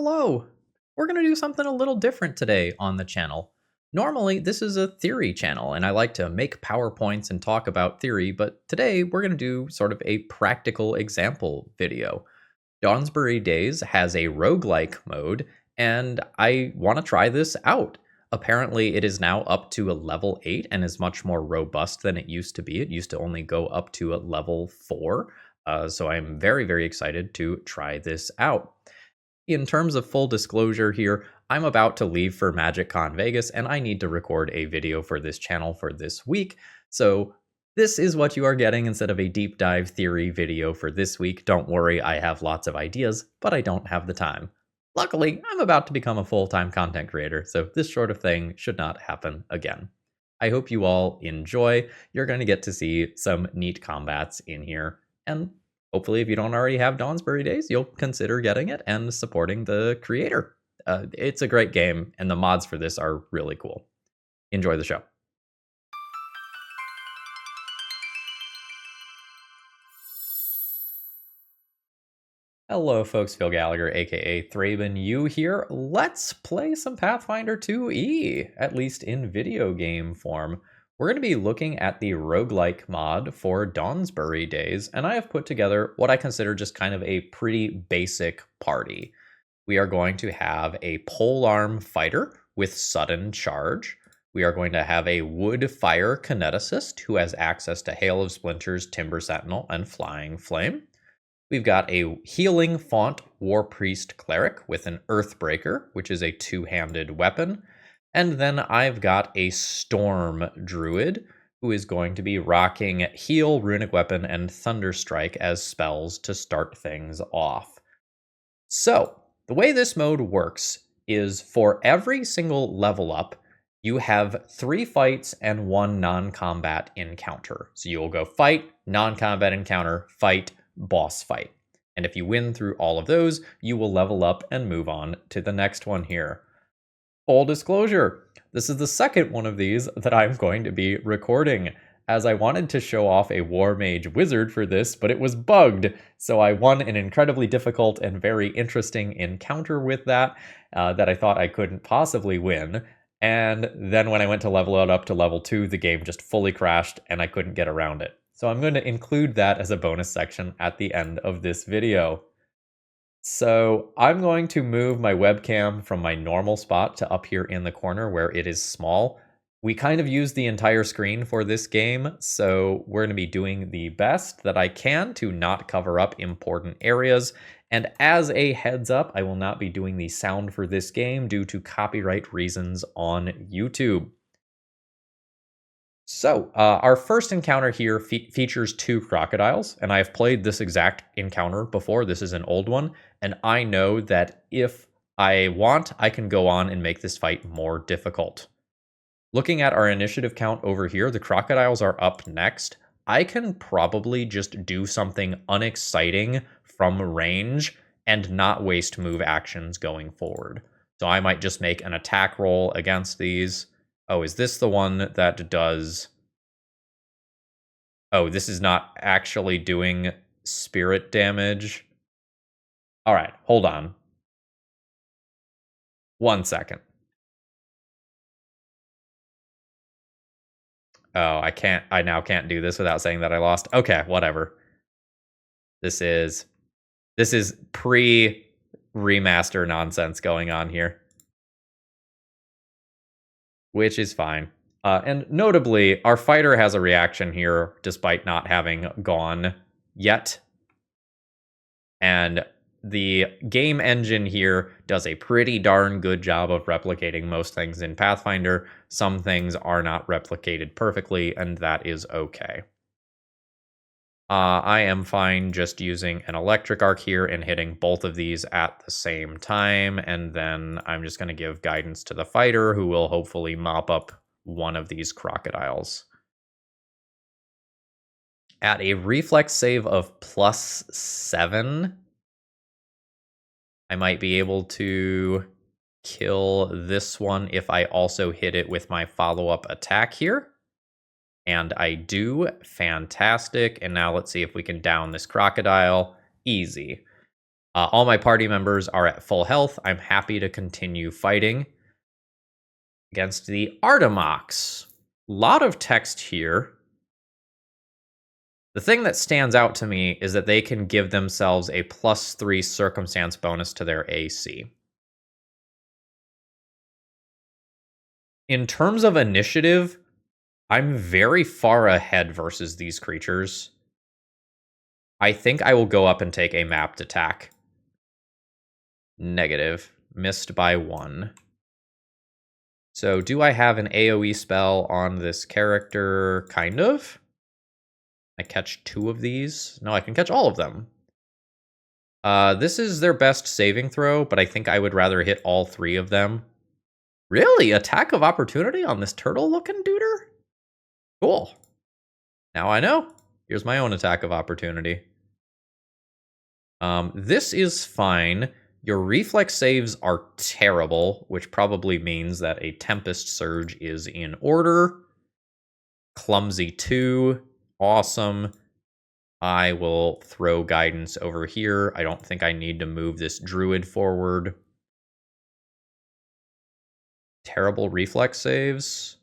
Hello! We're going to do something a little different today on the channel. Normally, this is a theory channel, and I like to make PowerPoints and talk about theory, but today we're going to do sort of a practical example video. Dawnsbury Days has a roguelike mode, and I want to try this out. Apparently, it is now up to a level 8 and is much more robust than it used to be. It used to only go up to a level 4, so I'm very, very excited to try this out. In terms of full disclosure here, I'm about to leave for MagicCon Vegas and I need to record a video for this channel for this week. So this is what you are getting instead of a deep dive theory video for this week. Don't worry, I have lots of ideas, but I don't have the time. Luckily, I'm about to become a full-time content creator, so this sort of thing should not happen again. I hope you all enjoy. You're going to get to see some neat combats in here, and hopefully, if you don't already have Dawnsbury Days, you'll consider getting it and supporting the creator. It's a great game, and the mods for this are really cool. Enjoy the show. Hello, folks. Phil Gallagher, aka Thraben U here. Let's play some Pathfinder 2E, at least in video game form. We're going to be looking at the roguelike mod for Dawnsbury Days, and I have put together what I consider just kind of a pretty basic party. We are going to have a polearm fighter with sudden charge. We are going to have a wood fire kineticist who has access to Hail of Splinters, Timber Sentinel, and Flying Flame. We've got a healing font war priest cleric with an earthbreaker, which is a two-handed weapon. And then I've got a storm druid who is going to be rocking heal, runic weapon, and thunderstrike as spells to start things off. So the way this mode works is for every single level up, you have 3 fights and 1 non-combat encounter. So you'll go fight, non-combat encounter, fight, boss fight. And if you win through all of those, you will level up and move on to the next one here. Full disclosure, this is the second one of these that I'm going to be recording, as I wanted to show off a War Mage Wizard for this, but it was bugged, so I won an incredibly difficult and very interesting encounter with that I thought I couldn't possibly win. And then when I went to level it up to level 2, the game just fully crashed and I couldn't get around it. So I'm going to include that as a bonus section at the end of this video. So I'm going to move my webcam from my normal spot to up here in the corner where it is small. We kind of use the entire screen for this game, so we're going to be doing the best that I can to not cover up important areas. And as a heads up, I will not be doing the sound for this game due to copyright reasons on YouTube. So, our first encounter here features 2 crocodiles, and I have played this exact encounter before. This is an old one, and I know that if I want, I can go on and make this fight more difficult. Looking at our initiative count over here, the crocodiles are up next. I can probably just do something unexciting from range and not waste move actions going forward. So I might just make an attack roll against these. Oh, is this the one that does... Oh, this is not actually doing spirit damage. All right, hold on. 1 second. Oh, I now can't do this without saying that I lost. Okay, whatever. This is pre-remaster nonsense going on here, which is fine. And notably, our fighter has a reaction here, despite not having gone yet. And the game engine here does a pretty darn good job of replicating most things in Pathfinder. Some things are not replicated perfectly, and that is okay. I am fine just using an electric arc here and hitting both of these at the same time, and then I'm just going to give guidance to the fighter, who will hopefully mop up one of these crocodiles. At a reflex save of +7, I might be able to kill this one if I also hit it with my follow-up attack here. And I do. Fantastic. And now let's see if we can down this crocodile. Easy. All my party members are at full health. I'm happy to continue fighting against the Artemox. Lot of text here. The thing that stands out to me is that they can give themselves a +3 circumstance bonus to their AC. In terms of initiative, I'm very far ahead versus these creatures. I think I will go up and take a mapped attack. Negative. Missed by 1. So do I have an AoE spell on this character? Kind of. I catch 2 of these. No, I can catch all of them. This is their best saving throw, but I think I would rather hit all 3 of them. Really? Attack of opportunity on this turtle-looking duder? Cool. Now I know. Here's my own attack of opportunity. This is fine. Your reflex saves are terrible, which probably means that a Tempest Surge is in order. Clumsy 2. Awesome. I will throw guidance over here. I don't think I need to move this druid forward. Terrible reflex saves.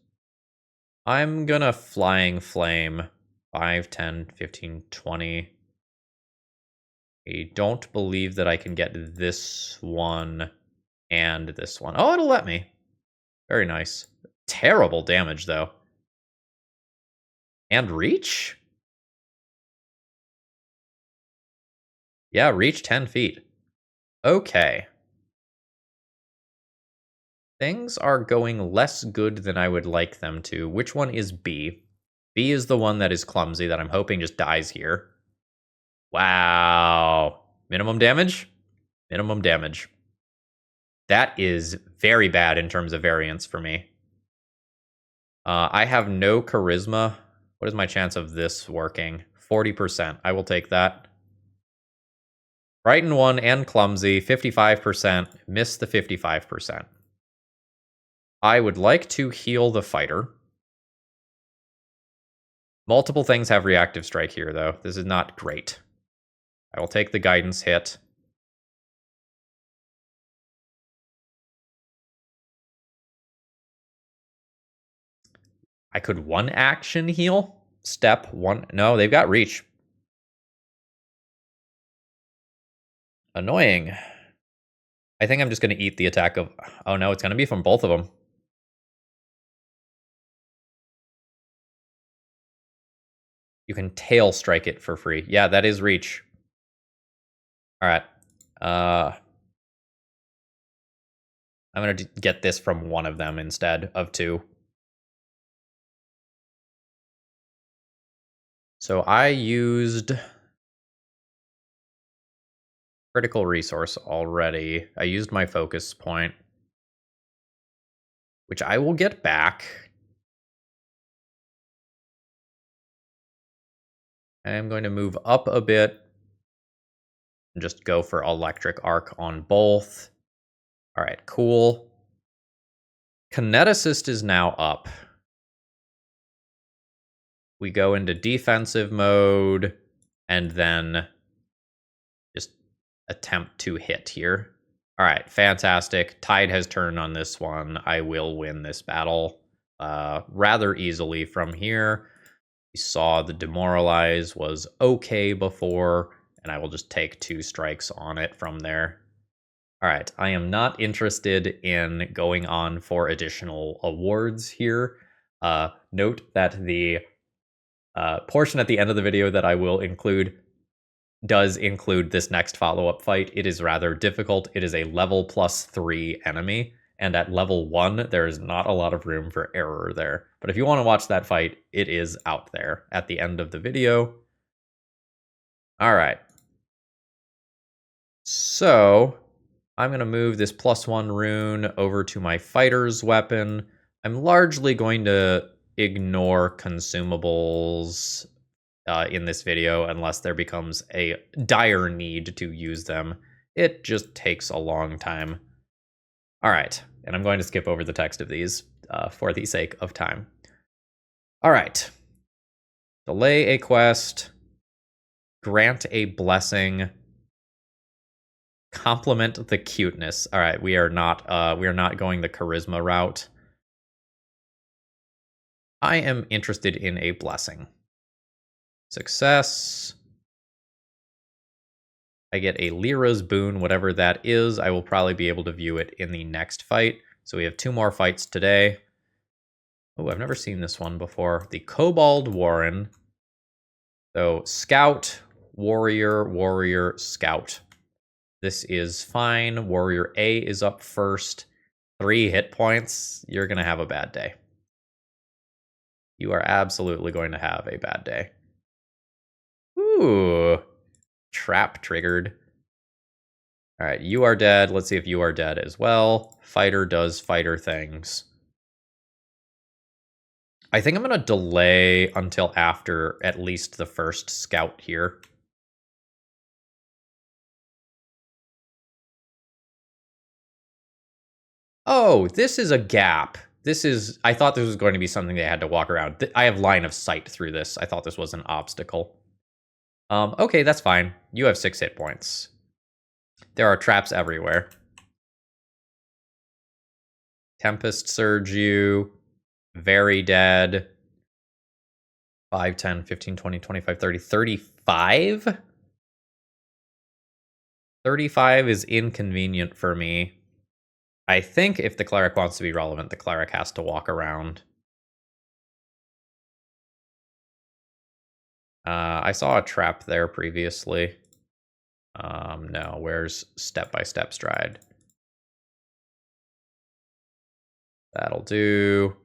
I'm gonna Flying Flame. 5, 10, 15, 20. I don't believe that I can get this one and this one. Oh, it'll let me. Very nice. Terrible damage, though. And reach? Yeah, reach 10 feet. Okay. Things are going less good than I would like them to. Which one is B? B is the one that is clumsy that I'm hoping just dies here. Wow. Minimum damage? Minimum damage. That is very bad in terms of variance for me. I have no charisma. What is my chance of this working? 40%. I will take that. Frighten 1 and clumsy, 55%. Miss the 55%. I would like to heal the fighter. Multiple things have reactive strike here, though. This is not great. I will take the guidance hit. I could 1 action heal. Step 1. No, they've got reach. Annoying. I think I'm just going to eat the attack of... Oh no, it's going to be from both of them. You can tail strike it for free. Yeah, that is reach. Alright. I'm going to get this from one of them instead of 2. So I used critical resource already. I used my focus point, which I will get back. I am going to move up a bit and just go for electric arc on both. All right, cool. Kineticist is now up. We go into defensive mode and then just attempt to hit here. All right, fantastic. Tide has turned on this one. I will win this battle rather easily from here. We saw the demoralize was okay before, and I will just take 2 strikes on it from there. All right, I am not interested in going on for additional awards here. Note that the portion at the end of the video that I will include does include this next follow-up fight. It is rather difficult. It is a level +3 enemy, and at level 1, there is not a lot of room for error there. But if you want to watch that fight, it is out there at the end of the video. All right. So I'm going to move this +1 rune over to my fighter's weapon. I'm largely going to ignore consumables in this video unless there becomes a dire need to use them. It just takes a long time. All right, and I'm going to skip over the text of these for the sake of time. All right. Delay a quest. Grant a blessing. Compliment the cuteness. All right, we are not going the charisma route. I am interested in a blessing. Success. I get a Lyra's boon, whatever that is. I will probably be able to view it in the next fight. So we have 2 more fights today. Oh, I've never seen this one before. The Kobold Warren. So Scout, Warrior, Warrior, Scout. This is fine. Warrior A is up first. 3 hit points. You're going to have a bad day. You are absolutely going to have a bad day. Ooh. Trap triggered. All right, you are dead. Let's see if you are dead as well. Fighter does fighter things. I think I'm going to delay until after at least the first scout here. Oh, this is a gap. I thought this was going to be something they had to walk around. I have line of sight through this. I thought this was an obstacle. Okay, that's fine. You have 6 hit points. There are traps everywhere. Tempest Surge you. Very dead. 5, 10, 15, 20, 25, 30, 35? 35 is inconvenient for me. I think if the cleric wants to be relevant, the cleric has to walk around. I saw a trap there previously. No, where's step-by-step stride? That'll do.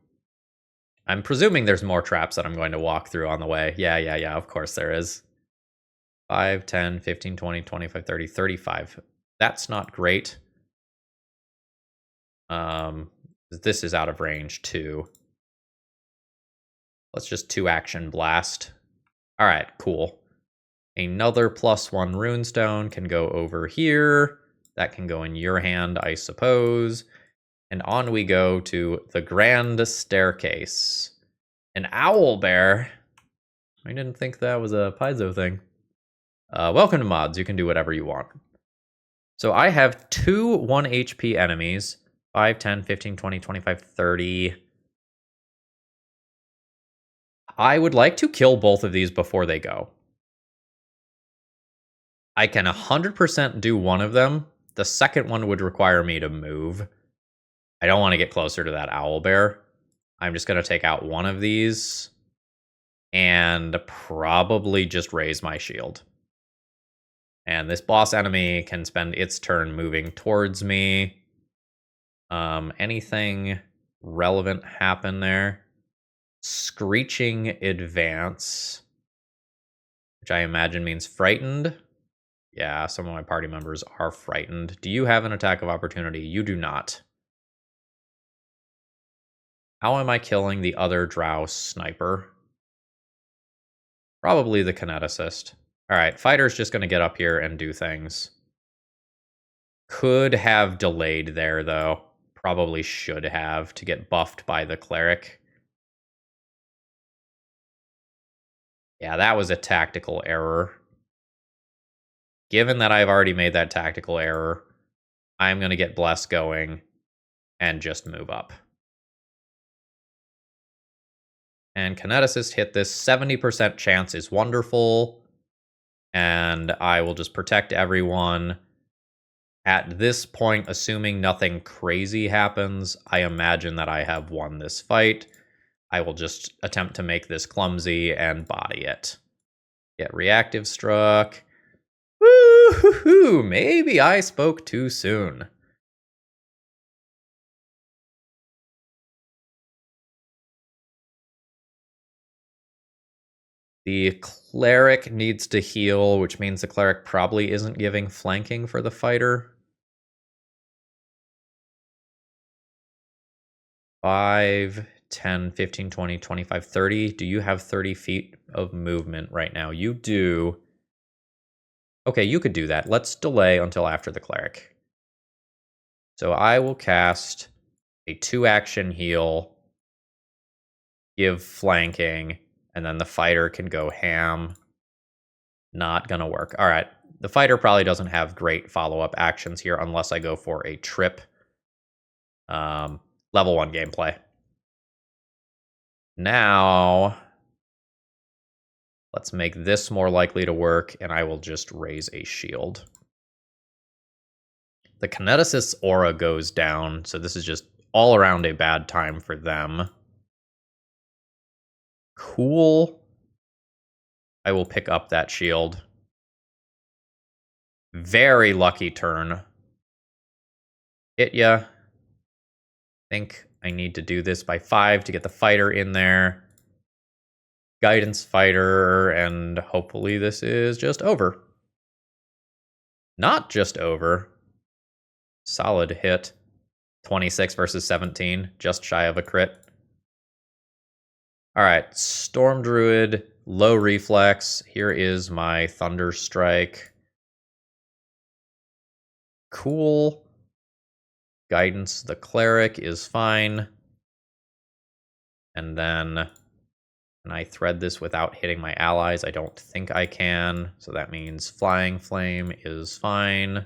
I'm presuming there's more traps that I'm going to walk through on the way. Yeah, of course there is. 5, 10, 15, 20, 25, 30, 35. That's not great. This is out of range too. Let's just 2 action blast. All right, cool. Another +1 runestone can go over here. That can go in your hand, I suppose. And on we go to the Grand Staircase. An owl bear? I didn't think that was a paizo thing. Welcome to mods. You can do whatever you want. So I have 2 1 HP enemies. 5, 10, 15, 20, 25, 30. I would like to kill both of these before they go. I can 100% do one of them. The second one would require me to move. I don't want to get closer to that owl bear. I'm just going to take out one of these and probably just raise my shield. And this boss enemy can spend its turn moving towards me. Anything relevant happen there? Screeching advance, which I imagine means frightened. Yeah, some of my party members are frightened. Do you have an attack of opportunity? You do not. How am I killing the other drow sniper? Probably the kineticist. All right, fighter's just going to get up here and do things. Could have delayed there, though. Probably should have to get buffed by the cleric. Yeah, that was a tactical error. Given that I've already made that tactical error, I'm going to get Bless going and just move up. And Kineticist hit this. 70% chance is wonderful. And I will just protect everyone. At this point, assuming nothing crazy happens, I imagine that I have won this fight. I will just attempt to make this clumsy and body it. Get reactive struck. Woo-hoo-hoo! Maybe I spoke too soon. The cleric needs to heal, which means the cleric probably isn't giving flanking for the fighter. 5, 10, 15, 20, 25, 30. Do you have 30 feet of movement right now? You do. Okay, you could do that. Let's delay until after the cleric. So I will cast a 2-action heal, give flanking, and then the fighter can go ham. Not gonna work. All right. The fighter probably doesn't have great follow-up actions here unless I go for a trip. Level 1 gameplay. Now, let's make this more likely to work, and I will just raise a shield. The Kineticist's aura goes down, so this is just all around a bad time for them. Cool. I will pick up that shield. Very lucky turn. Hit ya. Think I need to do this by 5 to get the fighter in there. Guidance fighter, and hopefully this is just over. Not just over. Solid hit. 26 versus 17, just shy of a crit. All right, Storm Druid, low reflex. Here is my Thunder Strike. Cool. Guidance, the Cleric is fine. And then, can I thread this without hitting my allies? I don't think I can. So that means Flying Flame is fine.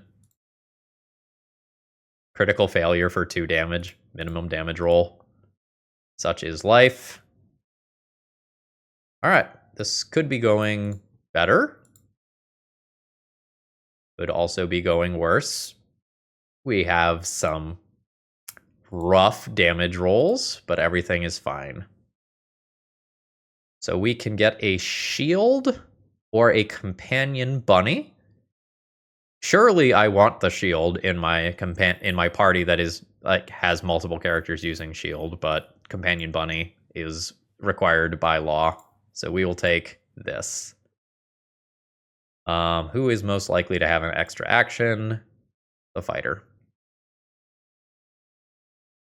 Critical failure for 2 damage. Minimum damage roll. Such is life. Alright, this could be going better. Could also be going worse. We have some rough damage rolls, but everything is fine. So we can get a shield or a companion bunny. Surely I want the shield in my party that is like has multiple characters using shield, but companion bunny is required by law. So we will take this. Who is most likely to have an extra action? The fighter.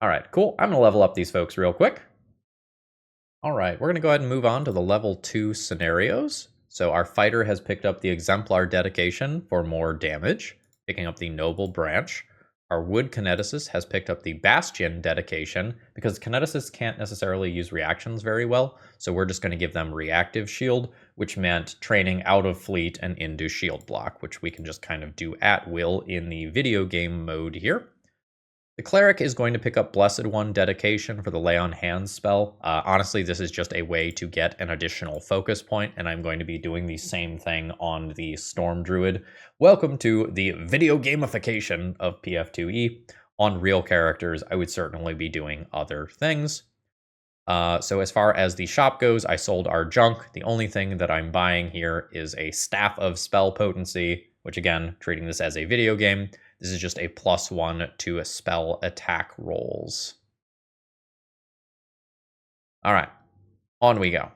All right, cool. I'm gonna level up these folks real quick. All right, we're gonna go ahead and move on to the level 2 scenarios. So our fighter has picked up the Exemplar Dedication for more damage, picking up the Noble Branch. Our Wood Kineticist has picked up the Bastion Dedication because Kineticists can't necessarily use reactions very well, so we're just going to give them Reactive Shield, which meant training out of Fleet and into Shield Block, which we can just kind of do at will in the video game mode here. The Cleric is going to pick up Blessed One Dedication for the Lay on Hands spell. Honestly, this is just a way to get an additional focus point, and I'm going to be doing the same thing on the Storm Druid. Welcome to the video gamification of PF2E. On real characters, I would certainly be doing other things. So as far as the shop goes, I sold our junk. The only thing that I'm buying here is a Staff of Spell Potency, which again, treating this as a video game, this is just a +1 to spell attack rolls. All right, on we go.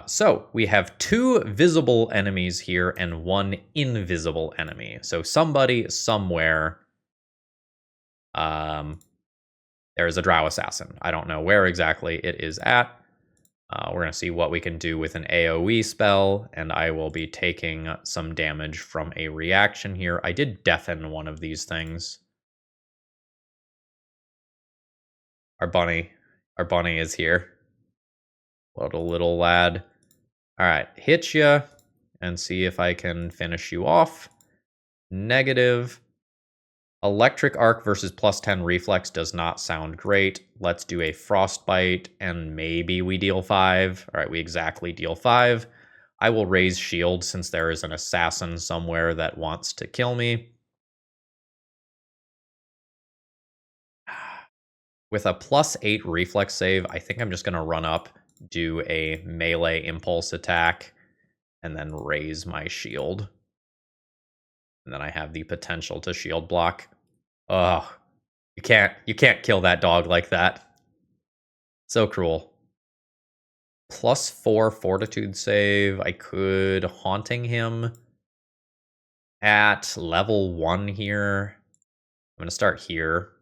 So we have 2 visible enemies here and 1 invisible enemy. So somebody somewhere, there is a Drow Assassin. I don't know where exactly it is at. We're going to see what we can do with an AoE spell, and I will be taking some damage from a reaction here. I did deafen one of these things. Our bunny is here. What a little lad. All right, hit ya and see if I can finish you off. Negative. Electric Arc versus +10 reflex does not sound great. Let's do a Frostbite and maybe we deal 5. All right, we exactly deal 5. I will raise shield since there is an assassin somewhere that wants to kill me. With a +8 reflex save, I think I'm just going to run up, do a melee impulse attack, and then raise my shield. And then I have the potential to shield block. Oh, you can't kill that dog like that. So cruel. +4 fortitude save. I could haunting him at level 1 here. I'm going to start here.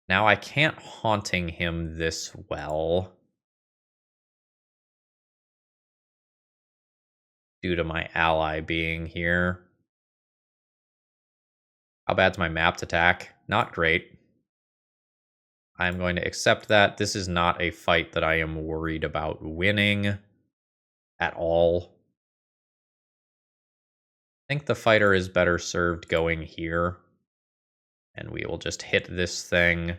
Now I can't haunting him this well due to my ally being here. How bad's my mapped attack? Not great. I'm going to accept that. This is not a fight that I am worried about winning at all. I think the fighter is better served going here. And we will just hit this thing. Is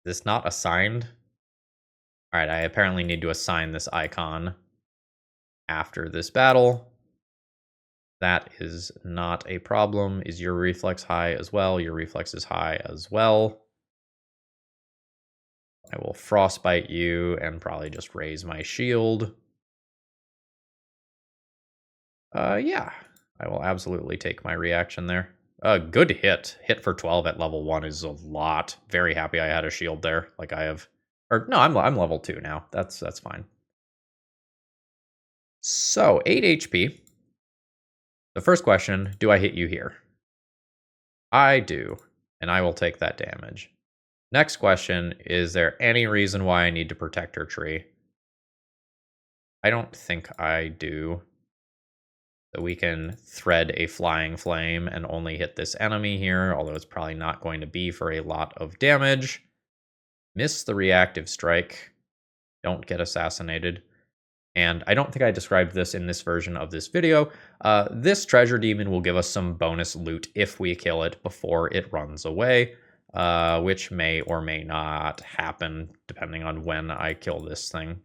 this not assigned? All right, I apparently need to assign this icon after this battle. That is not a problem. Is your reflex high as well? Your reflex is high as well. I will frostbite you and probably just raise my shield. Yeah, I will absolutely take my reaction there. Good hit. Hit for 12 at level 1 is a lot. Very happy I had a shield there. Like I have, or no, I'm level 2 now. That's fine. So 8 HP. The first question: do I hit you here? I do, and I will take that damage. Next question: is there any reason why I need to protect her tree? I don't think I do. So we can thread a flying flame and only hit this enemy here, although it's probably not going to be for a lot of damage. Miss the reactive strike. Don't get assassinated. And I don't think I described this in this version of this video. This treasure demon will give us some bonus loot if we kill it before it runs away, which may or may not happen depending on when I kill this thing.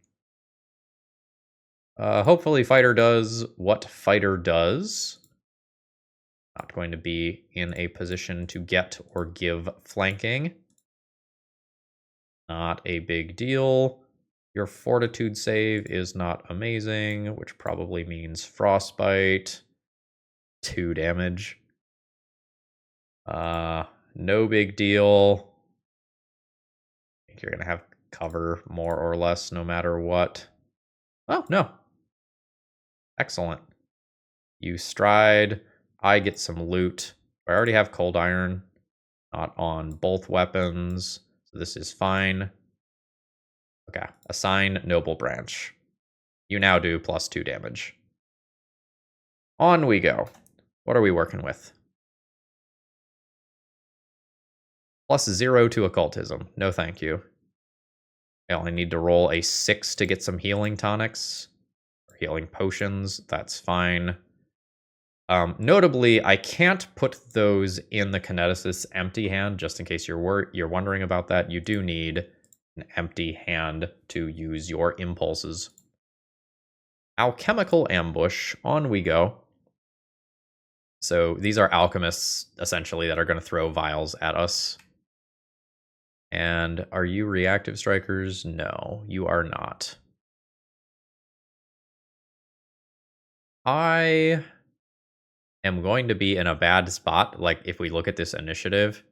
Hopefully fighter does what fighter does. Not going to be in a position to get or give flanking. Not a big deal. Your fortitude save is not amazing, which probably means frostbite. 2 damage. No big deal. I think you're going to have cover more or less no matter what. Oh, no. Excellent. You stride. I get some loot. I already have cold iron. Not on both weapons. So this is fine. Okay. Assign noble branch. You now do +2 damage. On we go. What are we working with? +0 to occultism. No thank you. I only need to roll a 6 to get some healing tonics. Or healing potions. That's fine. Notably, I can't put those in the kineticist's empty hand, just in case you're wondering about that. You do need an empty hand to use your impulses. Alchemical ambush. On we go. So these are alchemists, essentially, that are going to throw vials at us. And are you reactive strikers? No, you are not. I am going to be in a bad spot. Like, if we look at this initiative,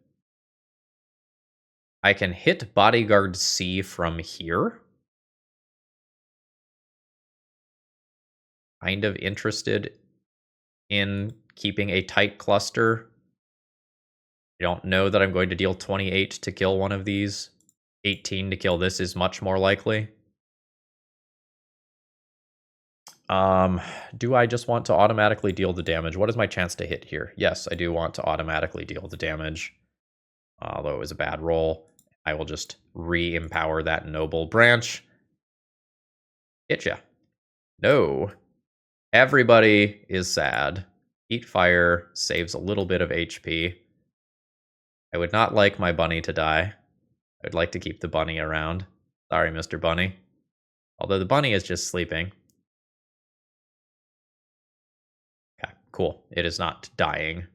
I can hit Bodyguard C from here. Kind of interested in keeping a tight cluster. I don't know that I'm going to deal 28 to kill one of these. 18 to kill this is much more likely. Do I just want to automatically deal the damage? What is my chance to hit here? Yes, I do want to automatically deal the damage. Although it was a bad roll. I will just re-empower that noble branch. Hit ya. No. Everybody is sad. Heat fire saves a little bit of HP. I would not like my bunny to die. I would like to keep the bunny around. Sorry, Mr. Bunny. Although the bunny is just sleeping. Okay, cool. It is not dying.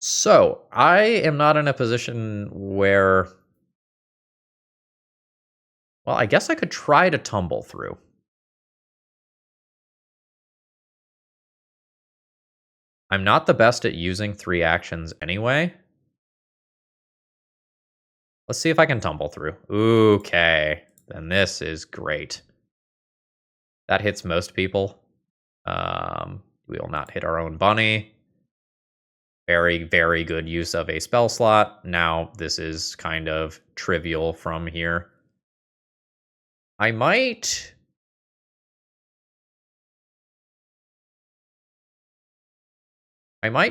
So, I am not in a position where... Well, I guess I could try to tumble through. I'm not the best at using 3 actions anyway. Let's see if I can tumble through. Okay, then this is great. That hits most people. We will not hit our own bunny. Very, very good use of a spell slot. Now, this is kind of trivial from here. I might...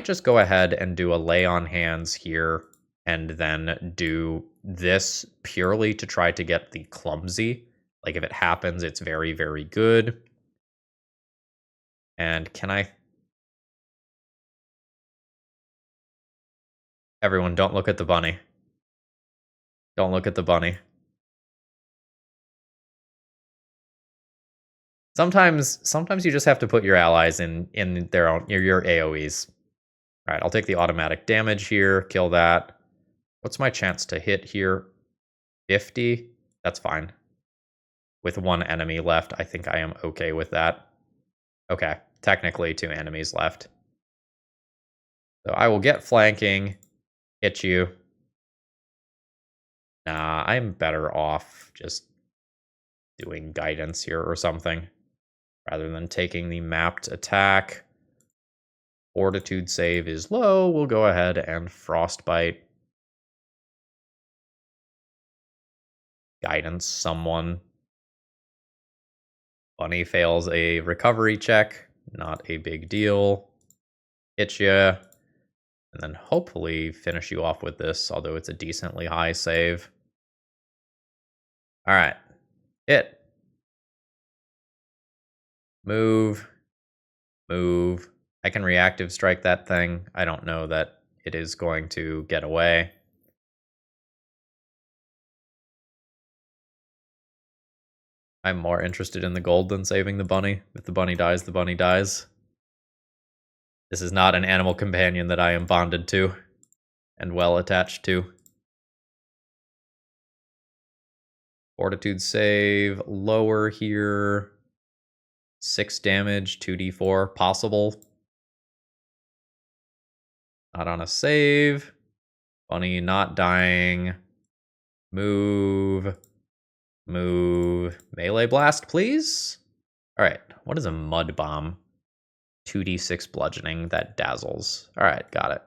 just go ahead and do a lay on hands here and then do this purely to try to get the clumsy. Like if it happens, it's very, very good. And can I... Everyone, don't look at the bunny. Don't look at the bunny. Sometimes you just have to put your allies in their own your AoEs. All right, I'll take the automatic damage here, kill that. What's my chance to hit here? 50? That's fine. With one enemy left, I think I am okay with that. Okay, technically 2 enemies left. So I will get flanking, hit you. Nah, I'm better off just doing guidance here or something, rather than taking the mapped attack. Fortitude save is low. We'll go ahead and frostbite. Guidance someone. Bunny fails a recovery check. Not a big deal. Hit ya. And then hopefully finish you off with this, although it's a decently high save. All right. Hit. Move. Move. I can reactive strike that thing. I don't know that it is going to get away. I'm more interested in the gold than saving the bunny. If the bunny dies, the bunny dies. This is not an animal companion that I am bonded to and well attached to. Fortitude save, lower here. 6 damage, 2d4, possible. Not on a save. Bunny not dying. Move. Move. Melee blast, please. All right, what is a mud bomb? 2d6 bludgeoning that dazzles. All right, got it.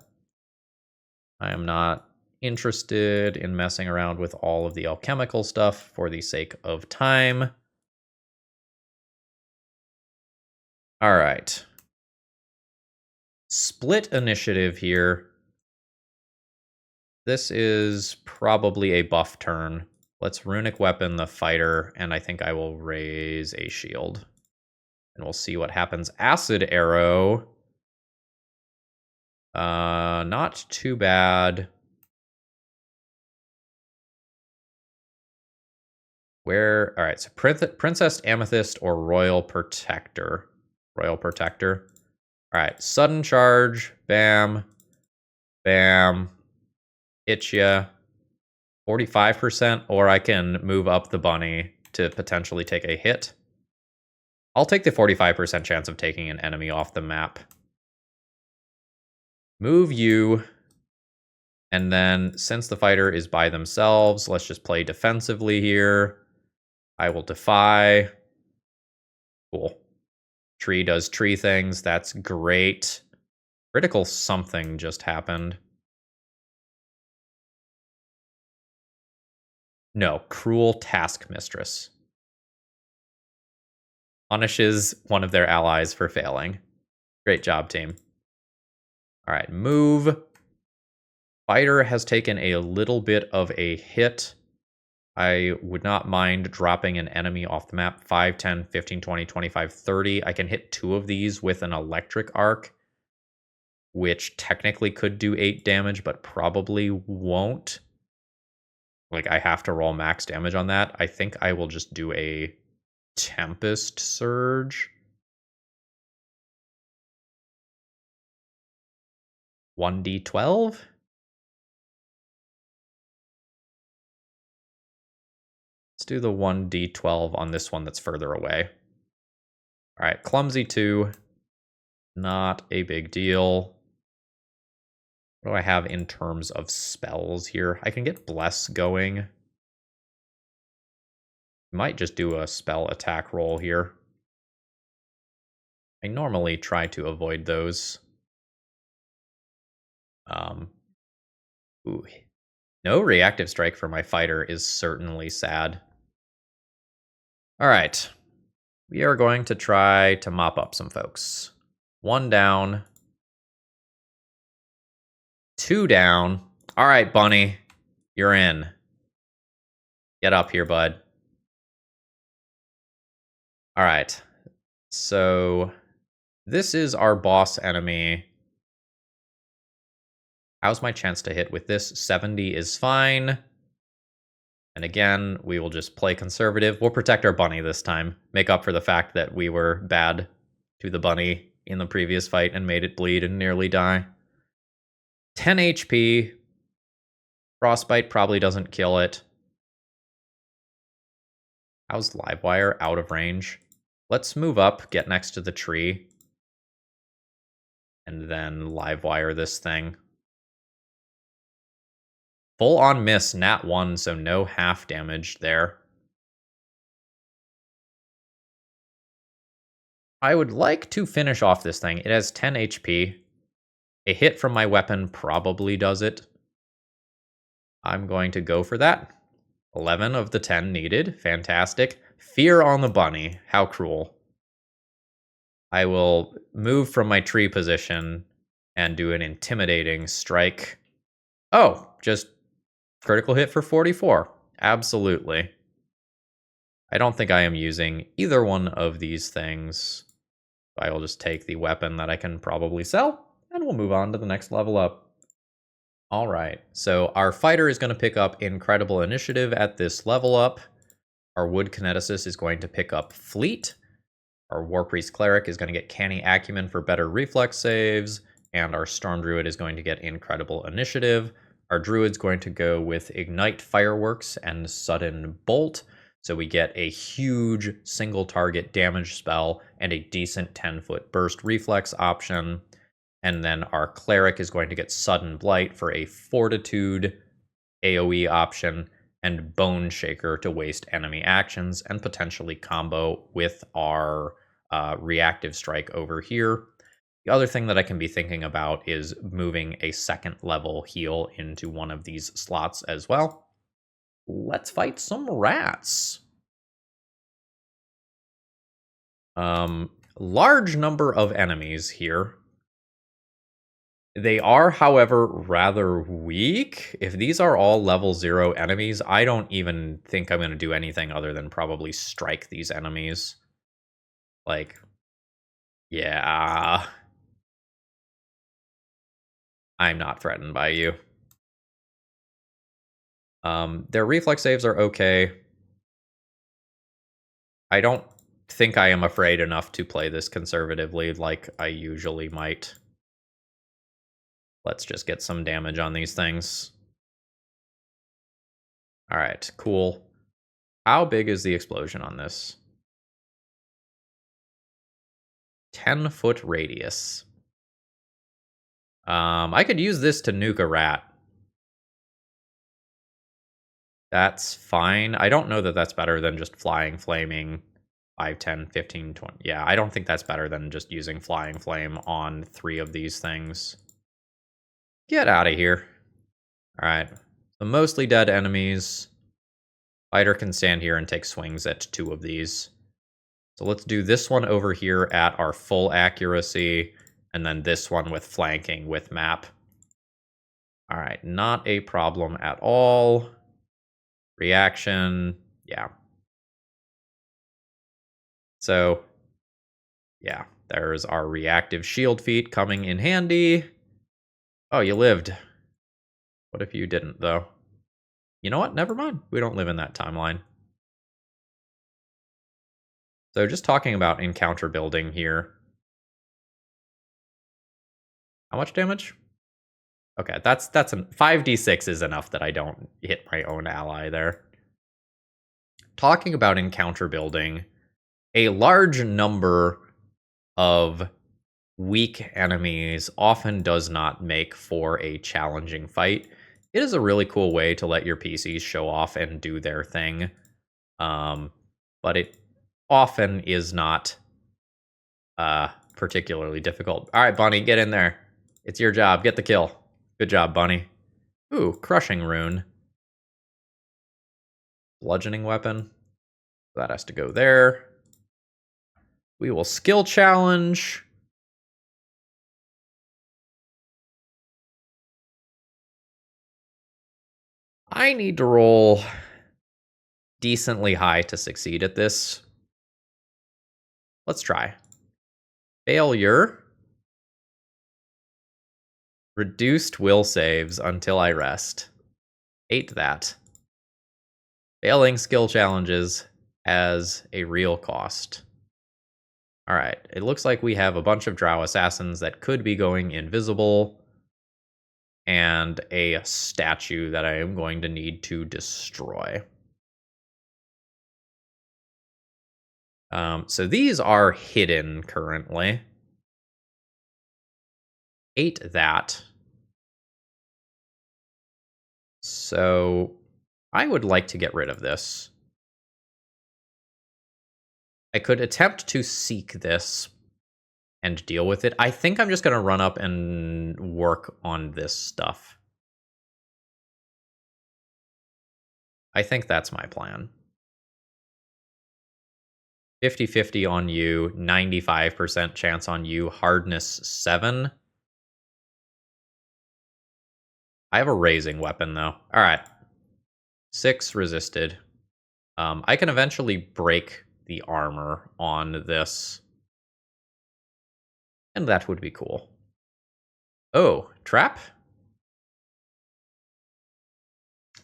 I am not interested in messing around with all of the alchemical stuff for the sake of time. All right. Split initiative here. This is probably a buff turn. Let's runic weapon the fighter, and I think I will raise a shield. And we'll see what happens. Acid arrow. Not too bad. Where? All right, so Princess Amethyst or Royal Protector. Royal Protector. All right, sudden charge. Bam. Bam. Hit ya. 45%, or I can move up the bunny to potentially take a hit. I'll take the 45% chance of taking an enemy off the map. Move you. And then, since the fighter is by themselves, let's just play defensively here. I will defy. Cool. Tree does tree things. That's great. Critical something just happened. No, cruel task mistress. Punishes one of their allies for failing. Great job, team. All right, move. Fighter has taken a little bit of a hit. I would not mind dropping an enemy off the map. 5, 10, 15, 20, 25, 30. I can hit 2 of these with an electric arc, which technically could do 8 damage, but probably won't. Like, I have to roll max damage on that. I think I will just do a Tempest Surge. 1d12? Let's do the 1d12 on this one that's further away. All right, Clumsy 2. Not a big deal. What do I have in terms of spells here? I can get Bless going. Might just do a spell attack roll here. I normally try to avoid those. Ooh. No reactive strike for my fighter is certainly sad. All right. We are going to try to mop up some folks. 1 down. 2 down. All right, Bunny. You're in. Get up here, bud. All right. So this is our boss enemy. How's my chance to hit with this? 70 is fine. And again, we will just play conservative. We'll protect our bunny this time. Make up for the fact that we were bad to the bunny in the previous fight and made it bleed and nearly die. 10 HP. Frostbite probably doesn't kill it. How's Livewire out of range? Let's move up, get next to the tree. And then Livewire this thing. Full on miss, nat 1, so no half damage there. I would like to finish off this thing. It has 10 HP. A hit from my weapon probably does it. I'm going to go for that. 11 of the 10 needed. Fantastic. Fear on the bunny. How cruel. I will move from my tree position and do an intimidating strike. Oh, just critical hit for 44. Absolutely. I don't think I am using either one of these things. I will just take the weapon that I can probably sell, and we'll move on to the next level up. All right, so our fighter is going to pick up Incredible Initiative at this level up. Our Wood Kineticist is going to pick up Fleet. Our War Priest Cleric is going to get Canny Acumen for better reflex saves, and our Storm Druid is going to get Incredible Initiative. Our Druid's going to go with Ignite Fireworks and Sudden Bolt, so we get a huge single target damage spell and a decent 10-foot burst reflex option. And then our Cleric is going to get Sudden Blight for a Fortitude AoE option and Bone Shaker to waste enemy actions and potentially combo with our Reactive Strike over here. The other thing that I can be thinking about is moving a second level heal into one of these slots as well. Let's fight some rats. Large number of enemies here. They are, however, rather weak. If these are all level 0 enemies, I don't even think I'm going to do anything other than probably strike these enemies. Like, yeah. I'm not threatened by you. Their reflex saves are okay. I don't think I am afraid enough to play this conservatively like I usually might. Let's just get some damage on these things. All right, cool. How big is the explosion on this? 10-foot radius. I could use this to nuke a rat. That's fine. I don't know that that's better than just flying, flaming, 5, 10, 15, 20. Yeah, I don't think that's better than just using flying flame on 3 of these things. Get out of here. All right. The mostly dead enemies. Fighter can stand here and take swings at 2 of these. So let's do this one over here at our full accuracy, and then this one with flanking with map. All right, not a problem at all. Reaction, yeah. So, yeah, there's our reactive shield feat coming in handy. Oh, you lived. What if you didn't, though? You know what? Never mind. We don't live in that timeline. So just talking about encounter building here. How much damage? Okay, that's 5d6 is enough that I don't hit my own ally there. Talking about encounter building, a large number of weak enemies often does not make for a challenging fight. It is a really cool way to let your PCs show off and do their thing, but it often is not particularly difficult. All right, Bunny, get in there. It's your job. Get the kill. Good job, Bunny. Ooh, Crushing Rune. Bludgeoning weapon. That has to go there. We will skill challenge. I need to roll decently high to succeed at this. Let's try. Failure. Reduced will saves until I rest. Hate that. Failing skill challenges has a real cost. Alright, it looks like we have a bunch of drow assassins that could be going invisible, and a statue that I am going to need to destroy. So these are hidden currently. Hate that. So I would like to get rid of this. I could attempt to seek this and deal with it. I think I'm just going to run up and work on this stuff. I think that's my plan. 50-50 on you, 95% chance on you, hardness 7. I have a raising weapon, though. All right. 6 resisted. I can eventually break the armor on this. And that would be cool. Oh, trap?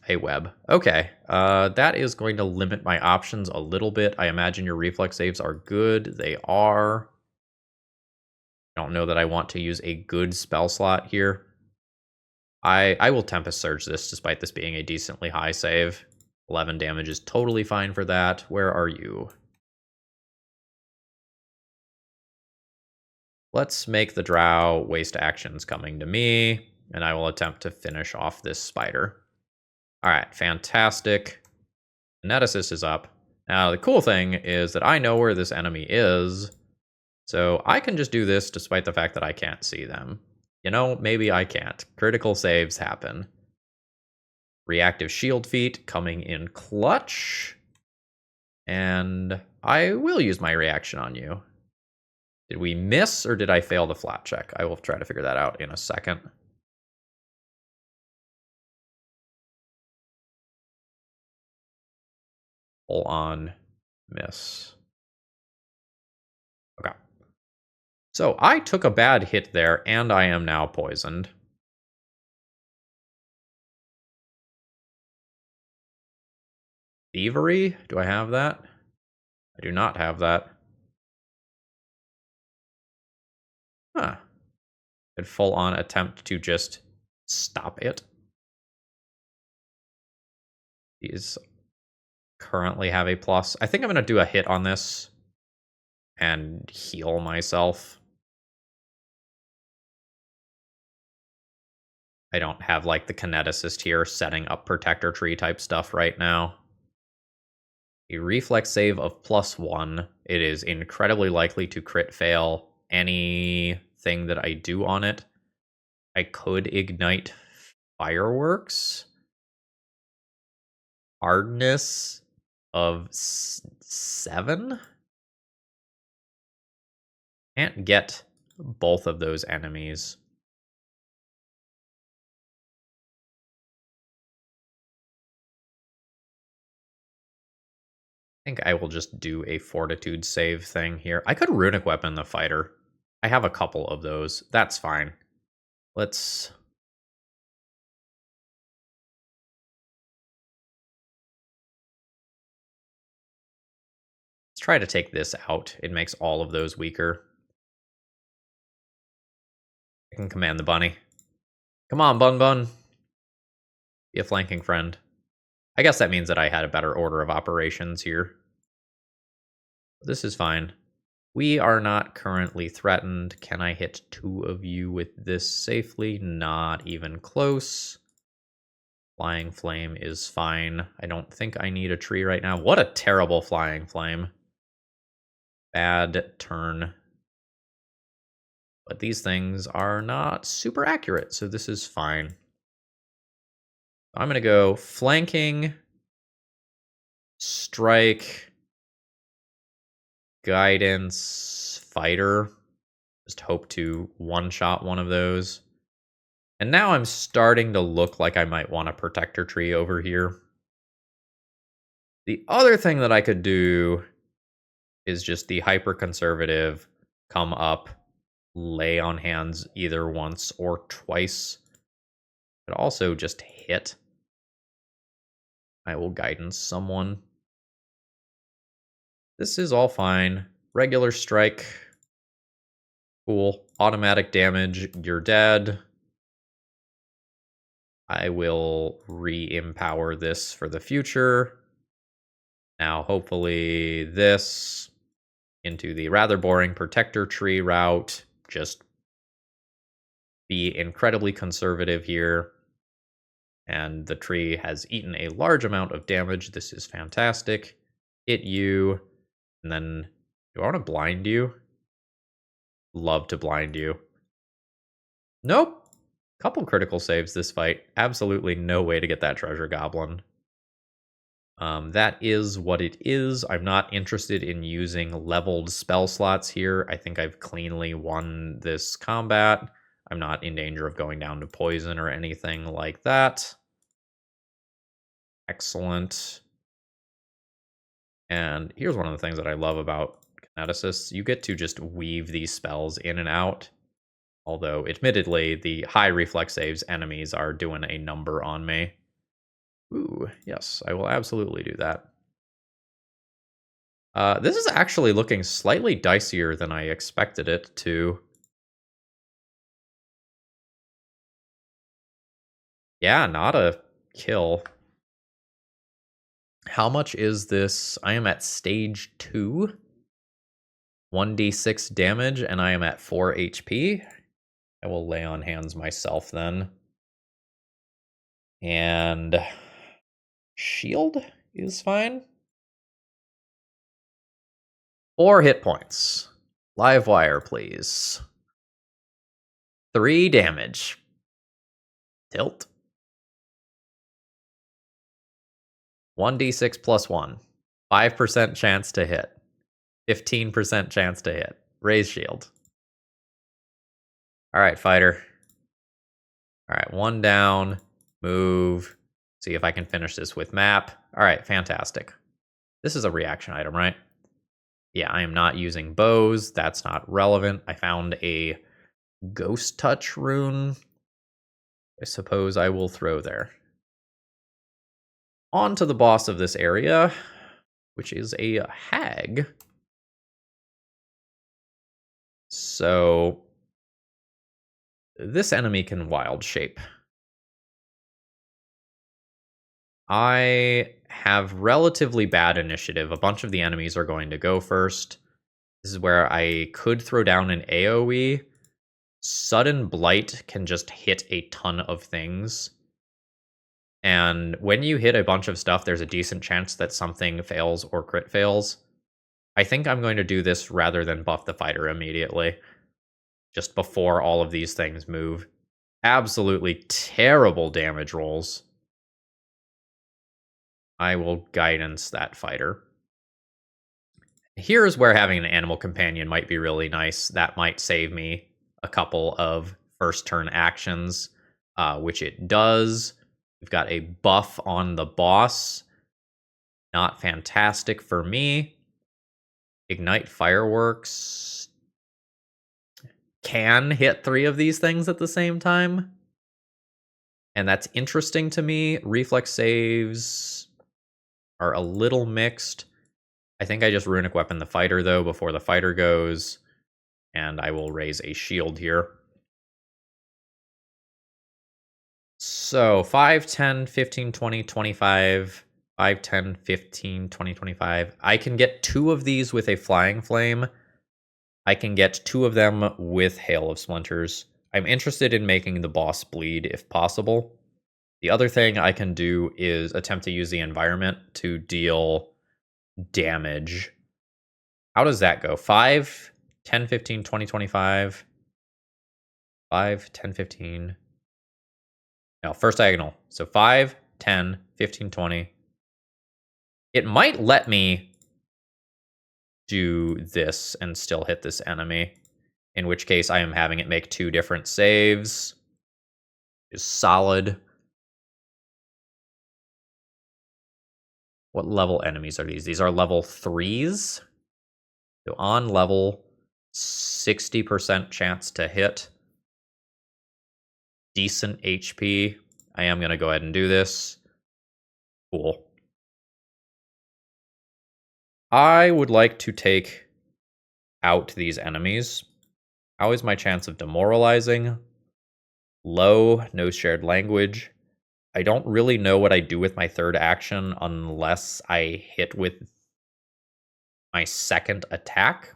A web. Okay. That is going to limit my options a little bit. I imagine your reflex saves are good. They are. I don't know that I want to use a good spell slot here. I will Tempest Surge this, despite this being a decently high save. 11 damage is totally fine for that. Where are you? Let's make the drow waste actions coming to me, and I will attempt to finish off this spider. All right, fantastic. Kineticist is up. Now, the cool thing is that I know where this enemy is, so I can just do this despite the fact that I can't see them. You know, maybe I can't. Critical saves happen. Reactive shield feat coming in clutch. And I will use my reaction on you. Did we miss or did I fail the flat check? I will try to figure that out in a second. Full on miss. Okay. So I took a bad hit there, and I am now poisoned. Thievery? Do I have that? I do not have that. Huh. Could full on attempt to just stop it. These currently have a plus. I think I'm going to do a hit on this and heal myself. I don't have like the kineticist here setting up protector tree type stuff right now. A reflex save of +1. It is incredibly likely to crit fail anything that I do on it. I could ignite fireworks. Hardness of 7. Can't get both of those enemies. I think I will just do a fortitude save thing here. I could runic weapon the fighter. I have a couple of those. That's fine. Let's try to take this out. It makes all of those weaker. I can command the bunny. Come on, Bun Bun. Be a flanking friend. I guess that means that I had a better order of operations here. This is fine. We are not currently threatened. Can I hit 2 of you with this safely? Not even close. Flying Flame is fine. I don't think I need a tree right now. What a terrible Flying Flame. Bad turn. But these things are not super accurate, so this is fine. I'm going to go flanking, strike, guidance, fighter. Just hope to one-shot one of those. And now I'm starting to look like I might want a protector tree over here. The other thing that I could do is just the hyper conservative, come up, lay on hands either once or twice. But also just hit. I will guidance someone. This is all fine. Regular strike. Cool. Automatic damage. You're dead. I will re-empower this for the future. Now, hopefully this into the rather boring protector tree route. Just be incredibly conservative here. And the tree has eaten a large amount of damage. This is fantastic. Hit you. And then, do I want to blind you? Love to blind you. Nope. Couple critical saves this fight. Absolutely no way to get that treasure goblin. That is what it is. I'm not interested in using leveled spell slots here. I think I've cleanly won this combat. I'm not in danger of going down to poison or anything like that. Excellent. And here's one of the things that I love about kineticists. You get to just weave these spells in and out. Although, admittedly, the high reflex saves enemies are doing a number on me. Ooh, yes, I will absolutely do that. This is actually looking slightly dicier than I expected it to. Yeah, not a kill. How much is this? I am at stage 2. 1d6 damage, and I am at 4 HP. I will lay on hands myself then. And shield is fine. 4 hit points. Live wire, please. 3 damage. Tilt. 1d6 plus 1. 5% chance to hit. 15% chance to hit. Raise shield. Alright, fighter. Alright, 1 down. Move. See if I can finish this with map. Alright, fantastic. This is a reaction item, right? Yeah, I am not using bows. That's not relevant. I found a ghost touch rune. I suppose I will throw there. On to the boss of this area, which is a hag. So this enemy can wild shape. I have relatively bad initiative. A bunch of the enemies are going to go first. This is where I could throw down an AoE. Sudden Blight can just hit a ton of things. And when you hit a bunch of stuff, there's a decent chance that something fails or crit fails. I think I'm going to do this rather than buff the fighter immediately. Just before all of these things move. Absolutely terrible damage rolls. I will guidance that fighter. Here's where having an animal companion might be really nice. That might save me a couple of first turn actions, which it does. We've got a buff on the boss. Not fantastic for me. Ignite fireworks can hit 3 of these things at the same time. And that's interesting to me. Reflex saves are a little mixed. I think I just runic weapon the fighter, though, before the fighter goes. And I will raise a shield here. So 5, 10, 15, 20, 25, 5, 10, 15, 20, 25. I can get 2 of these with a flying flame. I can get 2 of them with Hail of Splinters. I'm interested in making the boss bleed if possible. The other thing I can do is attempt to use the environment to deal damage. How does that go? 5, 10, 15, 20, 25. 5, 10, 15. No, first diagonal. So 5, 10, 15, 20. It might let me do this and still hit this enemy, in which case I am having it make 2 different saves. is solid. What level enemies are these? These are level 3s. So on level, 60% chance to hit. Decent HP. I am going to go ahead and do this. Cool. I would like to take out these enemies. How is my chance of demoralizing? Low, no shared language. I don't really know what I do with my third action unless I hit with my second attack.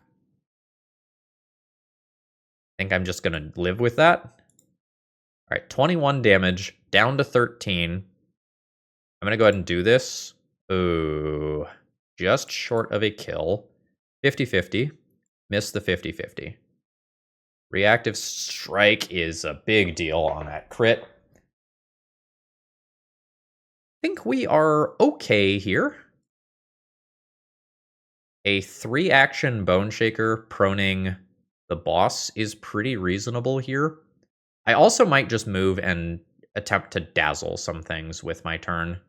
I think I'm just going to live with that. All right, 21 damage, down to 13. I'm going to go ahead and do this. Ooh, just short of a kill. 50-50. Miss the 50-50. Reactive strike is a big deal on that crit. I think we are okay here. A 3-action Bone Shaker proning the boss is pretty reasonable here. I also might just move and attempt to dazzle some things with my turn.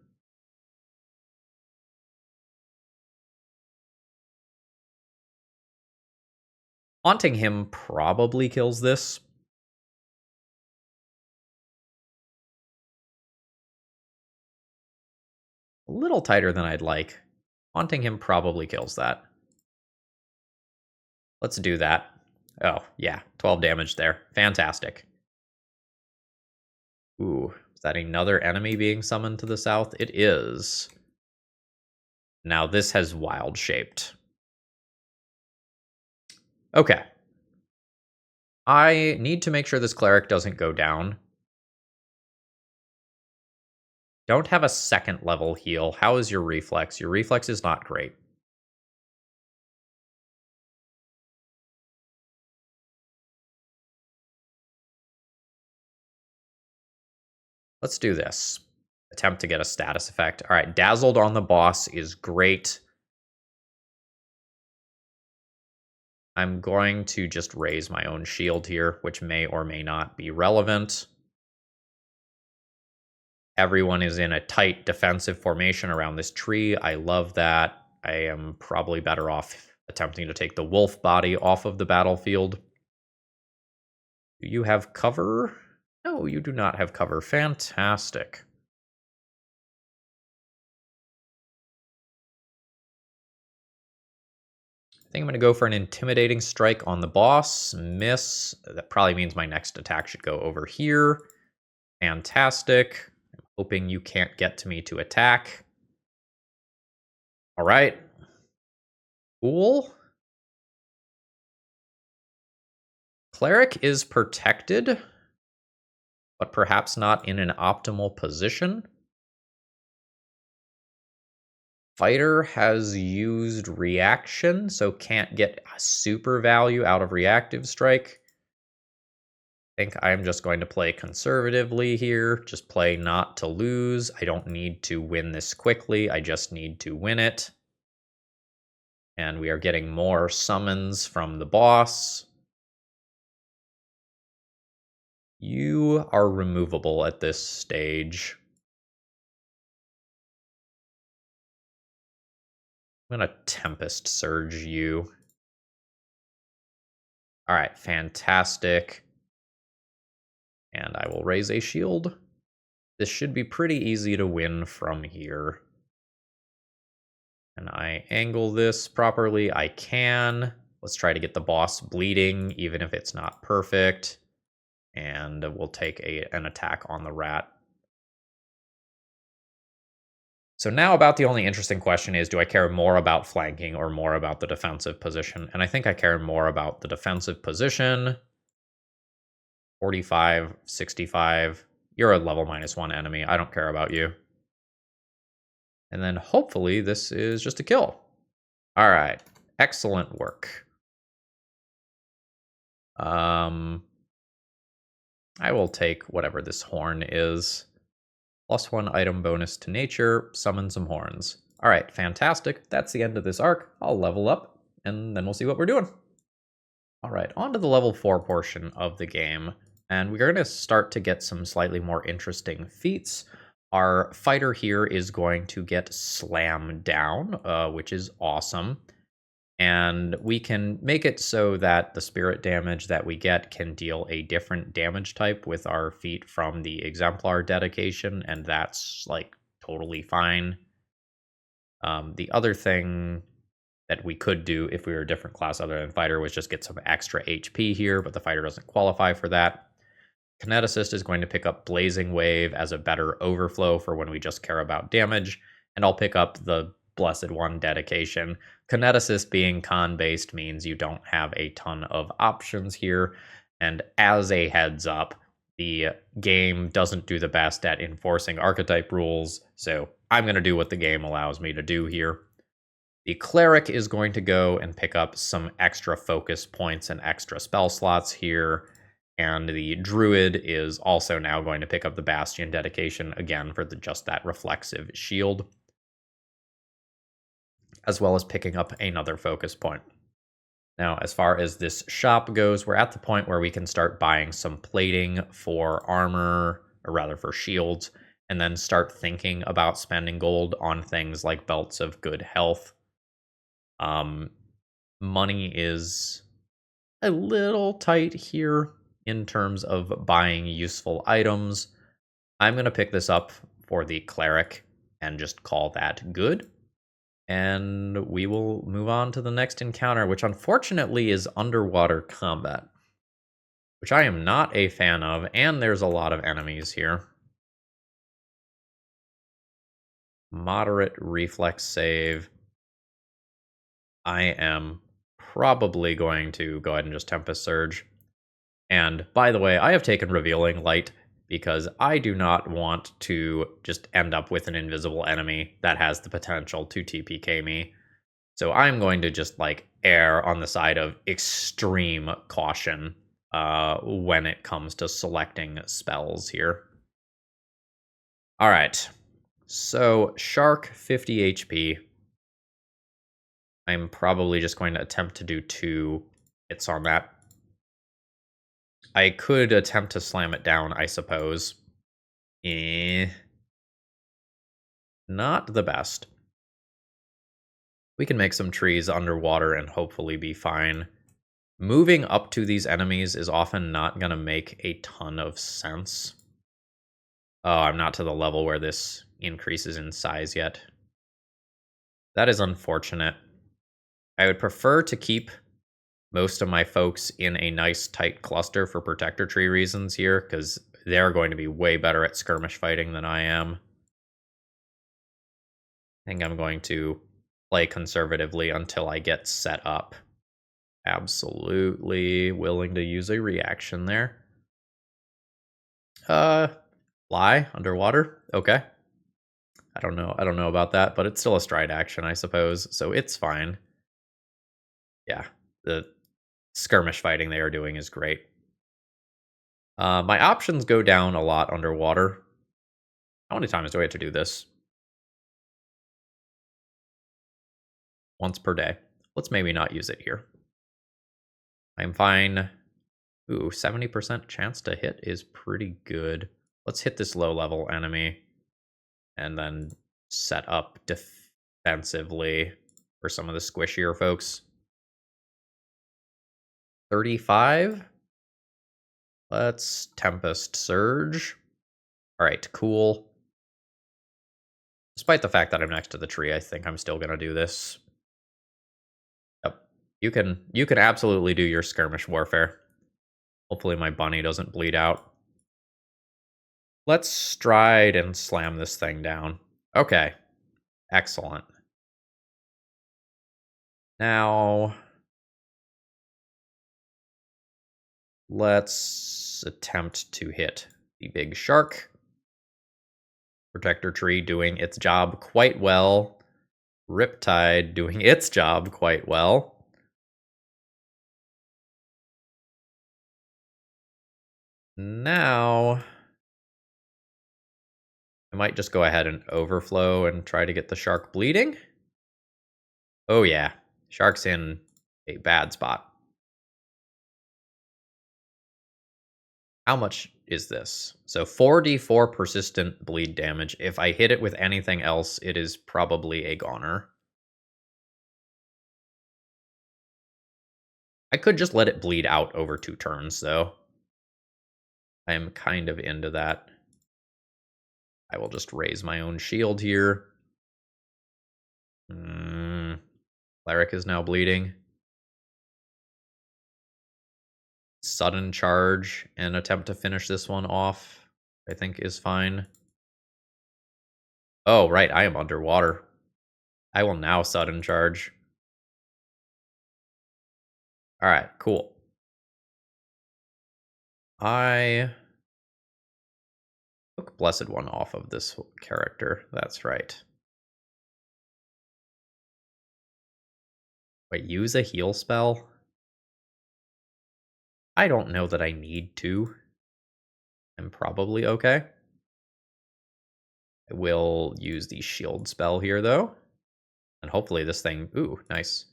Haunting him probably kills this. A little tighter than I'd like. Haunting him probably kills that. Let's do that. Oh, yeah, 12 damage there. Fantastic. Ooh, is that another enemy being summoned to the south? It is. Now this has wild shaped. Okay. I need to make sure this cleric doesn't go down. Don't have a second level heal. How is your reflex? Your reflex is not great. Let's do this. Attempt to get a status effect. All right, dazzled on the boss is great. I'm going to just raise my own shield here, which may or may not be relevant. Everyone is in a tight defensive formation around this tree. I love that. I am probably better off attempting to take the wolf body off of the battlefield. Do you have cover? No, you do not have cover. Fantastic. I think I'm going to go for an intimidating strike on the boss. Miss. That probably means my next attack should go over here. Fantastic. I'm hoping you can't get to me to attack. All right. Cool. Cleric is protected, but perhaps not in an optimal position. Fighter has used reaction, so can't get a super value out of reactive strike. I think I'm just going to play conservatively here. Just play not to lose. I don't need to win this quickly. I just need to win it. And we are getting more summons from the boss. You are removable at this stage. I'm going to Tempest Surge you. All right, fantastic. And I will raise a shield. This should be pretty easy to win from here. And I angle this properly. I can. Let's try to get the boss bleeding, even if it's not perfect. And we'll take an attack on the rat. So now about the only interesting question is, do I care more about flanking or more about the defensive position? And I think I care more about the defensive position. 45, 65. You're a level -1 enemy. I don't care about you. And then hopefully this is just a kill. All right. Excellent work. I will take whatever this horn is. +1 item bonus to nature, summon some horns. All right, fantastic. That's the end of this arc. I'll level up, and then we'll see what we're doing. All right, on to the level 4 portion of the game. And we're going to start to get some slightly more interesting feats. Our fighter here is going to get slammed down, which is awesome. And we can make it so that the spirit damage that we get can deal a different damage type with our feat from the exemplar dedication, and that's like totally fine. The other thing that we could do if we were a different class other than fighter was just get some extra HP here, but the fighter doesn't qualify for that. Kineticist is going to pick up Blazing Wave as a better overflow for when we just care about damage, and I'll pick up the Blessed One dedication. Kineticist being con-based means you don't have a ton of options here, and as a heads up, the game doesn't do the best at enforcing archetype rules, so I'm going to do what the game allows me to do here. The Cleric is going to go and pick up some extra focus points and extra spell slots here, and the Druid is also now going to pick up the Bastion dedication again for just that reflexive shield, as well as picking up another focus point. Now, as far as this shop goes, we're at the point where we can start buying some plating for armor, or rather for shields, and then start thinking about spending gold on things like belts of good health. Money is a little tight here in terms of buying useful items. I'm going to pick this up for the Cleric and just call that good. And we will move on to the next encounter, which unfortunately is underwater combat, which I am not a fan of, and there's a lot of enemies here. Moderate reflex save. I am probably going to go ahead and just Tempest Surge. And by the way, I have taken Revealing Light because I do not want to just end up with an invisible enemy that has the potential to TPK me. So I'm going to just like err on the side of extreme caution when it comes to selecting spells here. All right, so Shark 50 HP. I'm probably just going to attempt to do 2 hits on that. I could attempt to slam it down, I suppose. Not the best. We can make some trees underwater and hopefully be fine. Moving up to these enemies is often not going to make a ton of sense. Oh, I'm not to the level where this increases in size yet. That is unfortunate. I would prefer to keep most of my folks in a nice tight cluster for protector tree reasons here, because they're going to be way better at skirmish fighting than I am. I think I'm going to play conservatively until I get set up. Absolutely willing to use a reaction there. Fly underwater. Okay. I don't know about that, but it's still a stride action, I suppose, so it's fine. Yeah, the skirmish fighting they are doing is great. My options go down a lot underwater. How many times do I have to do this? Once per day. Let's maybe not use it here. I'm fine. Ooh, 70% chance to hit is pretty good. Let's hit this low level enemy and then set up defensively for some of the squishier folks. 35. Let's Tempest Surge. All right, cool. Despite the fact that I'm next to the tree, I think I'm still going to do this. Yep. You can absolutely do your skirmish warfare. Hopefully my bunny doesn't bleed out. Let's stride and slam this thing down. Okay. Excellent. Now, let's attempt to hit the big shark. Protector tree doing its job quite well. Riptide doing its job quite well. Now, I might just go ahead and overflow and try to get the shark bleeding. Oh yeah, shark's in a bad spot. How much is this? So 4d4 persistent bleed damage. If I hit it with anything else, it is probably a goner. I could just let it bleed out over 2 turns, though. I am kind of into that. I will just raise my own shield here. Cleric is now bleeding. Sudden charge and attempt to finish this one off, I think is fine. Oh, right, I am underwater. I will now sudden charge. Alright, cool. I took Blessed One off of this character. That's right. Wait, use a heal spell? I don't know that I need to. I'm probably okay. I will use the shield spell here, though. And hopefully this thing... Ooh, nice.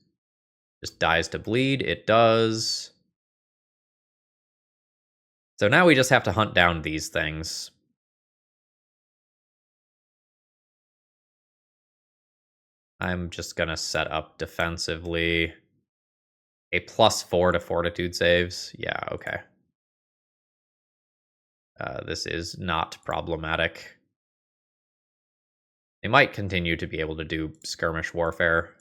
Just dies to bleed. It does. So now we just have to hunt down these things. I'm just going to set up defensively. A +4 to fortitude saves. Yeah, okay. This is not problematic. They might continue to be able to do skirmish warfare,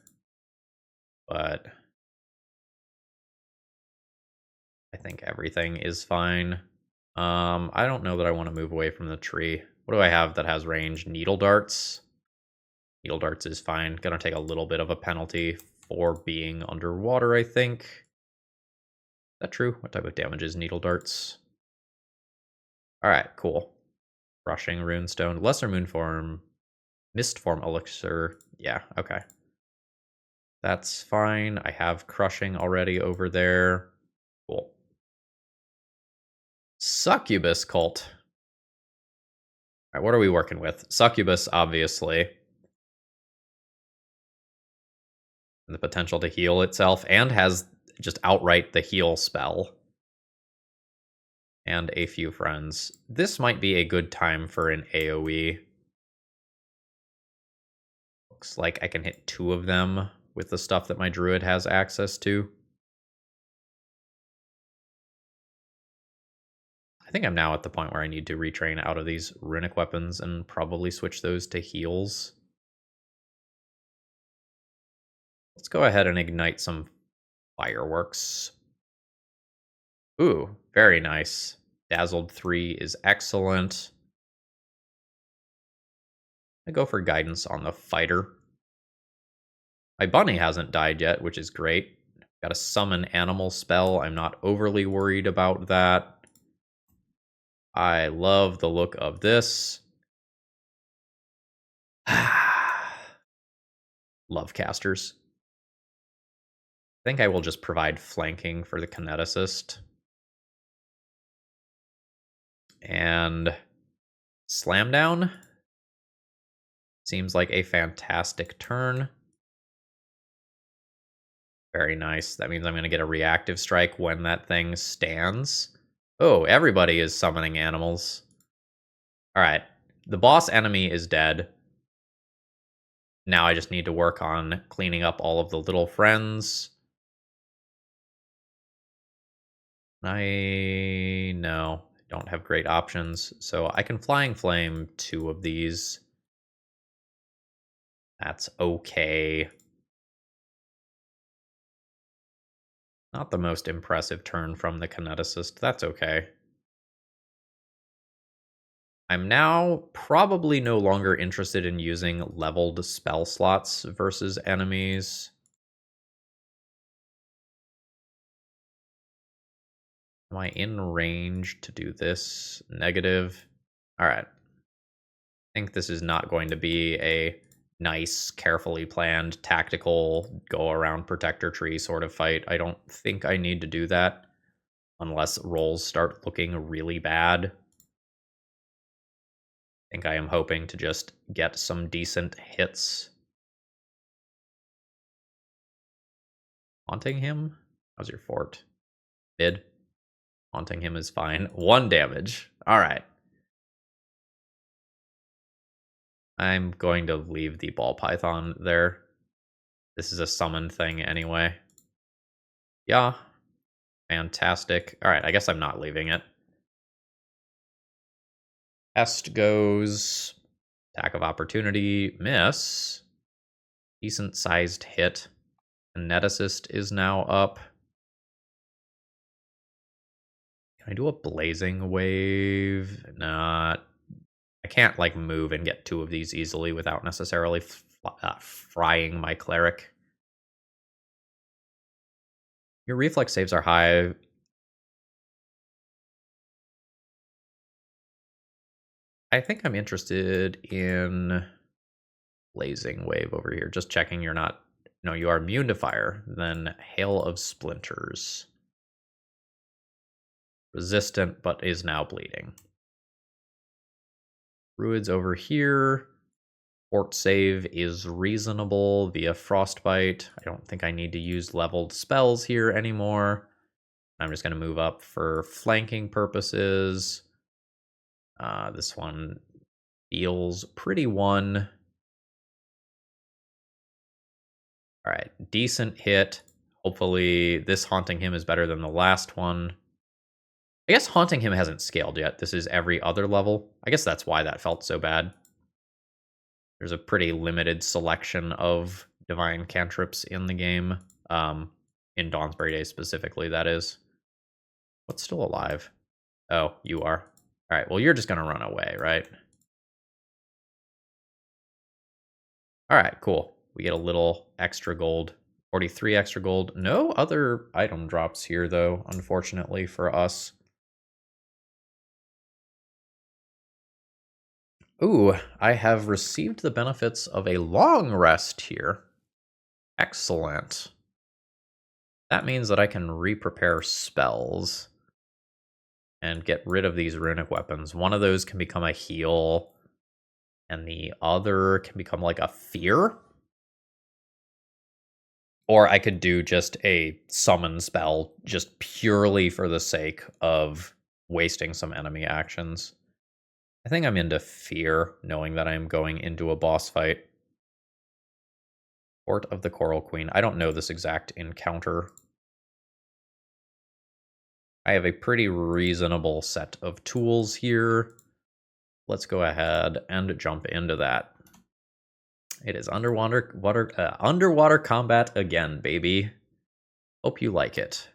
but I think everything is fine. I don't know that I want to move away from the tree. What do I have that has range? Needle darts. Needle darts is fine. Gonna take a little bit of a penalty for being underwater, I think. Is that true? What type of damage is needle darts? Alright, cool. Rushing runestone. Lesser moon form. Mist form elixir. Yeah, okay. That's fine. I have crushing already over there. Cool. Succubus cult. Alright, what are we working with? Succubus, obviously. The potential to heal itself, and has just outright the heal spell. And a few friends. This might be a good time for an AoE. Looks like I can hit 2 of them with the stuff that my druid has access to. I think I'm now at the point where I need to retrain out of these runic weapons and probably switch those to heals. Let's go ahead and ignite some fireworks. Ooh, very nice. Dazzled 3 is excellent. I go for guidance on the fighter. My bunny hasn't died yet, which is great. Got a summon animal spell. I'm not overly worried about that. I love the look of this. Love casters. I think I will just provide flanking for the kineticist. And slam down. Seems like a fantastic turn. Very nice. That means I'm going to get a reactive strike when that thing stands. Oh, everybody is summoning animals. Alright. The boss enemy is dead. Now I just need to work on cleaning up all of the little friends. No, don't have great options. So I can Flying Flame 2 of these. That's okay. Not the most impressive turn from the kineticist. That's okay. I'm now probably no longer interested in using leveled spell slots versus enemies. Am I in range to do this? Negative. All right. I think this is not going to be a nice, carefully planned, tactical, go around protector tree sort of fight. I don't think I need to do that unless rolls start looking really bad. I think I am hoping to just get some decent hits. Haunting him? How's your fort? Mid. Haunting him is fine. 1 damage. All right. I'm going to leave the ball python there. This is a summon thing anyway. Yeah. Fantastic. All right, I guess I'm not leaving it. Pest goes. Attack of opportunity. Miss. Decent sized hit. Kineticist is now up. Can I do a blazing wave? Not. I can't like move and get 2 of these easily without necessarily frying my cleric. Your reflex saves are high. I think I'm interested in blazing wave over here. Just checking you're not. No, you are immune to fire. Then hail of splinters. Resistant, but is now bleeding. Druids over here. Fort save is reasonable via frostbite. I don't think I need to use leveled spells here anymore. I'm just going to move up for flanking purposes. This one feels pretty one. All right, decent hit. Hopefully this haunting him is better than the last one. I guess haunting him hasn't scaled yet. This is every other level. I guess that's why that felt so bad. There's a pretty limited selection of divine cantrips in the game. In Dawnsbury Days specifically, that is. What's still alive? Oh, you are. All right, well, you're just going to run away, right? All right, cool. We get a little extra gold. 43 extra gold. No other item drops here, though, unfortunately for us. Ooh, I have received the benefits of a long rest here. Excellent. That means that I can re-prepare spells and get rid of these runic weapons. One of those can become a heal, and the other can become like a fear. Or I could do just a summon spell just purely for the sake of wasting some enemy actions. I think I'm into fear, knowing that I'm going into a boss fight. Court of the Coral Queen. I don't know this exact encounter. I have a pretty reasonable set of tools here. Let's go ahead and jump into that. It is underwater combat again, baby. Hope you like it.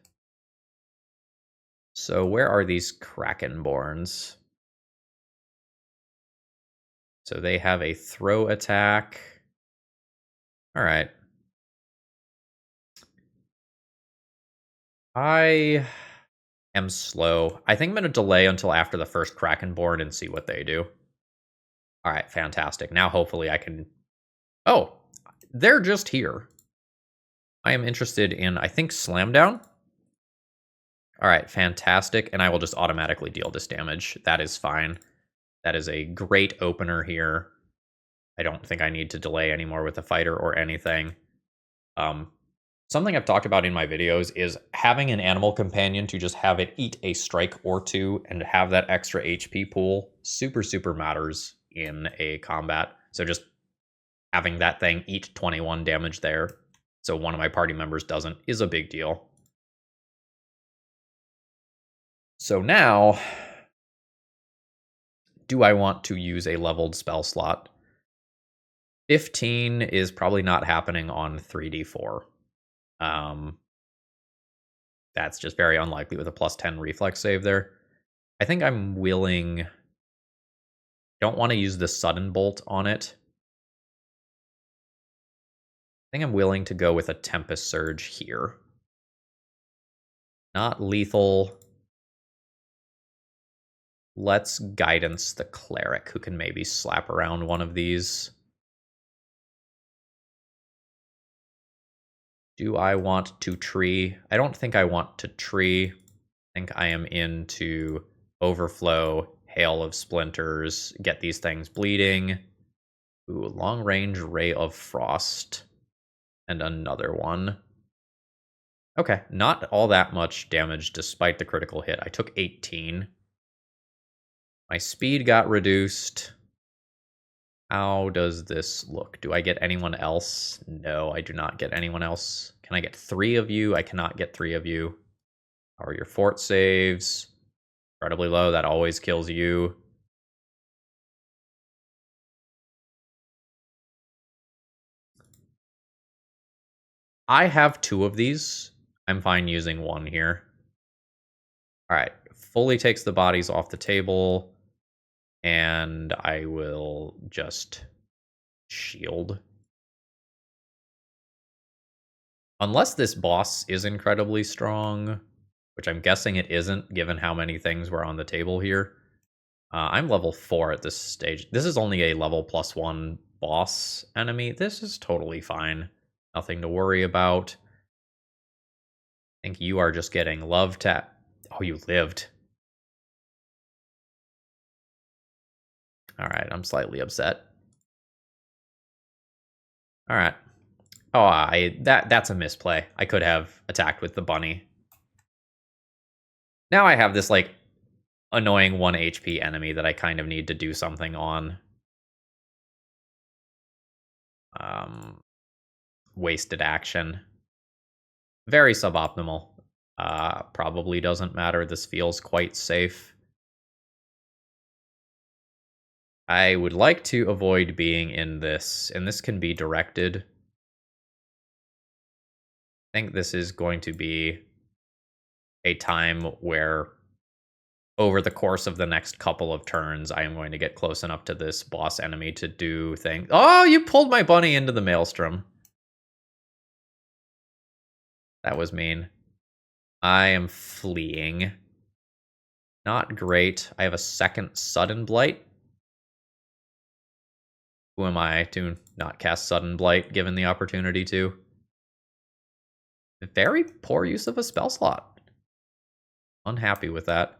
So where are these Krakenborns? So they have a throw attack. All right. I am slow. I think I'm going to delay until after the first Krakenborn and see what they do. All right, fantastic. Now hopefully I can... Oh, they're just here. I am interested in, I think, Slam Down. All right, fantastic. And I will just automatically deal this damage. That is fine. That is a great opener here. I don't think I need to delay anymore with the fighter or anything. Something I've talked about in my videos is having an animal companion to just have it eat a strike or 2 and have that extra HP pool super, super matters in a combat. So just having that thing eat 21 damage there, so one of my party members doesn't, is a big deal. So now, do I want to use a leveled spell slot? 15 is probably not happening on 3d4. That's just very unlikely with a plus 10 reflex save there. I think I'm willing... Don't want to use the sudden bolt on it. I think I'm willing to go with a Tempest Surge here. Not lethal. Let's Guidance the Cleric, who can maybe slap around one of these. Do I want to tree? I don't think I want to tree. I think I am into Overflow, Hail of Splinters, get these things bleeding. Ooh, Long Range Ray of Frost. And another one. Okay, not all that much damage despite the critical hit. I took 18. My speed got reduced. How does this look? Do I get anyone else? No, I do not get anyone else. Can I get 3 of you? I cannot get 3 of you. How are your fort saves? Incredibly low. That always kills you. I have 2 of these. I'm fine using 1 here. All right. Fully takes the bodies off the table. And I will just shield. Unless this boss is incredibly strong, which I'm guessing it isn't, given how many things were on the table here. I'm level 4 at this stage. This is only a level +1 boss enemy. This is totally fine. Nothing to worry about. I think you are just getting love tap. Oh, you lived. All right, I'm slightly upset. All right. Oh, that's a misplay. I could have attacked with the bunny. Now I have this, like, annoying 1 HP enemy that I kind of need to do something on. Wasted action. Very suboptimal. Probably doesn't matter. This feels quite safe. I would like to avoid being in this, and this can be directed. I think this is going to be a time where over the course of the next couple of turns, I am going to get close enough to this boss enemy to do things. Oh, you pulled my bunny into the maelstrom. That was mean. I am fleeing. Not great. I have a second Sudden Blight. Who am I to not cast Sudden Blight given the opportunity to? Very poor use of a spell slot. Unhappy with that.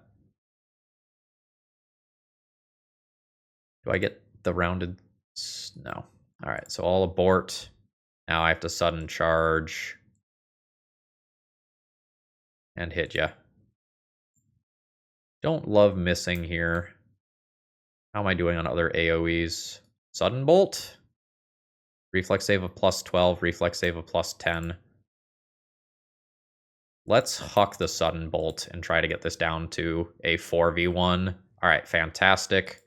Do I get the rounded? No. Alright, so I'll abort. Now I have to sudden charge. And hit ya. Don't love missing here. How am I doing on other AoEs? Sudden Bolt? Reflex save of +12, reflex save of +10. Let's huck the Sudden Bolt and try to get this down to a 4v1. Alright, fantastic.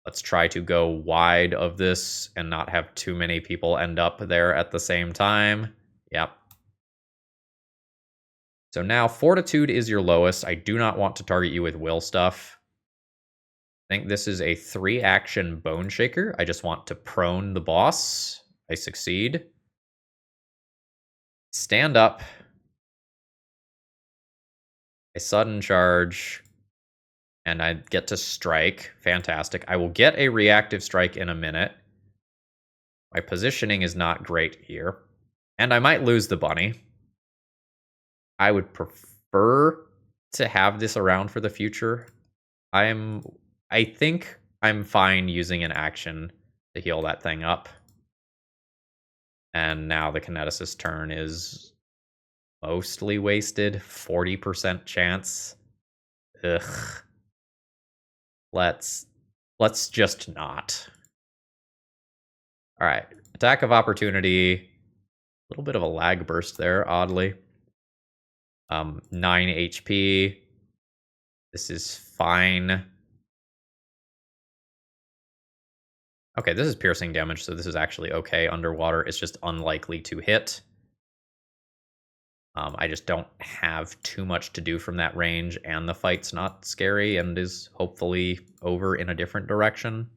Let's try to go wide of this and not have too many people end up there at the same time. Yep. So now Fortitude is your lowest. I do not want to target you with will stuff. I think this is a 3-action Bone Shaker. I just want to prone the boss. I succeed. Stand up. I sudden charge. And I get to strike. Fantastic. I will get a reactive strike in a minute. My positioning is not great here. And I might lose the bunny. I would prefer to have this around for the future. I think I'm fine using an action to heal that thing up. And now the kineticist turn is mostly wasted. 40% chance. Ugh. Let's just not. All right. Attack of opportunity. A little bit of a lag burst there, oddly. 9 HP. This is fine. Okay, this is piercing damage, so this is actually okay underwater. It's just unlikely to hit. I just don't have too much to do from that range, and the fight's not scary and is hopefully over in a different direction.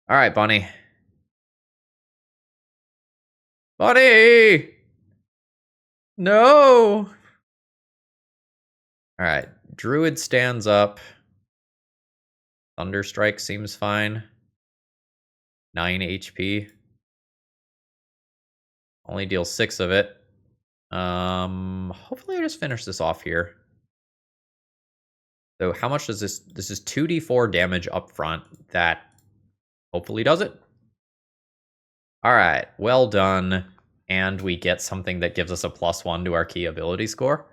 All right, Bunny. Bunny! No! All right, Druid stands up. Thunderstrike seems fine. 9 HP. Only deals 6 of it. Hopefully I just finish this off here. So how much does this... This is 2d4 damage up front. That hopefully does it. All right, well done. and we get something that gives us a +1 to our key ability score.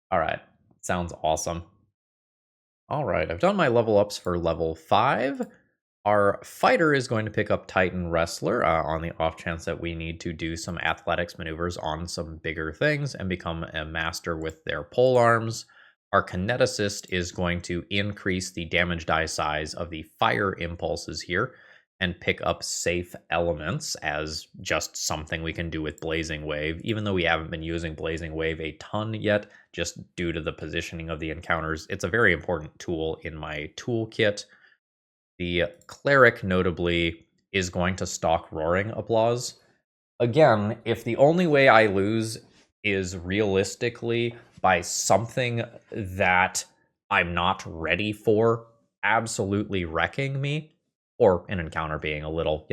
All right, sounds awesome. All right, I've done my level ups for level 5. Our fighter is going to pick up Titan Wrestler on the off chance that we need to do some athletics maneuvers on some bigger things and become a master with their pole arms. Our kineticist is going to increase the damage die size of the fire impulses here and pick up safe elements as just something we can do with Blazing Wave, even though we haven't been using Blazing Wave a ton yet, just due to the positioning of the encounters. It's a very important tool in my toolkit. The cleric, notably, is going to stalk Roaring Applause. Again, if the only way I lose is realistically by something that I'm not ready for absolutely wrecking me, or an encounter being a little,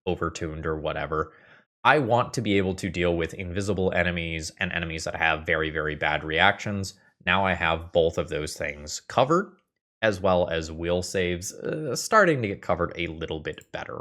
overtuned or whatever, I want to be able to deal with invisible enemies and enemies that have very, very bad reactions. Now I have both of those things covered, as well as will saves starting to get covered a little bit better.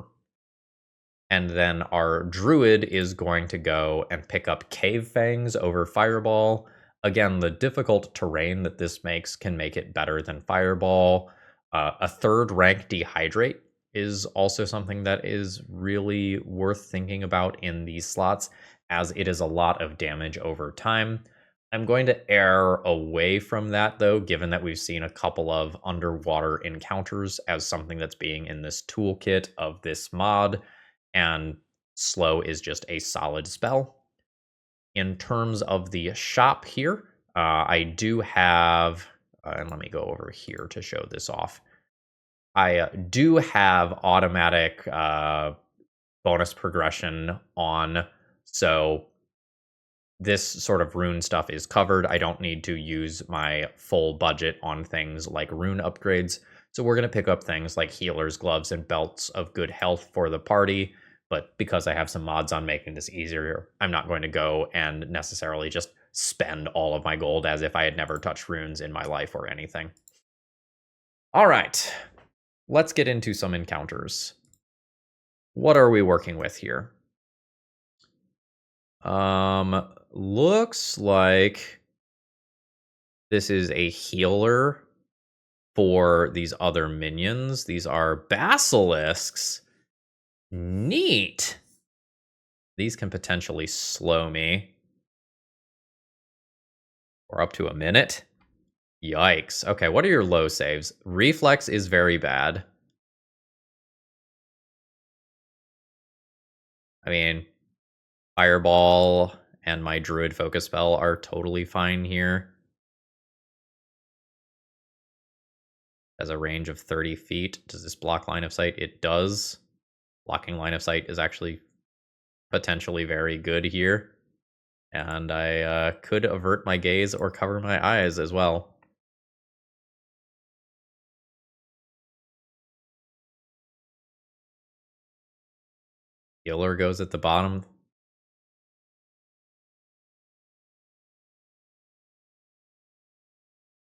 And then our druid is going to go and pick up Cave Fangs over Fireball. Again, the difficult terrain that this makes can make it better than Fireball. A third rank Dehydrate is also something that is really worth thinking about in these slots, as it is a lot of damage over time. I'm going to err away from that, though, given that we've seen a couple of underwater encounters as something that's being in this toolkit of this mod, and slow is just a solid spell. In terms of the shop here, I do have, and let me go over here to show this off. I do have automatic bonus progression on, so this sort of rune stuff is covered. I don't need to use my full budget on things like rune upgrades. So we're going to pick up things like healers, gloves, and belts of good health for the party. But because I have some mods on making this easier, I'm not going to go and necessarily just spend all of my gold as if I had never touched runes in my life or anything. All right, let's get into some encounters. What are we working with here? Looks like this is a healer for these other minions. These are basilisks. Neat. These can potentially slow me. Or up to a minute. Yikes. Okay, what are your low saves? Reflex is very bad. I mean, Fireball and my Druid Focus Spell are totally fine here. Has a range of 30 feet. Does this block line of sight? It does. Blocking line of sight is actually potentially very good here. And I could avert my gaze or cover my eyes as well. Healer goes at the bottom.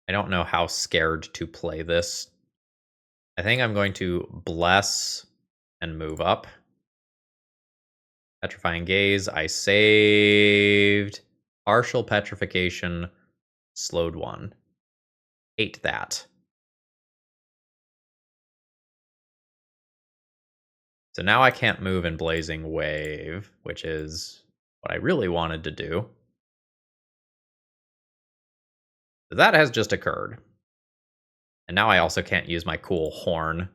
I don't know how scared to play this. I think I'm going to bless and move up. Petrifying Gaze, I saved. Partial Petrification, slowed 1. Ate that. So now I can't move in Blazing Wave, which is what I really wanted to do. So that has just occurred. And now I also can't use my cool horn.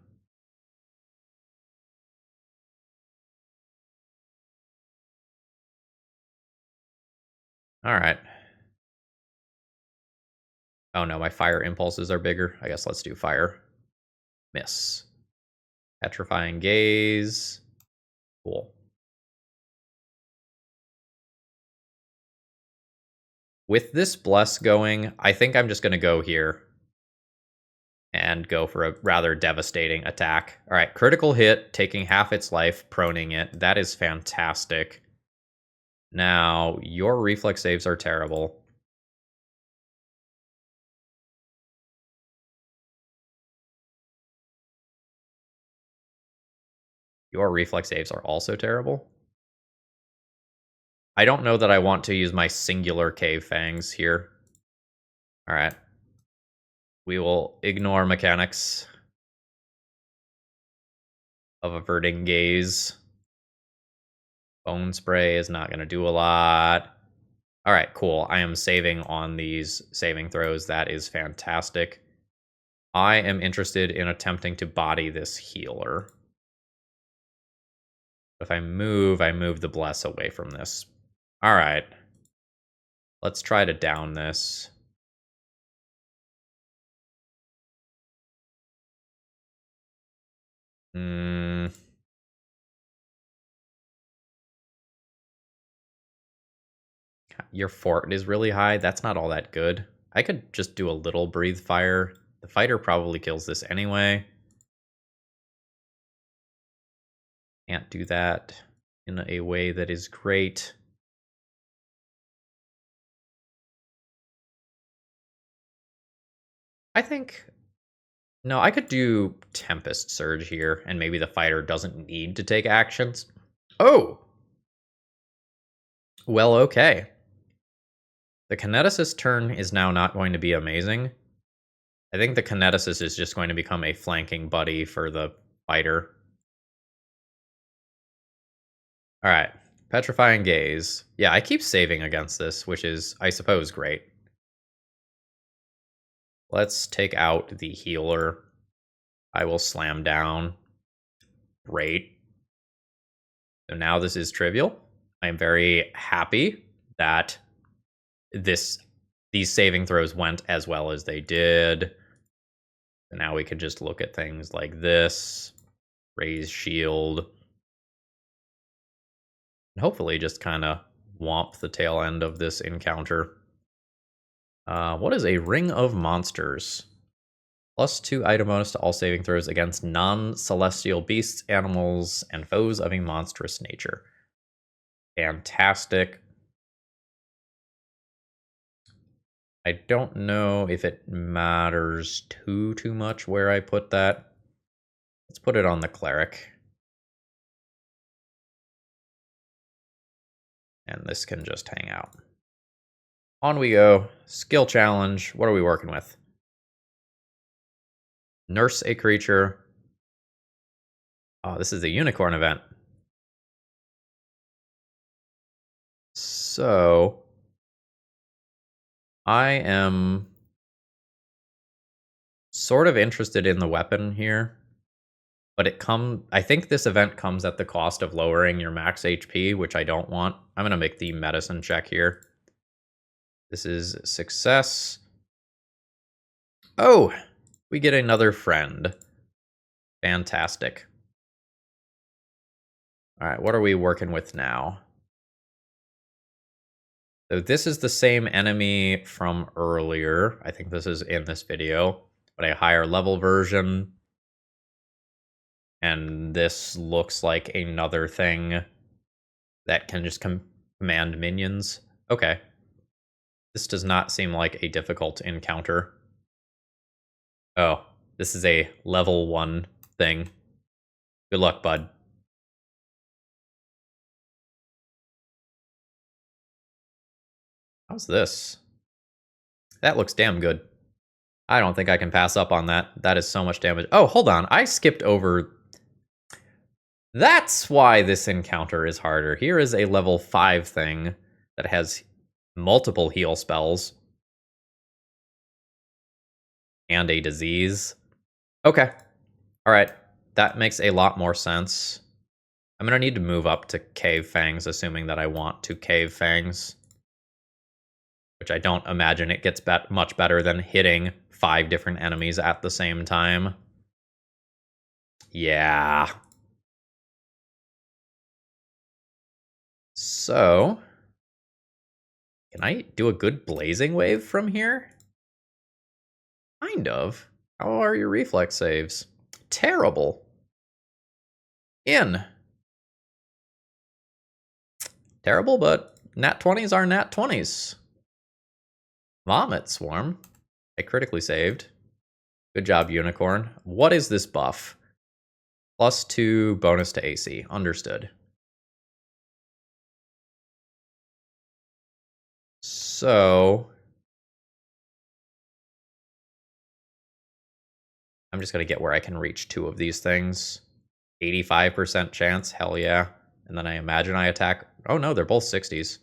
Alright. Oh no, my fire impulses are bigger. I guess let's do fire. Miss. Petrifying Gaze. Cool. With this bless going, I think I'm just going to go here and go for a rather devastating attack. All right, critical hit, taking half its life, proning it. That is fantastic. Now, your reflex saves are terrible. Your reflex saves are also terrible. I don't know that I want to use my singular cave fangs here. All right. We will ignore mechanics of averting gaze. Bone spray is not going to do a lot. All right, cool. I am saving on these saving throws. That is fantastic. I am interested in attempting to body this healer. If I move the bless away from this. All right. Let's try to down this. Your fort is really high. That's not all that good. I could just do a little breathe fire. The fighter probably kills this anyway. Can't do that in a way that is great. I think... No, I could do Tempest Surge here, and maybe the fighter doesn't need to take actions. Oh! Well, okay. The Kineticist turn is now not going to be amazing. I think the Kineticist is just going to become a flanking buddy for the fighter. Alright. Petrifying Gaze. Yeah, I keep saving against this, which is, I suppose, great. Let's take out the healer. I will slam down. Great. So now this is trivial. I am very happy that these saving throws went as well as they did. And now we can just look at things like this. Raise shield. And hopefully just kind of womp the tail end of this encounter. What is a Ring of Monsters? +2 item bonus to all saving throws against non-celestial beasts, animals, and foes of a monstrous nature. Fantastic. I don't know if it matters too much where I put that. Let's put it on the cleric. And this can just hang out. On we go. Skill challenge. What are we working with? Nurse a creature. Oh, this is a unicorn event. So I am sort of interested in the weapon here, but I think this event comes at the cost of lowering your max HP, which I don't want. I'm going to make the medicine check here. This is success. Oh, we get another friend. Fantastic. All right, what are we working with now? So this is the same enemy from earlier. I think this is in this video, but a higher level version. And this looks like another thing that can just command minions. Okay. This does not seem like a difficult encounter. Oh, this is a level 1 thing. Good luck, bud. How's this? That looks damn good. I don't think I can pass up on that. That is so much damage. Oh, hold on. I skipped over. That's why this encounter is harder. Here is a level 5 thing that has multiple heal spells. And a disease. Okay. Alright. That makes a lot more sense. I'm going to need to move up to Cave Fangs, assuming that I want to Cave Fangs. Which I don't imagine it gets much better than hitting 5 different enemies at the same time. Yeah. So, can I do a good blazing wave from here? Kind of. How are your reflex saves? Terrible. In. Terrible, but nat 20s are nat 20s. Vomit Swarm. I critically saved. Good job, Unicorn. What is this buff? +2 bonus to AC. Understood. So I'm just going to get where I can reach 2 of these things. 85% chance, hell yeah. And then I imagine I attack. Oh no, they're both 60s.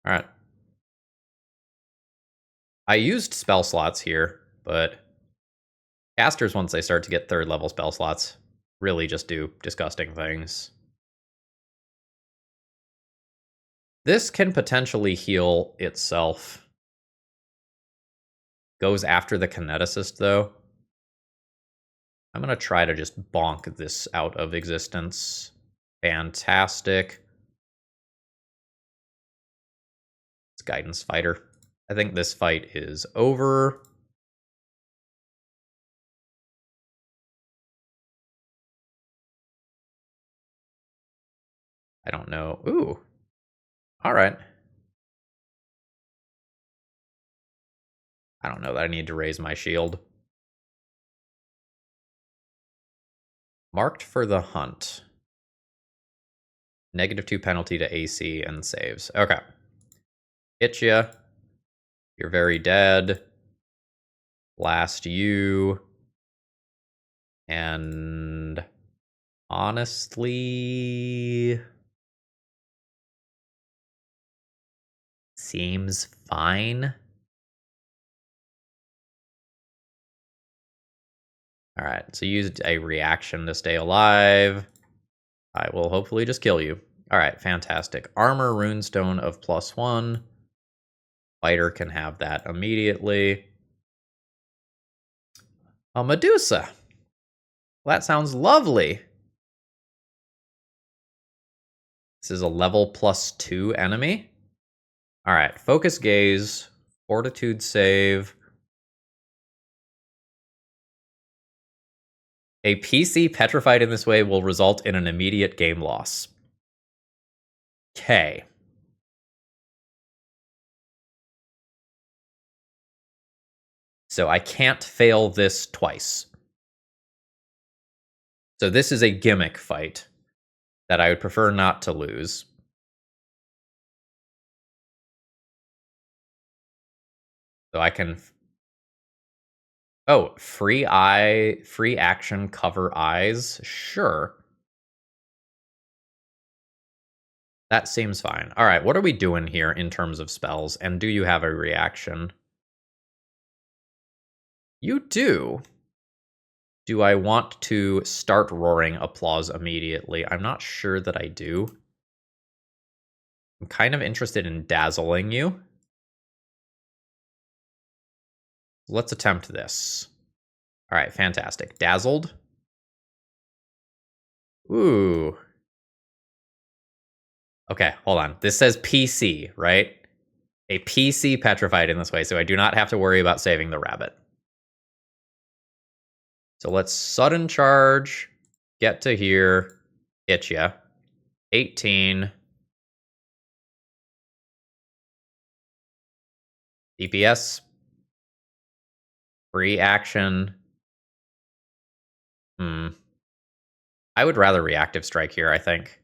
All right. I used spell slots here, but casters, once they start to get 3rd level spell slots, really just do disgusting things. This can potentially heal itself. Goes after the kineticist, though. I'm going to try to just bonk this out of existence. Fantastic. It's Guidance Fighter. I think this fight is over. I don't know. Ooh. All right. I don't know that I need to raise my shield. Marked for the hunt. -2 penalty to AC and saves. Okay. Hit ya. You're very dead. Last you. And honestly, seems fine. All right, so used a reaction to stay alive. I will hopefully just kill you. All right, fantastic. Armor runestone of +1. Fighter can have that immediately. A Medusa. Well, that sounds lovely. This is a level +2 enemy. All right, focus gaze, fortitude save. A PC petrified in this way will result in an immediate game loss. Okay. So I can't fail this twice. So this is a gimmick fight that I would prefer not to lose. So I can... Oh, free action cover eyes? Sure. That seems fine. All right, what are we doing here in terms of spells? And do you have a reaction? You do. Do I want to start roaring applause immediately? I'm not sure that I do. I'm kind of interested in dazzling you. Let's attempt this. All right, fantastic. Dazzled. Ooh. Okay, hold on. This says PC, right? A PC petrified in this way, so I do not have to worry about saving the rabbit. So let's sudden charge, get to here, hit ya. 18. DPS. Free action. I would rather reactive strike here, I think.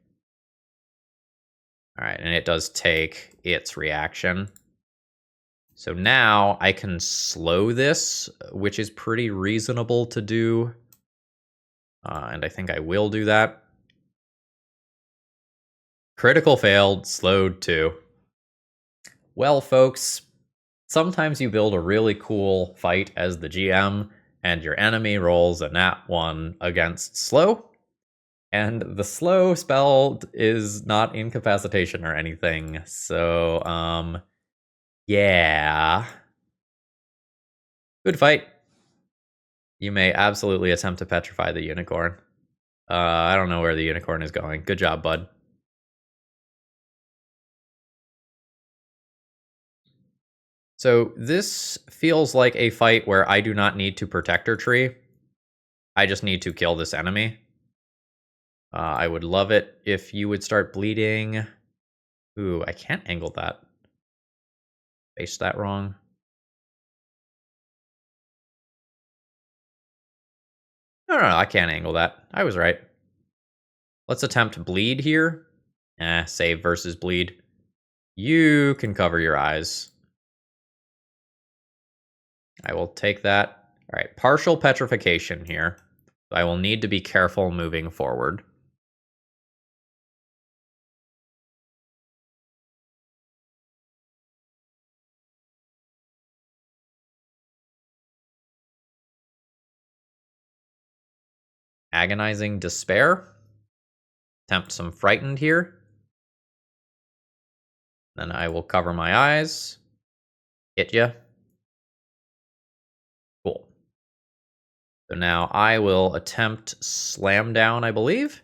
All right, and it does take its reaction. So now I can slow this, which is pretty reasonable to do. And I think I will do that. Critical failed, slowed too. Well, folks, sometimes you build a really cool fight as the GM, and your enemy rolls a nat 1 against slow. And the slow spell is not incapacitation or anything. So, yeah. Good fight. You may absolutely attempt to petrify the unicorn. I don't know where the unicorn is going. Good job, bud. So this feels like a fight where I do not need to protector tree. I just need to kill this enemy. I would love it if you would start bleeding. Ooh, I can't angle that. Faced that wrong. No, I can't angle that. I was right. Let's attempt bleed here. Save versus bleed. You can cover your eyes. I will take that. All right, partial petrification here. I will need to be careful moving forward. Agonizing despair. Attempt some frightened here. Then I will cover my eyes. Hit ya. Cool. So now I will attempt slam down, I believe.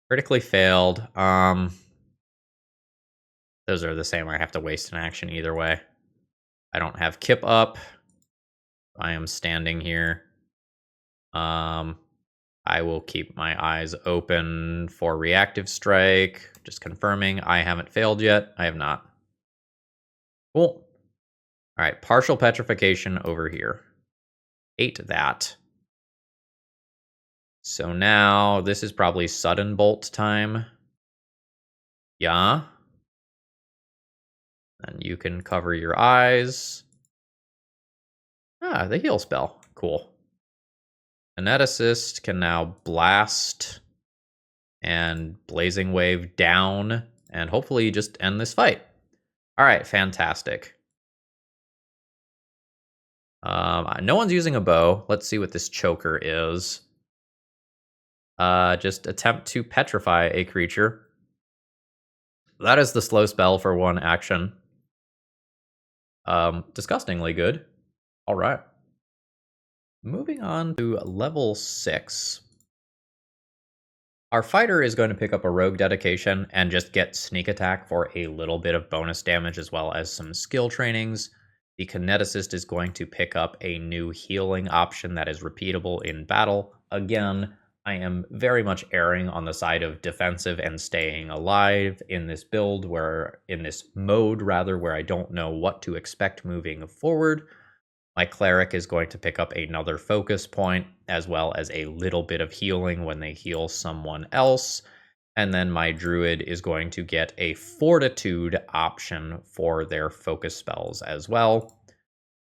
Critically failed. Those are the same. I have to waste an action either way. I don't have Kip up. I am standing here. I will keep my eyes open for reactive strike. Just confirming I haven't failed yet. I have not. Cool. All right, partial petrification over here. Ate that. So now this is probably sudden bolt time. Yeah. And you can cover your eyes. Ah, the heal spell. Cool. Kineticist can now blast and blazing wave down and hopefully just end this fight. All right, fantastic. No one's using a bow. Let's see what this choker is. Just attempt to petrify a creature. That is the slow spell for one action. Disgustingly good. All right. Moving on to level 6. Our fighter is going to pick up a rogue dedication and just get sneak attack for a little bit of bonus damage as well as some skill trainings. The kineticist is going to pick up a new healing option that is repeatable in battle. Again, I am very much erring on the side of defensive and staying alive in this build, in this mode rather, where I don't know what to expect moving forward. My cleric is going to pick up another focus point, as well as a little bit of healing when they heal someone else. And then my druid is going to get a fortitude option for their focus spells as well.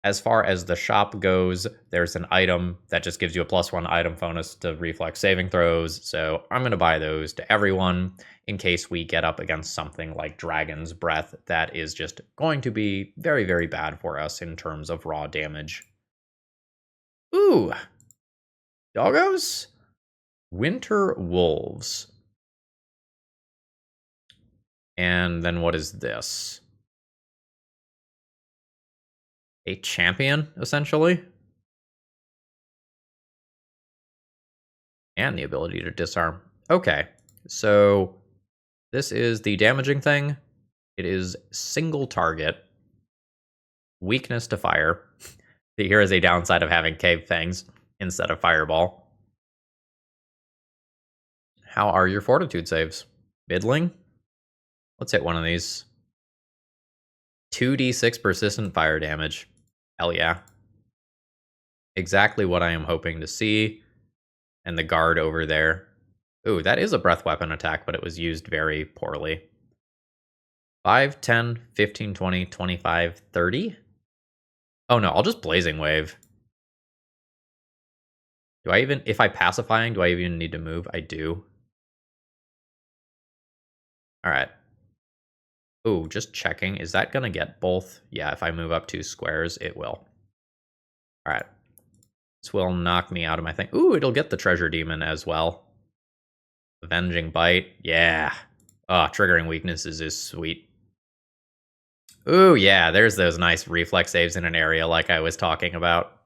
As far as the shop goes, there's an item that just gives you a +1 item bonus to reflex saving throws. So I'm going to buy those to everyone in case we get up against something like Dragon's Breath that is just going to be very, very bad for us in terms of raw damage. Ooh, doggos? Winter Wolves. And then what is this? A champion, essentially. And the ability to disarm. Okay, so this is the damaging thing. It is single target. Weakness to fire. Here is a downside of having cave fangs instead of fireball. How are your fortitude saves? Middling? Let's hit one of these. 2d6 persistent fire damage. Hell yeah. Exactly what I am hoping to see. And the guard over there. Ooh, that is a breath weapon attack, but it was used very poorly. 5, 10, 15, 20, 25, 30? Oh no, I'll just Blazing Wave. Do I even, if I pacifying, do I even need to move? I do. Alright. Ooh, just checking. Is that gonna get both? Yeah, if I move up 2 squares, it will. Alright. This will knock me out of my thing. Ooh, it'll get the Treasure Demon as well. Avenging Bite. Yeah. Oh, triggering weaknesses is sweet. Ooh, yeah, there's those nice reflex saves in an area like I was talking about.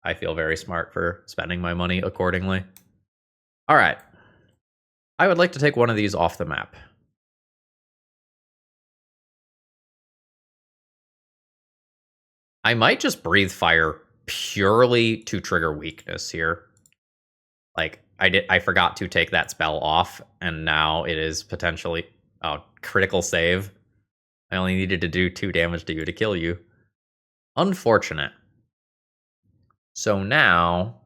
I feel very smart for spending my money accordingly. All right. I would like to take one of these off the map. I might just breathe fire purely to trigger weakness here. Like, I forgot to take that spell off, and now it is potentially... Oh, critical save. I only needed to do 2 damage to you to kill you. Unfortunate. So now...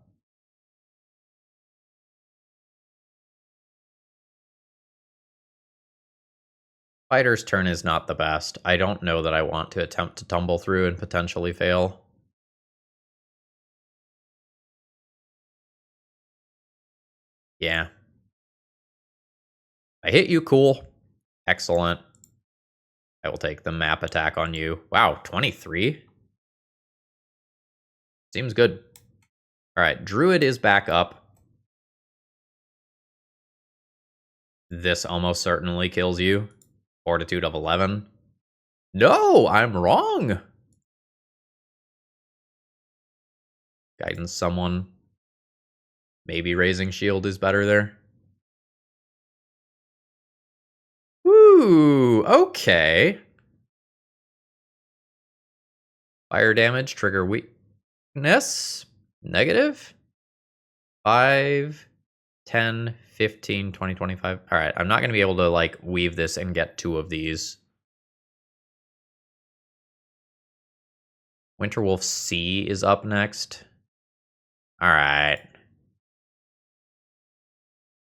Fighter's turn is not the best. I don't know that I want to attempt to tumble through and potentially fail. Yeah. I hit you, cool. Excellent. I will take the map attack on you. Wow, 23? Seems good. Alright, Druid is back up. This almost certainly kills you. Fortitude of 11. No, I'm wrong! Guidance someone. Maybe raising shield is better there. Ooh, okay. Fire damage, trigger weakness. Negative. 5, 10, 15, 20, 25. All right, I'm not going to be able to, like, weave this and get 2 of these. Winterwolf C is up next. All right.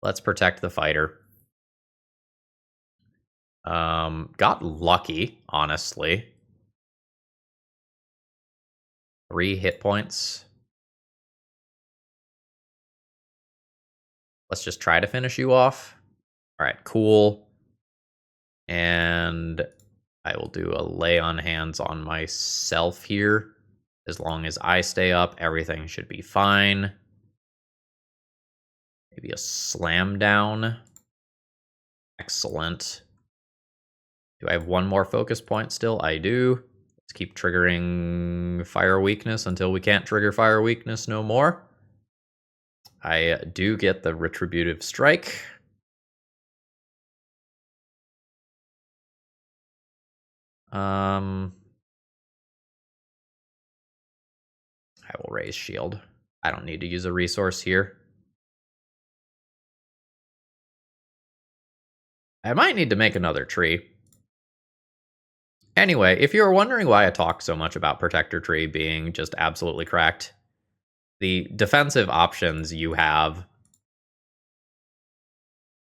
Let's protect the fighter. Got lucky, honestly. 3 hit points. Let's just try to finish you off. All right, cool. And I will do a lay on hands on myself here. As long as I stay up, everything should be fine. Maybe a slam down. Excellent. Do I have 1 more focus point still? I do. Let's keep triggering fire weakness until we can't trigger fire weakness no more. I do get the retributive strike. I will raise shield. I don't need to use a resource here. I might need to make another tree. Anyway, if you were wondering why I talk so much about Protector Tree being just absolutely cracked, the defensive options you have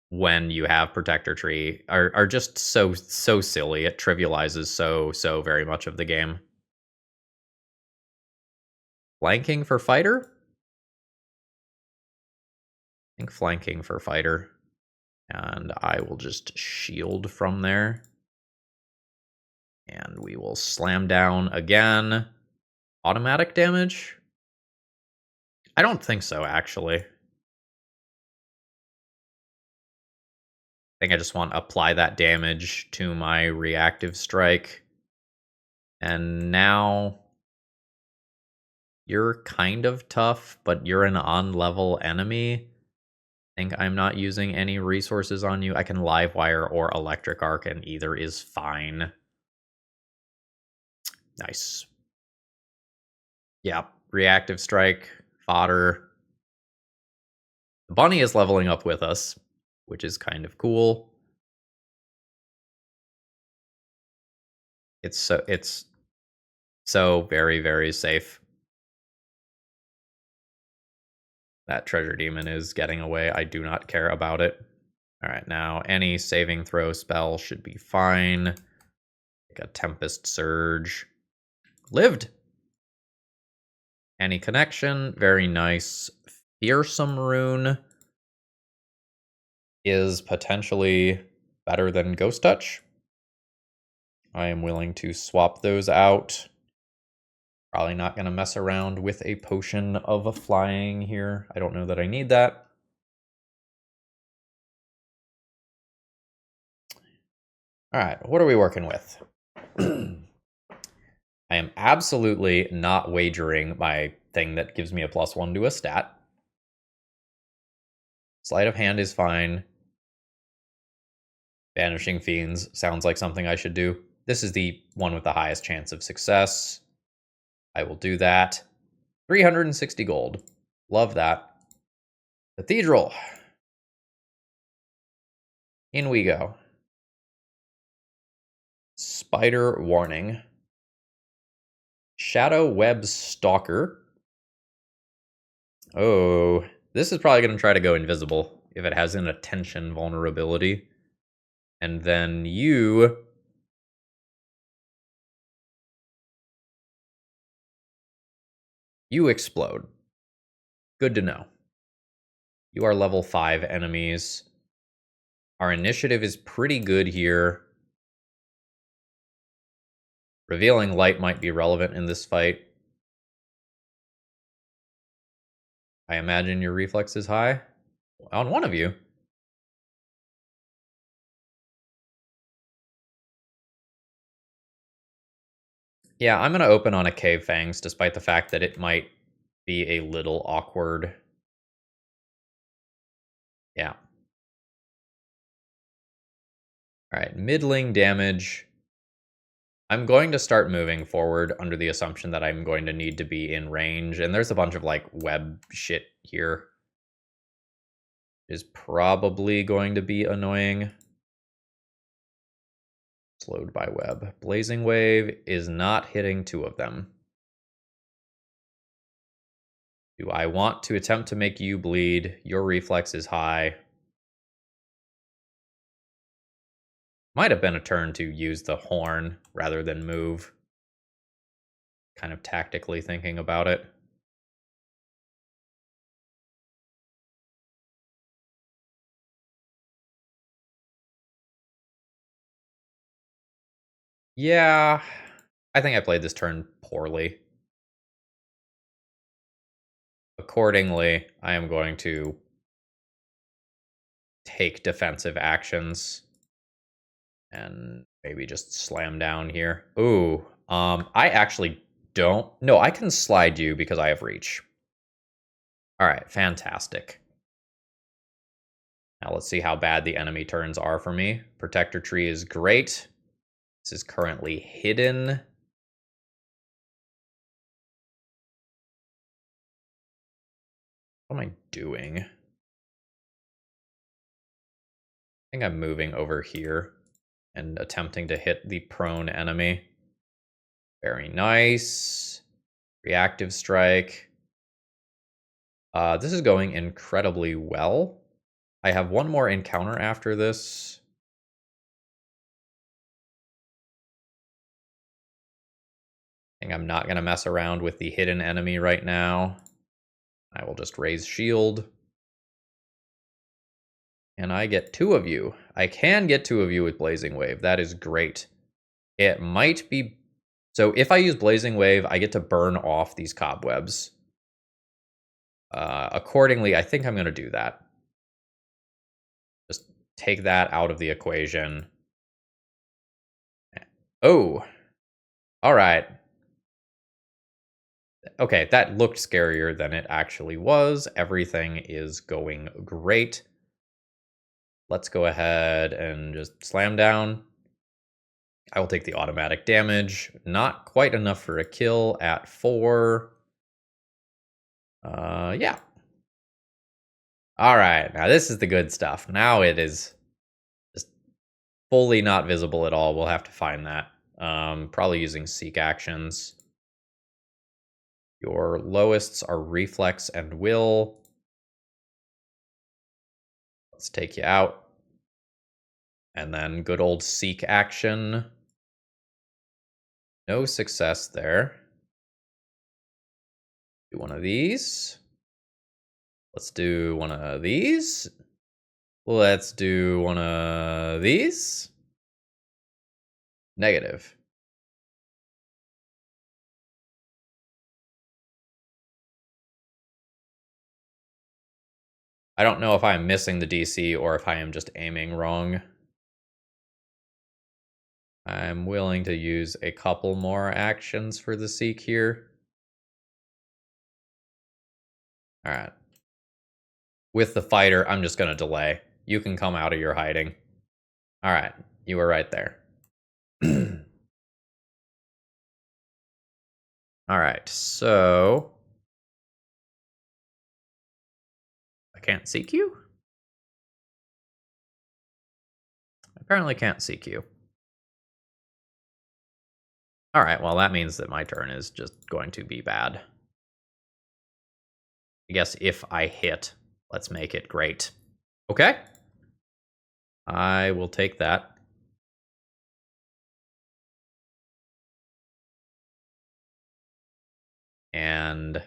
when you have Protector Tree are just so silly. It trivializes so very much of the game. Flanking for fighter? I think flanking for fighter. And I will just shield from there. And we will slam down again. Automatic damage? I don't think so, actually. I think I just want to apply that damage to my reactive strike. And now you're kind of tough, but you're an on-level enemy. I think I'm not using any resources on you. I can live wire or electric arc, and either is fine. Nice. Yeah, reactive strike, fodder. The bunny is leveling up with us, which is kind of cool. It's so very, very safe. That treasure demon is getting away. I do not care about it. All right, now any saving throw spell should be fine. Like a Tempest Surge. Lived. Any connection, very nice. Fearsome Rune is potentially better than Ghost Touch. I am willing to swap those out. Probably not going to mess around with a potion of a flying here. I don't know that I need that. All right, what are we working with? I am absolutely not wagering my thing that gives me a +1 to a stat. Sleight of hand is fine. Banishing Fiends sounds like something I should do. This is the one with the highest chance of success. I will do that. 360 gold. Love that. Cathedral. In we go. Spider Warning. Shadow Web Stalker. Oh, this is probably going to try to go invisible if it has an attention vulnerability. And then you explode. Good to know. You are level 5 enemies. Our initiative is pretty good here. Revealing light might be relevant in this fight. I imagine your reflex is high. On one of you. Yeah, I'm going to open on a Cave Fangs, despite the fact that it might be a little awkward. Yeah. Alright, middling damage. I'm going to start moving forward under the assumption that I'm going to need to be in range, and there's a bunch of, like, web shit here. Is probably going to be annoying. Slowed by web. Blazing Wave is not hitting 2 of them. Do I want to attempt to make you bleed? Your reflex is high. Might have been a turn to use the horn rather than move. Kind of tactically thinking about it. Yeah, I think I played this turn poorly. Accordingly, I am going to take defensive actions and maybe just slam down here. Ooh, I actually don't. No, I can slide you because I have reach. All right, fantastic. Now let's see how bad the enemy turns are for me. Protector Tree is great. This is currently hidden. What am I doing? I think I'm moving over here and attempting to hit the prone enemy. Very nice. Reactive strike. This is going incredibly well. I have one more encounter after this. I think I'm not going to mess around with the hidden enemy right now. I will just raise shield. And I get 2 of you. I can get 2 of you with Blazing Wave. That is great. It might be... So if I use Blazing Wave, I get to burn off these cobwebs. Accordingly, I think I'm going to do that. Just take that out of the equation. Oh. All right. Okay, that looked scarier than it actually was. Everything is going great. Let's go ahead and just slam down. I will take the automatic damage. Not quite enough for a kill at 4. Yeah. All right, now this is the good stuff. Now it is just fully not visible at all. We'll have to find that. Probably using seek actions. Your lowests are reflex and will. Let's take you out. And then good old seek action. No success there. Do one of these. Let's do one of these. Let's do one of these. Negative. I don't know if I'm missing the DC or if I am just aiming wrong. I'm willing to use a couple more actions for the seek here. All right. With the fighter, I'm just going to delay. You can come out of your hiding. All right. You were right there. All right. So I can't seek you? Apparently can't seek you. All right. Well, that means that my turn is just going to be bad. I guess if I hit, let's make it great. Okay. I will take that. And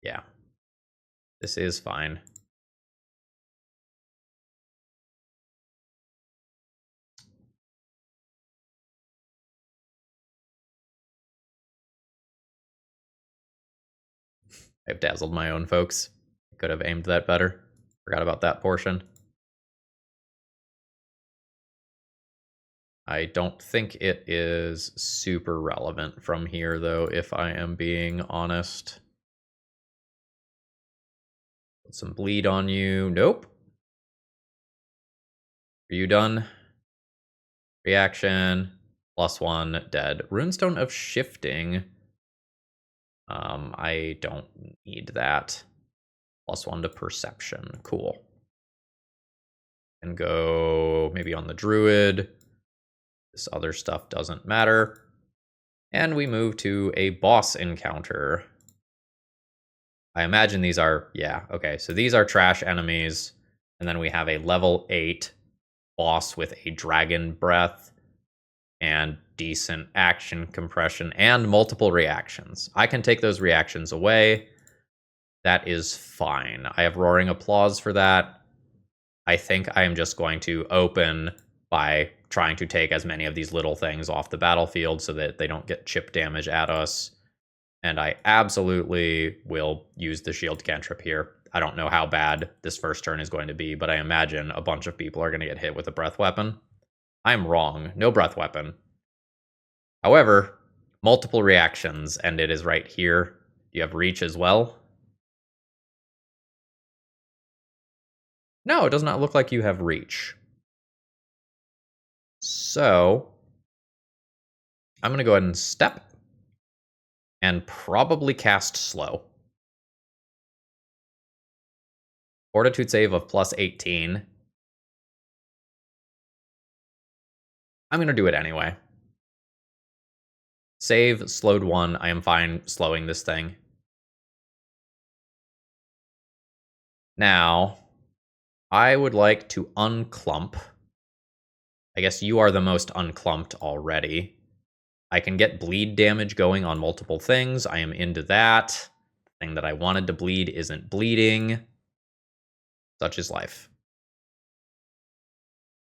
yeah, this is fine. I've dazzled my own folks. Could have aimed that better. Forgot about that portion. I don't think it is super relevant from here, though, if I am being honest. Put some bleed on you. Nope. Are you done? Reaction. +1, dead. Runestone of Shifting. I don't need that. +1 to Perception. Cool. And go maybe on the Druid. This other stuff doesn't matter. And we move to a boss encounter. I imagine these are, yeah, okay. So these are trash enemies. And then we have a level 8 boss with a dragon breath and decent action compression and multiple reactions. I can take those reactions away. That is fine. I have Roaring Applause for that. I think I am just going to open by trying to take as many of these little things off the battlefield so that they don't get chip damage at us. And I absolutely will use the shield cantrip here. I don't know how bad this first turn is going to be, but I imagine a bunch of people are going to get hit with a breath weapon. I'm wrong. No breath weapon. However, multiple reactions, and it is right here. You have reach as well. No, it does not look like you have reach. So, I'm going to go ahead and step and probably cast slow. Fortitude save of +18. I'm going to do it anyway. Save, slowed 1. I am fine slowing this thing. Now, I would like to unclump. I guess you are the most unclumped already. I can get bleed damage going on multiple things. I am into that. The thing that I wanted to bleed isn't bleeding. Such is life.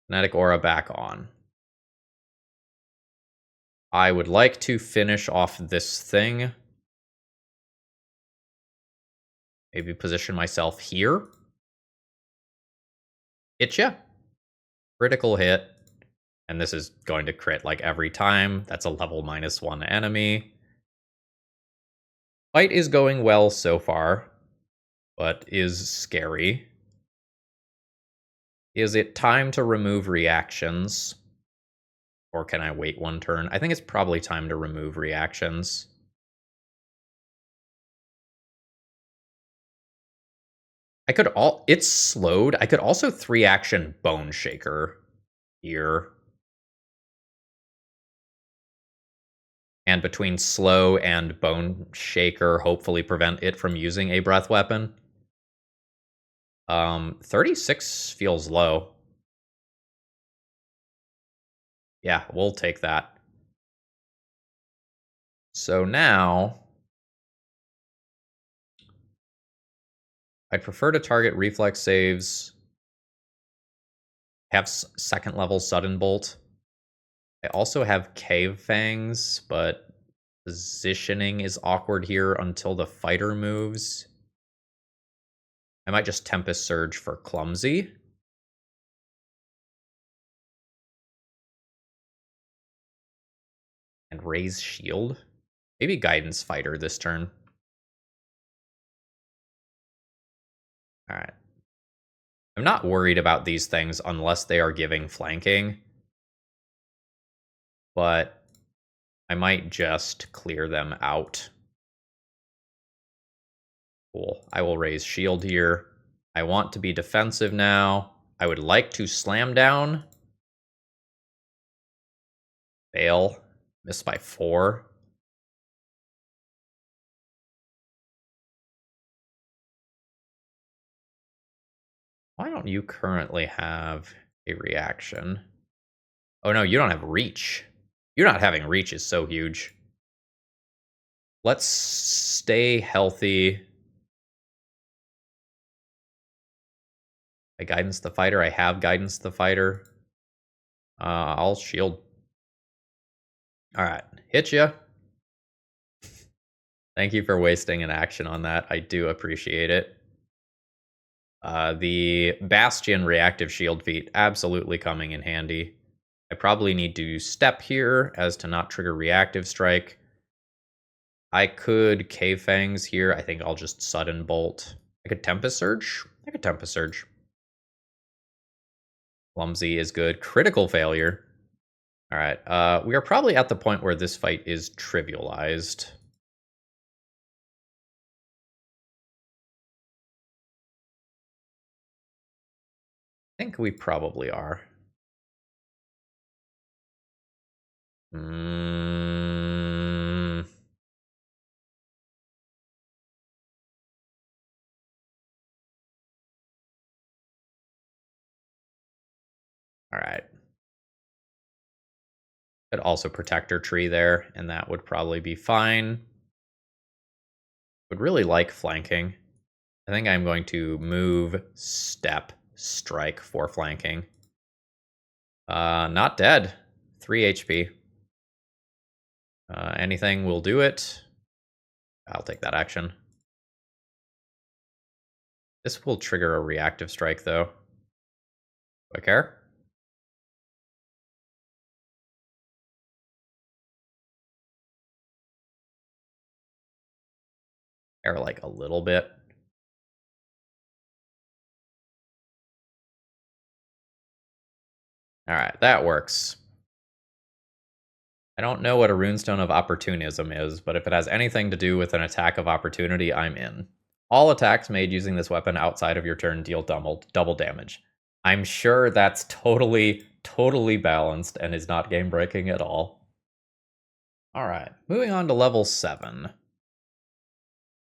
Kinetic Aura back on. I would like to finish off this thing. Maybe position myself here. Hit ya. Critical hit. And this is going to crit like every time. That's a level -1 enemy. Fight is going well so far, but is scary. Is it time to remove reactions? Or can I wait one turn? I think it's probably time to remove reactions. It's slowed. I could also 3-action Bone Shaker here. And between slow and Bone Shaker, hopefully prevent it from using a breath weapon. 36 feels low. Yeah, we'll take that. So now, I'd prefer to target reflex saves. Have second level Sudden Bolt. I also have Cave Fangs, but positioning is awkward here until the fighter moves. I might just Tempest Surge for Clumsy. And raise Shield. Maybe Guidance Fighter this turn. Alright. I'm not worried about these things unless they are giving flanking. But I might just clear them out. Cool. I will raise shield here. I want to be defensive now. I would like to slam down. Fail. Miss by 4. Why don't you currently have a reaction. Oh no, you don't have reach. You not having reach is so huge. Let's stay healthy. I guidance the fighter. I have guidance the fighter. I'll shield. All right, hit ya. Thank you for wasting an action on that. I do appreciate it. The Bastion reactive shield feat absolutely coming in handy. I probably need to step here as to not trigger reactive strike. I could Cave Fangs here. I think I'll just sudden bolt. I could Tempest Surge. I could Tempest Surge. Clumsy is good. Critical failure. All right. We are probably at the point where this fight is trivialized. I think we probably are. All right. Could also Protector Tree there, and that would probably be fine. Would really like flanking. I think I'm going to move, step, strike for flanking. Not dead. 3 HP. Anything will do it. I'll take that action. This will trigger a reactive strike, though. Do I care? Care like a little bit. All right, that works. I don't know what a Runestone of Opportunism is, but if it has anything to do with an attack of opportunity, I'm in. All attacks made using this weapon outside of your turn deal double damage. I'm sure that's totally balanced and is not game-breaking at all. Alright, moving on to level 7.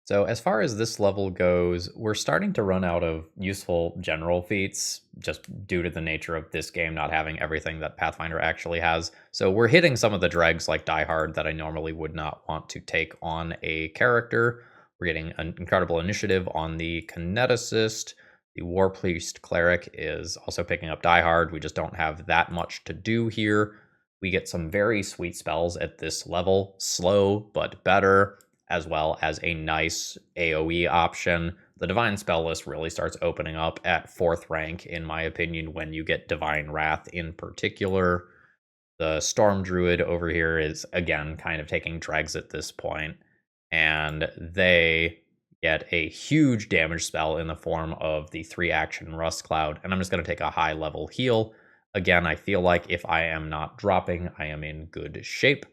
So as far as this level goes, we're starting to run out of useful general feats, just due to the nature of this game not having everything that Pathfinder actually has. So we're hitting some of the dregs like Die Hard that I normally would not want to take on a character. We're getting an incredible initiative on the Kineticist. The War Priest Cleric is also picking up Die Hard. We just don't have that much to do here. We get some very sweet spells at this level, slow but better, as well as a nice AoE option. The Divine spell list really starts opening up at 4th rank, in my opinion, when you get Divine Wrath in particular. The Storm Druid over here is, again, kind of taking dregs at this point, and they get a huge damage spell in the form of the 3-action Rust Cloud, and I'm just going to take a high-level heal. Again, I feel like if I am not dropping, I am in good shape.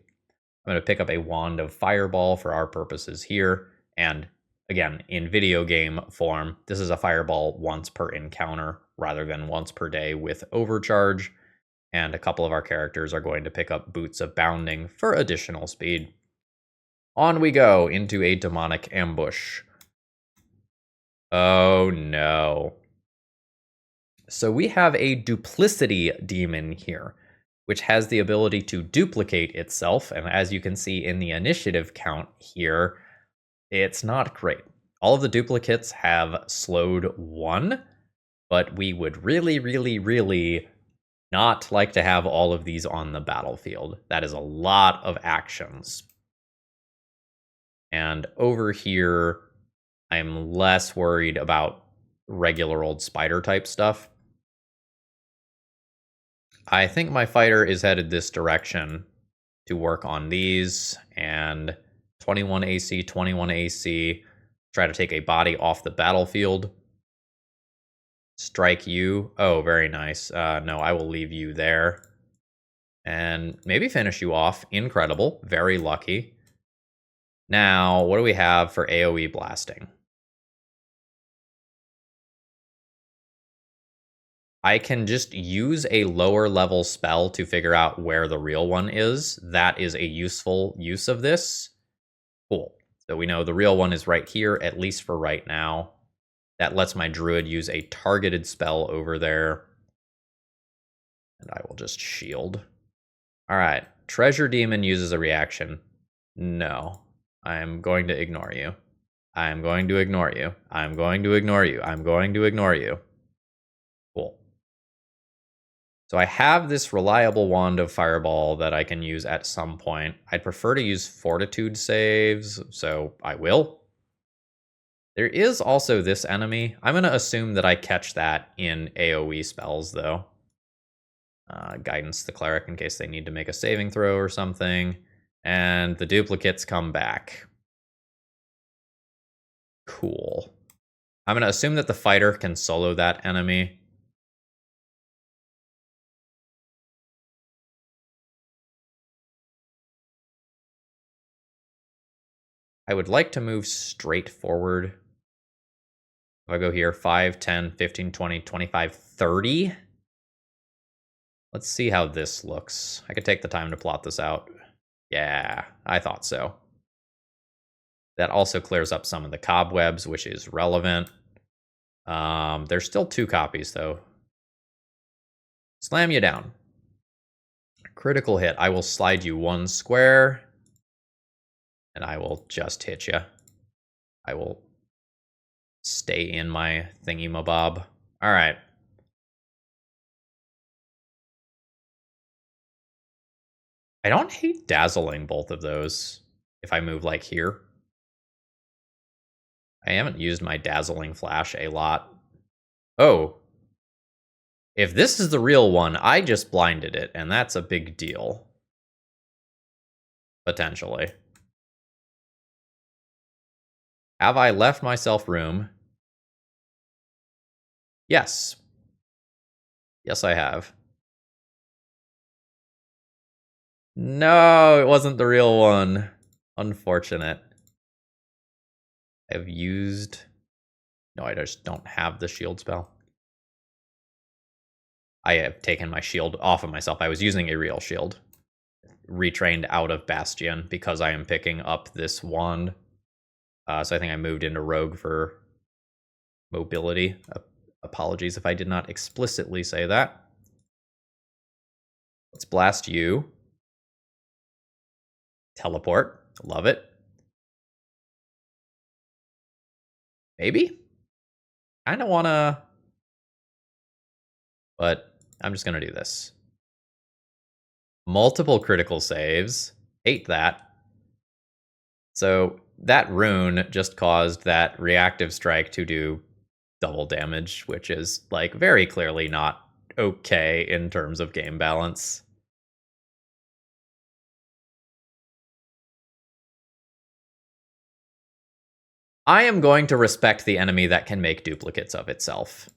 I'm going to pick up a Wand of Fireball for our purposes here. And again, in video game form, this is a Fireball once per encounter rather than once per day with Overcharge. And a couple of our characters are going to pick up Boots of Bounding for additional speed. On we go into a demonic ambush. Oh no. So we have a Duplicity Demon here, which has the ability to duplicate itself. And as you can see in the initiative count here, it's not great. All of the duplicates have slowed 1, but we would really not like to have all of these on the battlefield. That is a lot of actions. And over here, I'm less worried about regular old spider type stuff. I think my fighter is headed this direction to work on these, and 21 AC, 21 AC, try to take a body off the battlefield. Strike you. Oh, very nice. No, I will leave you there. And maybe finish you off. Incredible. Very lucky. Now, what do we have for AoE blasting? I can just use a lower level spell to figure out where the real one is. That is a useful use of this. Cool. So we know the real one is right here, at least for right now. That lets my druid use a targeted spell over there. And I will just shield. All right. Treasure Demon uses a reaction. No. I'm going to ignore you. I'm going to ignore you. I'm going to ignore you. I'm going to ignore you. Cool. So I have this reliable wand of Fireball that I can use at some point. I'd prefer to use Fortitude saves, so I will. There is also this enemy. I'm going to assume that I catch that in AoE spells, though. Guidance the Cleric in case they need to make a saving throw or something. And the duplicates come back. Cool. I'm going to assume that the fighter can solo that enemy. I would like to move straight forward. If I go here, 5, 10, 15, 20, 25, 30. Let's see how this looks. I could take the time to plot this out. Yeah, I thought so. That also clears up some of the cobwebs, which is relevant. There's still 2 copies, though. Slam you down. Critical hit. I will slide you 1 square. And I will just hit you. I will stay in my thingy-mabob. All right. I don't hate dazzling both of those if I move like here. I haven't used my dazzling flash a lot. Oh. If this is the real one, I just blinded it, and that's a big deal. Potentially. Have I left myself room? Yes. Yes, I have. No, it wasn't the real one. Unfortunate. I've used... No, I just don't have the shield spell. I have taken my shield off of myself. I was using a real shield. Retrained out of Bastion because I am picking up this wand. So I think I moved into Rogue for mobility. Apologies if I did not explicitly say that. Let's blast you. Teleport. Love it. Maybe? Kinda wanna... But I'm just gonna do this. Multiple critical saves. Hate that. So that rune just caused that reactive strike to do double damage, which is like very clearly not okay in terms of game balance. I am going to respect the enemy that can make duplicates of itself.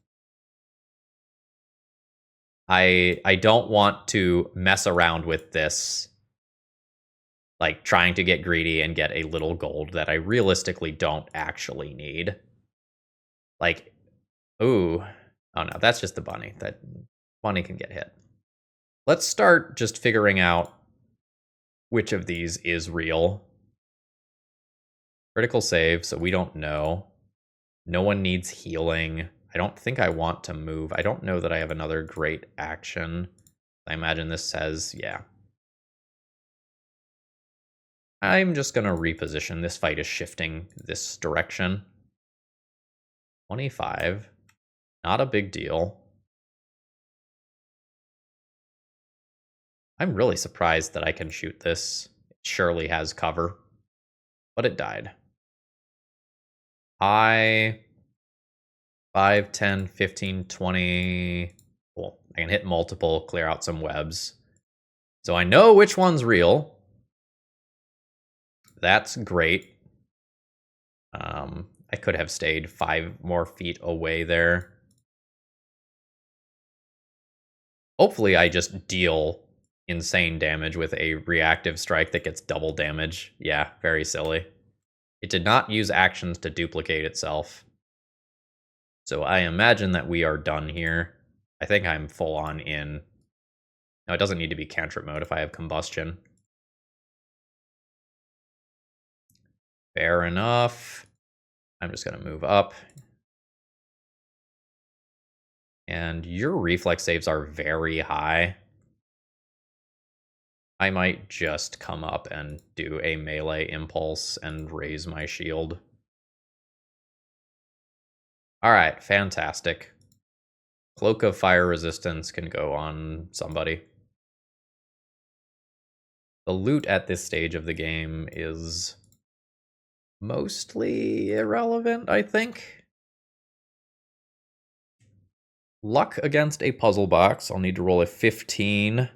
I don't want to mess around with this, like trying to get greedy and get a little gold that I realistically don't actually need. Like, ooh, oh no, that's just the bunny. That bunny can get hit. Let's start just figuring out which of these is real. Critical save, so we don't know. No one needs healing. I don't think I want to move. I don't know that I have another great action. I imagine this says, yeah. I'm just going to reposition. This fight is shifting this direction. 25. Not a big deal. I'm really surprised that I can shoot this. It surely has cover. But it died. 5, 10, 15, 20. Cool. I can hit multiple, clear out some webs. So I know which one's real. That's great. I could have stayed 5 more feet away there. Hopefully I just deal insane damage with a reactive strike that gets double damage. Yeah, very silly. It did not use actions to duplicate itself. So I imagine that we are done here. I think I'm full on in. No, it doesn't need to be cantrip mode if I have combustion. Fair enough. I'm just going to move up. And your reflex saves are very high. I might just come up and do a melee impulse and raise my shield. Alright, fantastic. Cloak of Fire Resistance can go on somebody. The loot at this stage of the game is mostly irrelevant, I think. Luck against a puzzle box. I'll need to roll a 15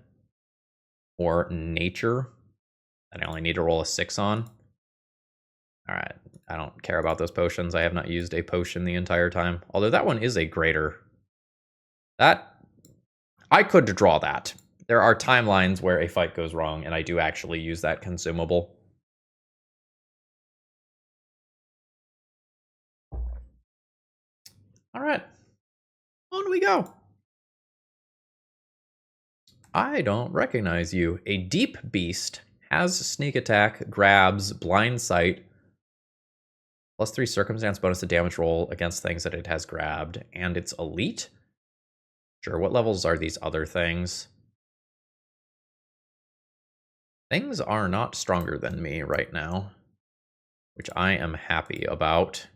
or nature. And I only need to roll a 6 on. Alright, I don't care about those potions. I have not used a potion the entire time. Although that one is a greater. That, I could draw that. There are timelines where a fight goes wrong, and I do actually use that consumable. Alright, on we go. I don't recognize you. A deep beast has sneak attack, grabs, blind sight, +3 circumstance bonus to damage roll against things that it has grabbed, and it's elite? Sure, what levels are these other things? Things are not stronger than me right now, which I am happy about.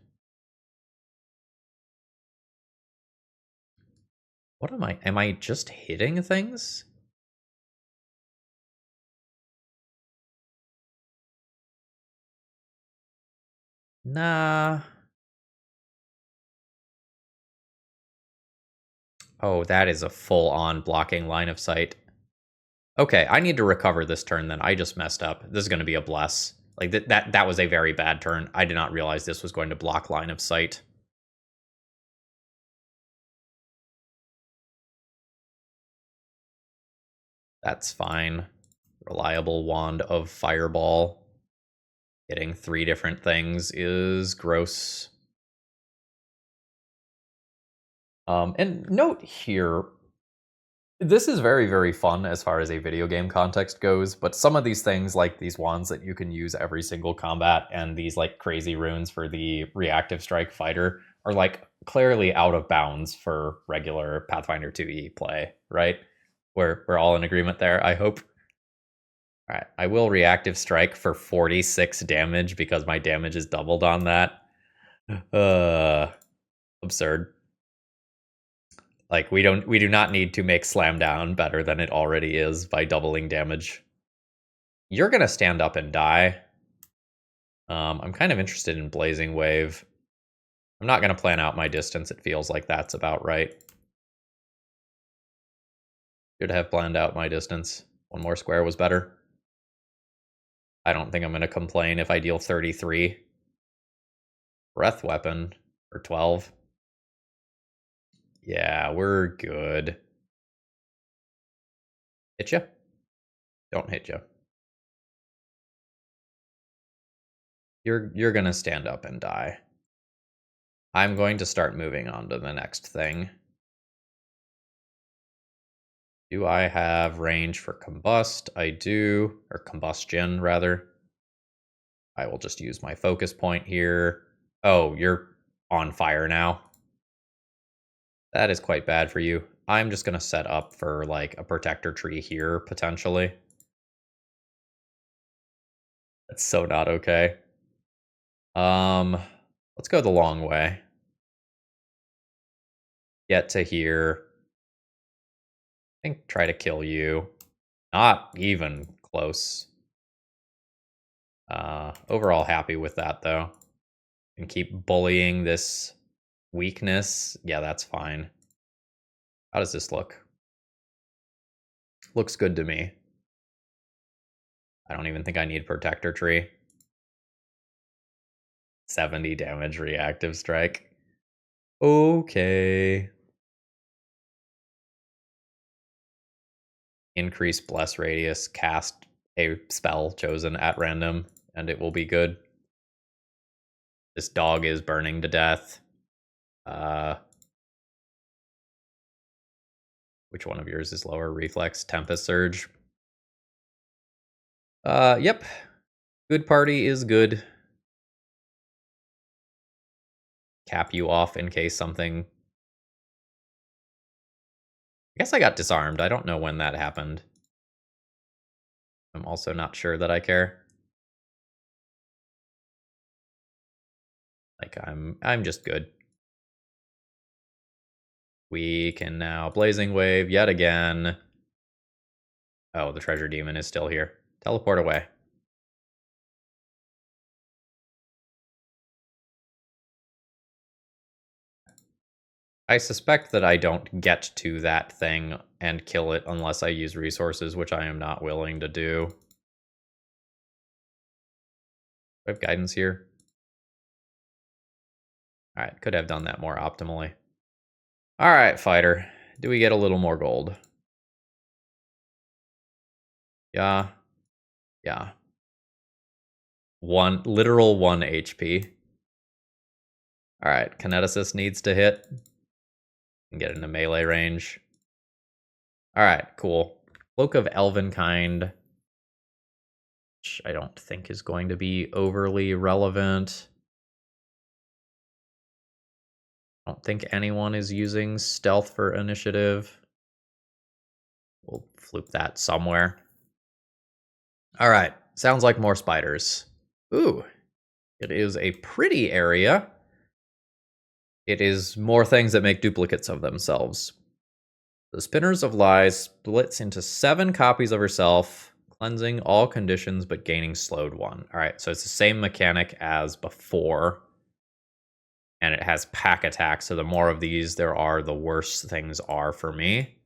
What am I? Am I just hitting things? Nah. Oh, that is a full-on blocking line of sight. Okay, I need to recover this turn then. I just messed up. This is going to be a bless. Like, that was a very bad turn. I did not realize this was going to block line of sight. That's fine. Reliable Wand of Fireball. Getting 3 different things is gross. And note here, this is very, very fun as far as a video game context goes, but some of these things, like these wands that you can use every single combat and these like crazy runes for the reactive strike fighter are like clearly out of bounds for regular Pathfinder 2e play, right? We're all in agreement there, I hope. All right, I will reactive strike for 46 damage because my damage is doubled on that. Absurd. Like we do not need to make slam down better than it already is by doubling damage. You're gonna stand up and die. I'm kind of interested in Blazing Wave. I'm not gonna plan out my distance. It feels like that's about right. Should have planned out my distance. One more square was better. I don't think I'm gonna complain if I deal 33. Breath weapon for 12. Yeah, we're good. Hit ya? Don't hit ya. You're gonna stand up and die. I'm going to start moving on to the next thing. Do I have range for combust? I do, or combustion rather. I will just use my focus point here. Oh, you're on fire now. That is quite bad for you. I'm just gonna set up for like a protector tree here, potentially. That's so not okay. Let's go the long way. Get to here. I think try to kill you. Not even close. Overall happy with that though. And keep bullying this weakness. Yeah, that's fine. How does this look? Looks good to me. I don't even think I need protector tree. 70 damage reactive strike. Okay. Increase bless radius, cast a spell chosen at random, and it will be good. This dog is burning to death. Which one of yours is lower? Reflex, Tempest Surge. Yep. Good party is good. Cap you off in case something I guess I got disarmed. I don't know when that happened. I'm also not sure that I care. Like, I'm just good. We can now Blazing Wave yet again. Oh, the Treasure Demon is still here. Teleport away. I suspect that I don't get to that thing and kill it unless I use resources, which I am not willing to do. Do I have guidance here? Alright, could have done that more optimally. Alright, fighter. Do we get a little more gold? Yeah. Yeah. Literal 1 HP. Alright, Kineticist needs to hit. And get into melee range. Alright, cool. Cloak of Elvenkind, which I don't think is going to be overly relevant. I don't think anyone is using stealth for initiative. We'll flip that somewhere. Alright, sounds like more spiders. Ooh, it is a pretty area. It is more things that make duplicates of themselves. The Spinners of Lies splits into 7 copies of herself, cleansing all conditions but gaining slowed 1. Alright, so it's the same mechanic as before. And it has pack attack, so the more of these there are, the worse things are for me.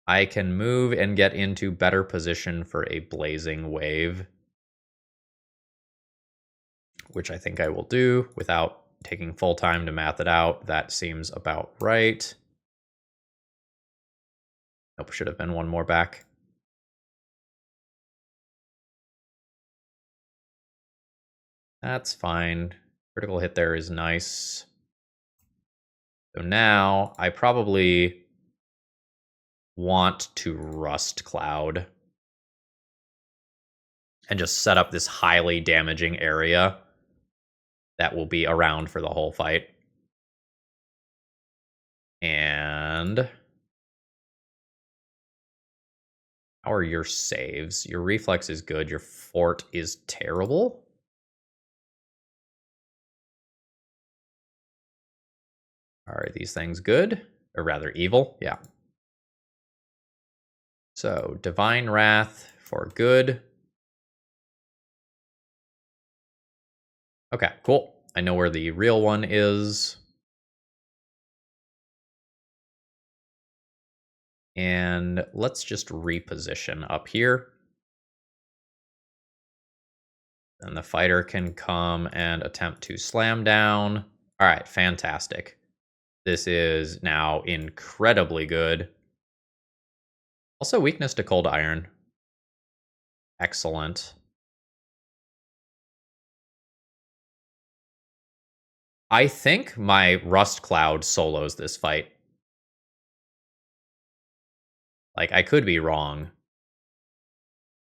I can move and get into better position for a Blazing Wave, which I think I will do without taking full time to math it out. That seems about right. Nope, should have been one more back. That's fine. Critical hit there is nice. So now I probably want to Rust Cloud and just set up this highly damaging area that will be around for the whole fight. And how are your saves? Your reflex is good. Your fort is terrible. Are these things good? Or rather evil? Yeah. So, Divine Wrath for good. Okay, cool. I know where the real one is. And let's just reposition up here. And the fighter can come and attempt to slam down. All right, fantastic. This is now incredibly good. Also, weakness to cold iron. Excellent. I think my Rust Cloud solos this fight. Like, I could be wrong.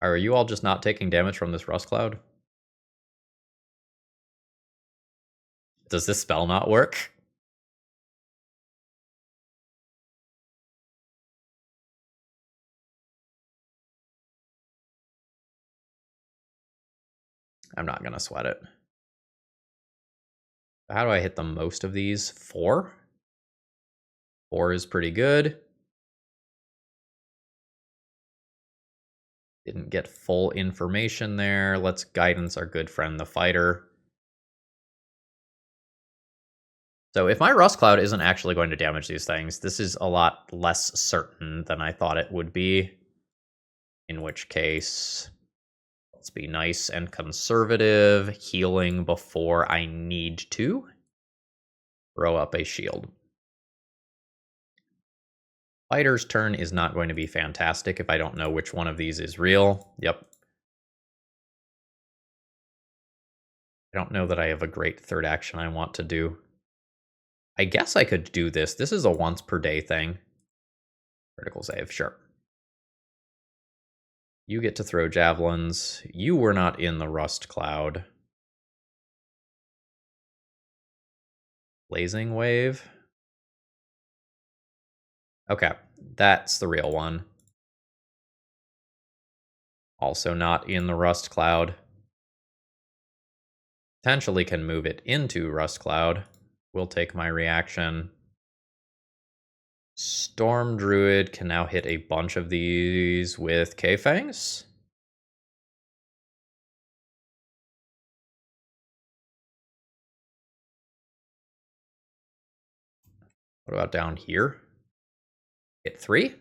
Are you all just not taking damage from this Rust Cloud? Does this spell not work? I'm not gonna sweat it. How do I hit the most of these? 4? 4 is pretty good. Didn't get full information there. Let's guidance our good friend the fighter. So if my Rust Cloud isn't actually going to damage these things, this is a lot less certain than I thought it would be. In which case, let's be nice and conservative, healing before I need to. Throw up a shield. Fighter's turn is not going to be fantastic if I don't know which one of these is real. Yep. I don't know that I have a great third action I want to do. I guess I could do this. This is a once per day thing. Critical save, sure. You get to throw javelins. You were not in the Rust Cloud. Blazing Wave. Okay, that's the real one. Also not in the rust cloud. Potentially can move it into rust cloud. Will take my reaction. Storm Druid can now hit a bunch of these with K-Fangs. What about down here? Hit 3?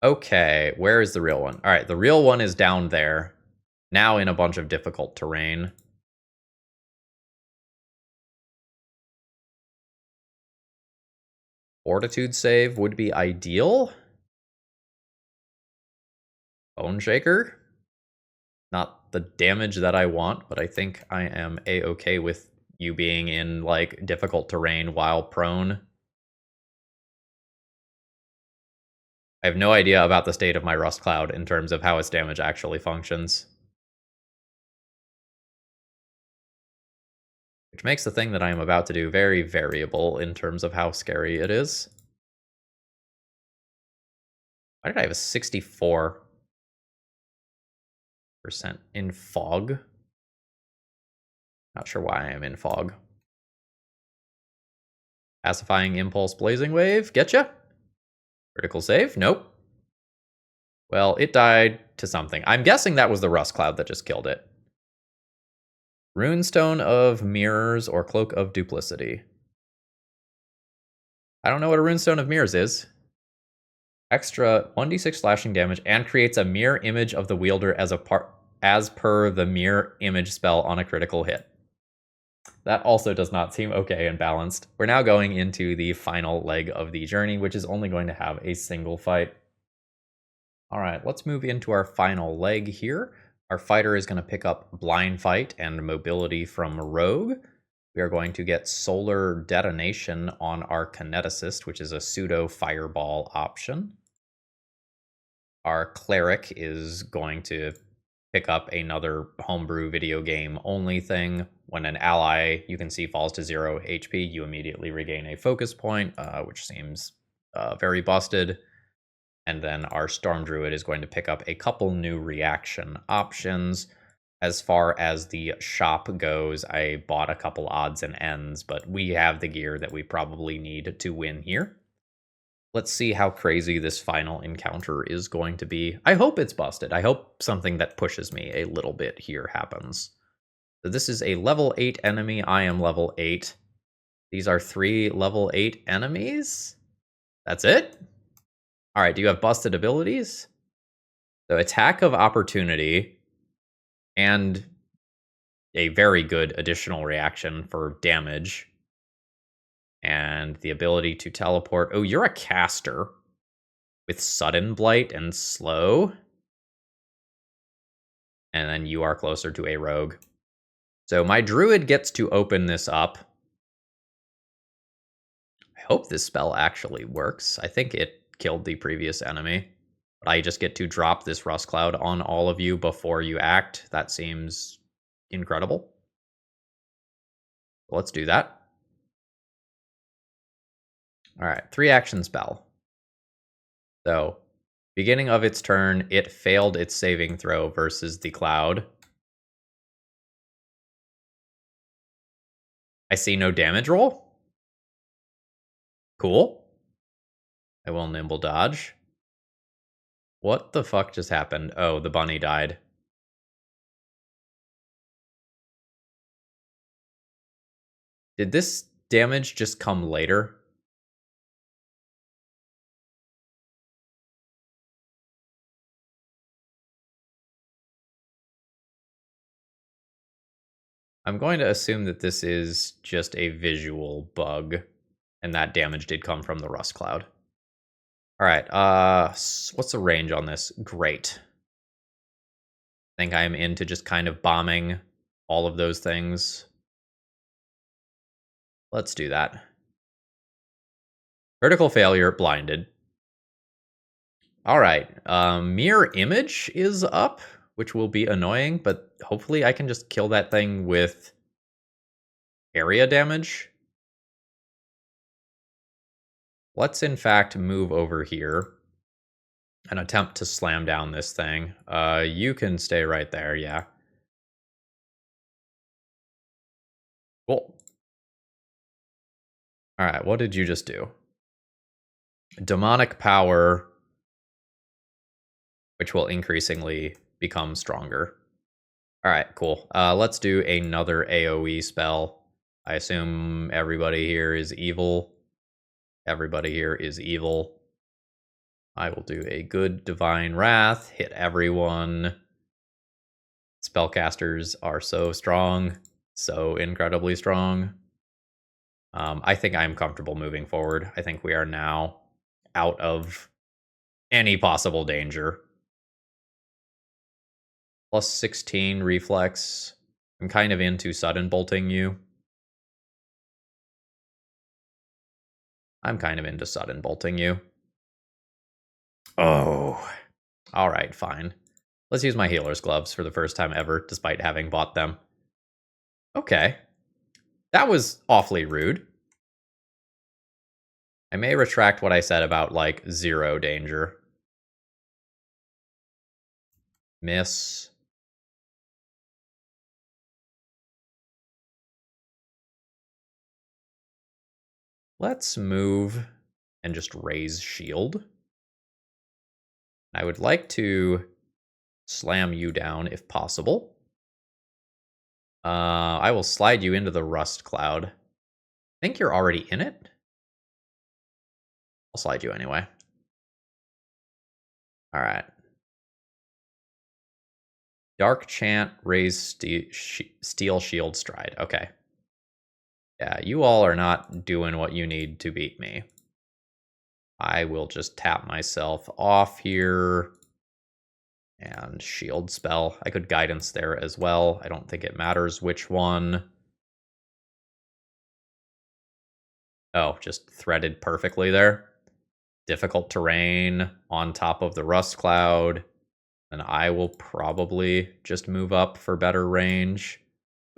Okay, where is the real one? All right, the real one is down there. Now in a bunch of difficult terrain. Fortitude save would be ideal. Bone Shaker. Not the damage that I want, but I think I am a-okay with you being in, like, difficult terrain while prone. I have no idea about the state of my Rust Cloud in terms of how its damage actually functions. Which makes the thing that I am about to do very variable in terms of how scary it is. Why did I have a 64% in fog? Not sure why I am in fog. Pacifying Impulse Blazing Wave, getcha? Critical save? Nope. Well, it died to something. I'm guessing that was the Rust Cloud that just killed it. Runestone of Mirrors or Cloak of Duplicity. I don't know what a Runestone of Mirrors is. Extra 1d6 slashing damage and creates a mirror image of the wielder as per the mirror image spell on a critical hit. That also does not seem okay and balanced. We're now going into the final leg of the journey, which is only going to have a single fight. All right, let's move into our final leg here. Our fighter is going to pick up Blind Fight and Mobility from Rogue. We are going to get Solar Detonation on our Kineticist, which is a pseudo fireball option. Our Cleric is going to pick up another homebrew video game only thing. When an ally you can see falls to 0 HP, you immediately regain a focus point, which seems very busted. And then our Storm Druid is going to pick up a couple new reaction options. As far as the shop goes, I bought a couple odds and ends, but we have the gear that we probably need to win here. Let's see how crazy this final encounter is going to be. I hope it's busted. I hope something that pushes me a little bit here happens. So this is a level 8 enemy. I am level 8. These are 3 level 8 enemies. That's it? All right, do you have busted abilities? So Attack of Opportunity and a very good additional reaction for damage. And the ability to teleport. Oh, you're a caster with Sudden Blight and Slow. And then you are closer to a rogue. So my druid gets to open this up. I hope this spell actually works. I think it killed the previous enemy. But I just get to drop this Rust Cloud on all of you before you act. That seems incredible. Let's do that. All right, 3 action spell. So, beginning of its turn, it failed its saving throw versus the cloud. I see no damage roll. Cool. I will nimble dodge. What the fuck just happened? Oh, the bunny died. Did this damage just come later? I'm going to assume that this is just a visual bug, and that damage did come from the Rust Cloud. All right, what's the range on this? Great. I think I'm into just kind of bombing all of those things. Let's do that. Critical failure, blinded. All right, mirror image is up, which will be annoying, but hopefully I can just kill that thing with area damage. let's in fact move over here and attempt to slam down this thing. You can stay right there, yeah. Cool. Alright, what did you just do? Demonic power, which will increasingly become stronger. Alright, cool. Let's do another AoE spell. I assume everybody here is evil. Everybody here is evil. I will do a good Divine Wrath, hit everyone. Spellcasters are so strong, so incredibly strong. I think I'm comfortable moving forward. I think we are now out of any possible danger. Plus 16 reflex. I'm kind of into sudden bolting you. I'm kind of into sudden bolting you. Oh. Alright, fine. Let's use my healer's gloves for the first time ever, despite having bought them. Okay. That was awfully rude. I may retract what I said about, like, 0 danger. Miss. Let's move and just raise shield. I would like to slam you down if possible. I will slide you into the rust cloud. I think you're already in it. I'll slide you anyway. All right. Dark Chant, raise steel shield stride. Okay. Yeah, you all are not doing what you need to beat me. I will just tap myself off here. And shield spell. I could guidance there as well. I don't think it matters which one. Oh, just threaded perfectly there. Difficult terrain on top of the rust cloud. And I will probably just move up for better range.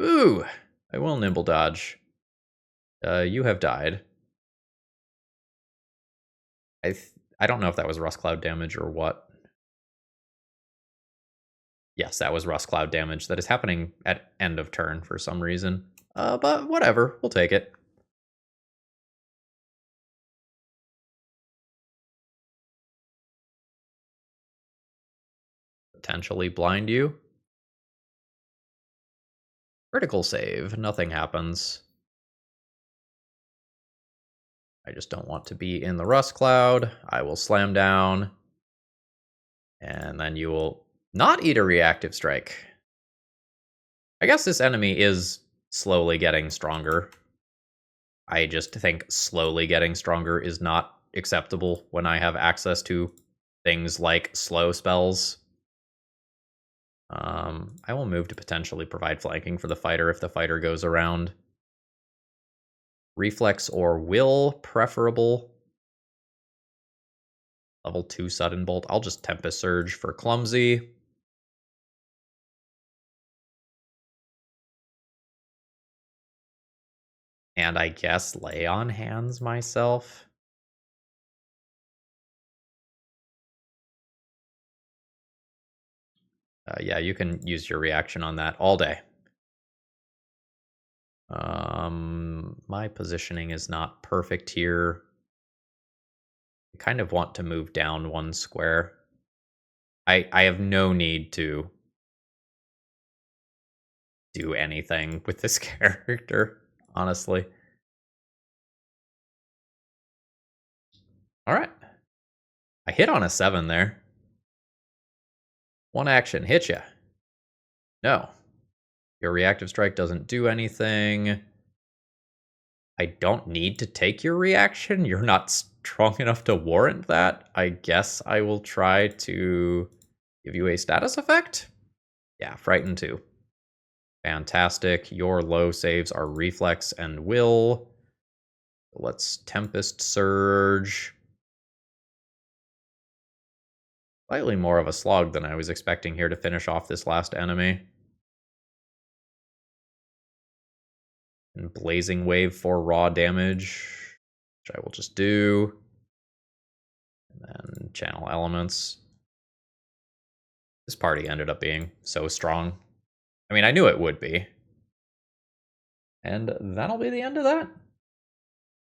Ooh, I will nimble dodge. You have died. I don't know if that was rust cloud damage or what. Yes, that was rust cloud damage that is happening at end of turn for some reason. But whatever, we'll take it. Potentially blind you. Critical save, nothing happens. I just don't want to be in the rust cloud. I will slam down. And then you will not eat a reactive strike. I guess this enemy is slowly getting stronger. I just think slowly getting stronger is not acceptable when I have access to things like slow spells. I will move to potentially provide flanking for the fighter if the fighter goes around. Reflex or will, preferable. Level 2 sudden bolt. I'll just Tempest Surge for clumsy. And I guess lay on hands myself. Yeah, you can use your reaction on that all day. My positioning is not perfect here. I kind of want to move down 1 square. I have no need to do anything with this character, honestly. All right. I hit on a 7 there. 1 action, hit ya. No. Your reactive strike doesn't do anything. I don't need to take your reaction. You're not strong enough to warrant that. I guess I will try to give you a status effect. Yeah, Frighten 2. Fantastic. Your low saves are reflex and will. Let's Tempest Surge. Slightly more of a slog than I was expecting here to finish off this last enemy. And Blazing Wave for raw damage, which I will just do. And then channel elements. This party ended up being so strong. I mean, I knew it would be. And that'll be the end of that.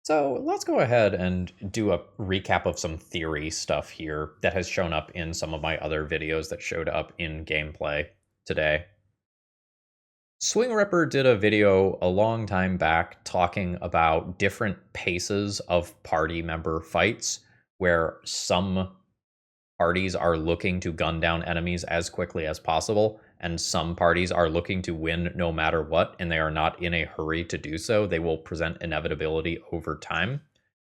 So let's go ahead and do a recap of some theory stuff here that has shown up in some of my other videos that showed up in gameplay today. Swing Ripper did a video a long time back talking about different paces of party member fights, where some parties are looking to gun down enemies as quickly as possible, and some parties are looking to win no matter what, and they are not in a hurry to do so. They will present inevitability over time.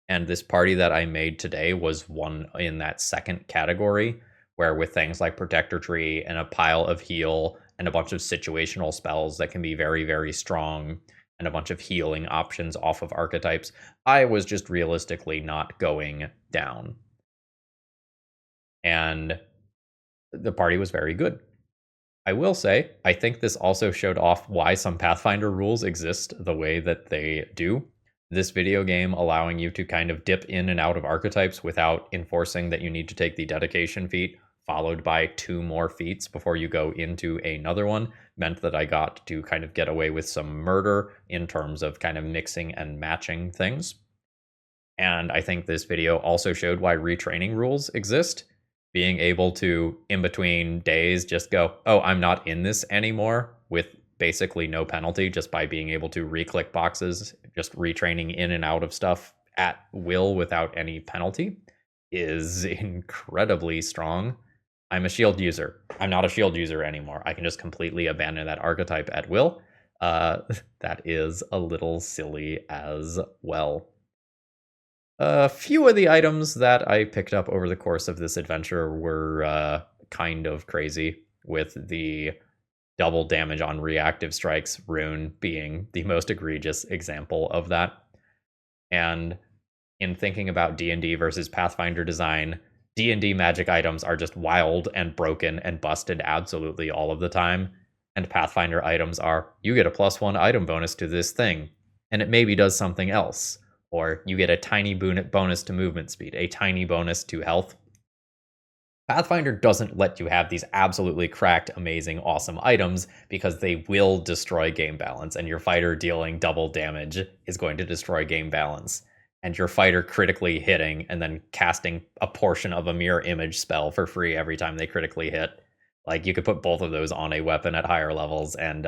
And this party that I made today was one in that second category, where with things like Protector Tree and a pile of heal and a bunch of situational spells that can be very, very strong and a bunch of healing options off of archetypes, I was just realistically not going down. And the party was very good. I will say, I think this also showed off why some Pathfinder rules exist the way that they do. This video game allowing you to kind of dip in and out of archetypes without enforcing that you need to take the dedication feat, followed by 2 more feats before you go into another one, meant that I got to kind of get away with some murder in terms of kind of mixing and matching things. And I think this video also showed why retraining rules exist. Being able to, in between days, just go, oh, I'm not in this anymore, with basically no penalty, just by being able to re-click boxes, just retraining in and out of stuff at will without any penalty, is incredibly strong. I'm a shield user. I'm not a shield user anymore. I can just completely abandon that archetype at will. That is a little silly as well. A few of the items that I picked up over the course of this adventure were kind of crazy, with the double damage on reactive strikes rune being the most egregious example of that. And in thinking about D&D versus Pathfinder design, D&D magic items are just wild and broken and busted absolutely all of the time. And Pathfinder items are, you get a +1 item bonus to this thing, and it maybe does something else. Or you get a tiny bonus to movement speed, a tiny bonus to health. Pathfinder doesn't let you have these absolutely cracked, amazing, awesome items because they will destroy game balance, and your fighter dealing double damage is going to destroy game balance. And your fighter critically hitting and then casting a portion of a mirror image spell for free every time they critically hit. Like, you could put both of those on a weapon at higher levels, and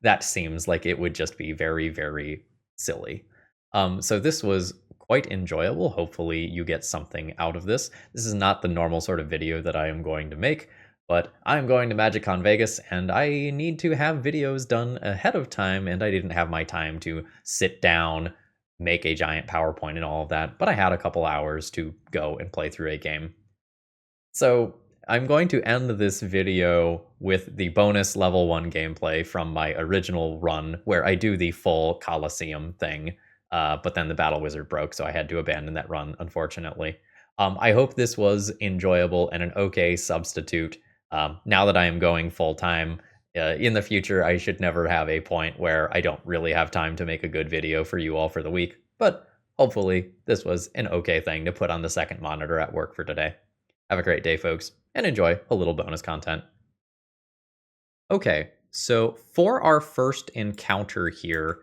that seems like it would just be very, very silly. So this was quite enjoyable. Hopefully you get something out of this. This is not the normal sort of video that I am going to make, but I'm going to MagicCon Vegas and I need to have videos done ahead of time, and I didn't have my time to sit down, make a giant PowerPoint and all of that, but I had a couple hours to go and play through a game. So I'm going to end this video with the bonus level 1 gameplay from my original run, where I do the full Coliseum thing. But then the Battle Wizard broke, so I had to abandon that run, unfortunately. I hope this was enjoyable and an okay substitute. Now that I am going full-time, in the future, I should never have a point where I don't really have time to make a good video for you all for the week. But hopefully, this was an okay thing to put on the second monitor at work for today. Have a great day, folks, and enjoy a little bonus content. Okay, so for our first encounter here,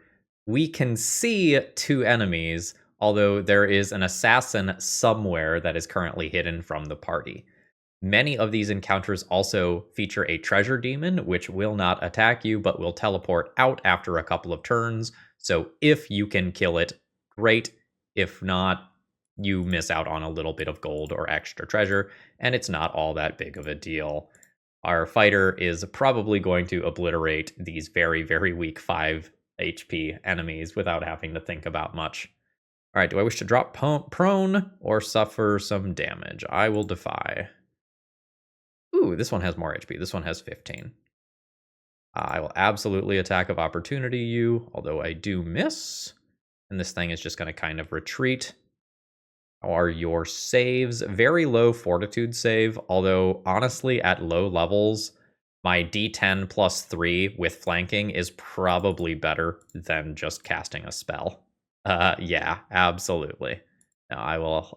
we can see 2 enemies, although there is an assassin somewhere that is currently hidden from the party. Many of these encounters also feature a treasure demon, which will not attack you, but will teleport out after a couple of turns. So if you can kill it, great. If not, you miss out on a little bit of gold or extra treasure, and it's not all that big of a deal. Our fighter is probably going to obliterate these very, very weak 5 HP enemies without having to think about much. All right, do I wish to drop prone or suffer some damage? I will defy. Ooh, this one has more HP. This one has 15. I will absolutely attack of opportunity you, although I do miss. And this thing is just going to kind of retreat. How are your saves? Very low fortitude save, although honestly at low levels, my D10 plus 3 with flanking is probably better than just casting a spell. Yeah, absolutely. Now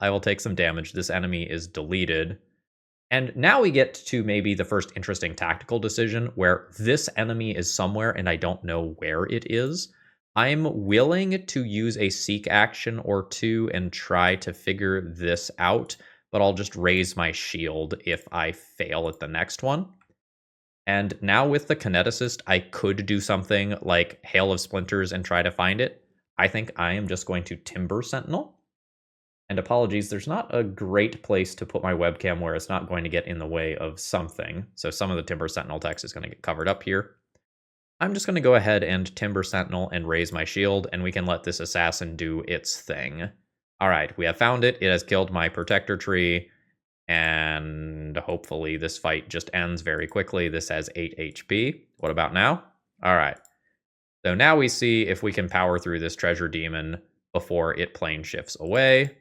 I will take some damage. This enemy is deleted. And now we get to maybe the first interesting tactical decision where this enemy is somewhere and I don't know where it is. I'm willing to use a seek action or two and try to figure this out, but I'll just raise my shield if I fail at the next one. And now with the kineticist, I could do something like Hail of Splinters and try to find it. I think I am just going to Timber Sentinel. And apologies, there's not a great place to put my webcam where it's not going to get in the way of something. So some of the Timber Sentinel text is going to get covered up here. I'm just going to go ahead and Timber Sentinel and raise my shield, and we can let this assassin do its thing. All right, we have found it. It has killed my protector tree, and hopefully this fight just ends very quickly. This has 8 HP. What about now? All right. So now we see if we can power through this treasure demon before it plane shifts away.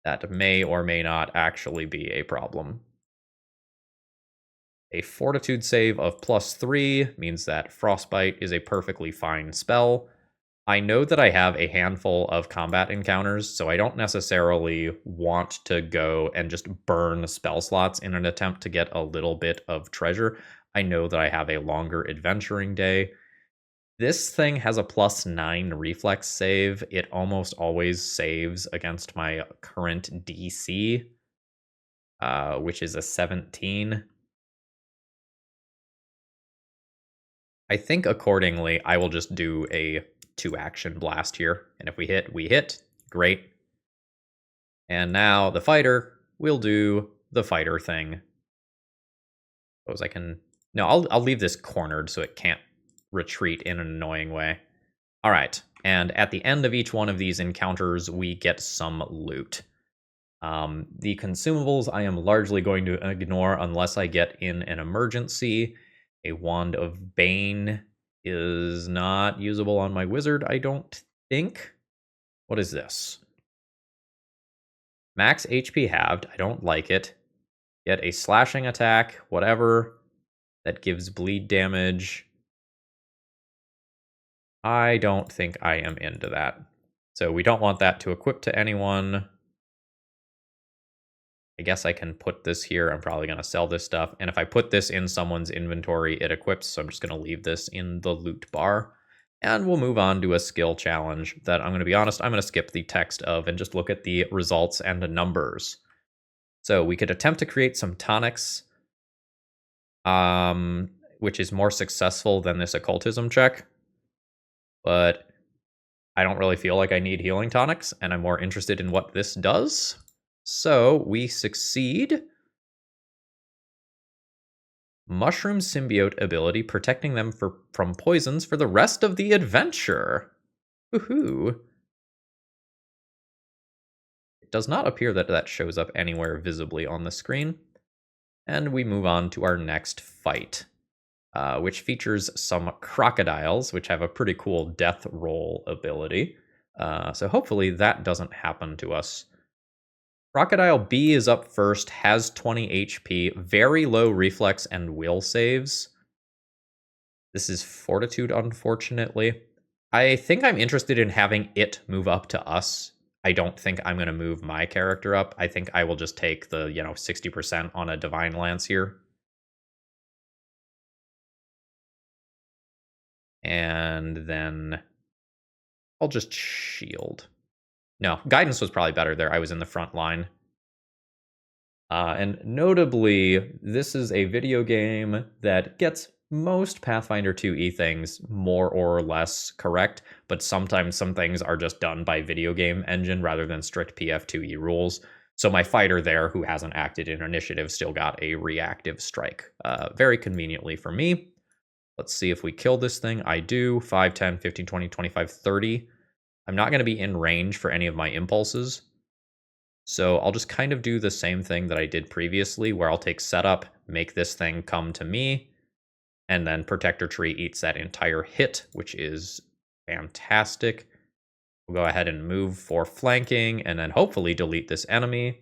That may or may not actually be a problem. A fortitude save of +3 means that Frostbite is a perfectly fine spell. I know that I have a handful of combat encounters, so I don't necessarily want to go and just burn spell slots in an attempt to get a little bit of treasure. I know that I have a longer adventuring day. This thing has a +9 reflex save. It almost always saves against my current DC, which is a 17. I think accordingly, I will just do a 2-action blast here. And if we hit, we hit. Great. And now the fighter will do the fighter thing. Suppose I can... No, I'll leave this cornered so it can't retreat in an annoying way. All right. And at the end of each one of these encounters, we get some loot. The consumables I am largely going to ignore unless I get in an emergency. A Wand of Bane is not usable on my wizard, I don't think. What is this? Max HP halved. I don't like it. Get a slashing attack, whatever. That gives bleed damage. I don't think I am into that. So we don't want that to equip to anyone. I guess I can put this here. I'm probably going to sell this stuff. And if I put this in someone's inventory, it equips. So I'm just going to leave this in the loot bar. And we'll move on to a skill challenge that I'm going to be honest, I'm going to skip the text of and just look at the results and the numbers. So we could attempt to create some tonics, which is more successful than this occultism check. But I don't really feel like I need healing tonics, and I'm more interested in what this does. So we succeed. Mushroom symbiote ability, protecting them from poisons for the rest of the adventure. Woohoo. It does not appear that that shows up anywhere visibly on the screen. And we move on to our next fight, which features some crocodiles, which have a pretty cool death roll ability. So hopefully that doesn't happen to us. Crocodile B is up first, has 20 HP, very low reflex and will saves. This is Fortitude, unfortunately. I think I'm interested in having it move up to us. I don't think I'm going to move my character up. I think I will just take the, 60% on a Divine Lance here. And then I'll just shield. No, guidance was probably better there. I was in the front line. And notably, this is a video game that gets most Pathfinder 2E things more or less correct, but sometimes some things are just done by video game engine rather than strict PF2E rules. So my fighter there, who hasn't acted in initiative, still got a reactive strike. Very conveniently for me. Let's see if we kill this thing. I do. 5, 10, 15, 20, 25, 30. I'm not going to be in range for any of my impulses. So I'll just kind of do the same thing that I did previously, where I'll take setup, make this thing come to me, and then Protector Tree eats that entire hit, which is fantastic. We'll go ahead and move for flanking, and then hopefully delete this enemy.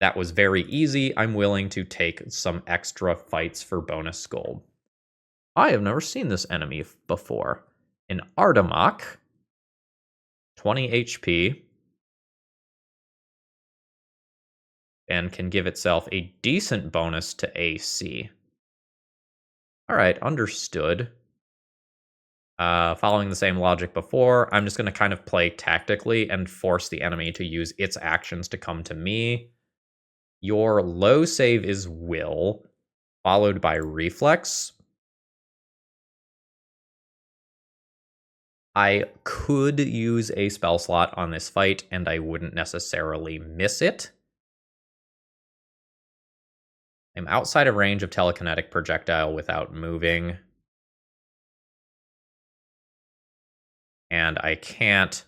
That was very easy. I'm willing to take some extra fights for bonus gold. I have never seen this enemy before. An Artemoc. 20 HP, and can give itself a decent bonus to AC. All right, understood. Following the same logic before, I'm just going to kind of play tactically and force the enemy to use its actions to come to me. Your low save is Will, followed by Reflex. I could use a spell slot on this fight, and I wouldn't necessarily miss it. I'm outside of range of telekinetic projectile without moving. And I can't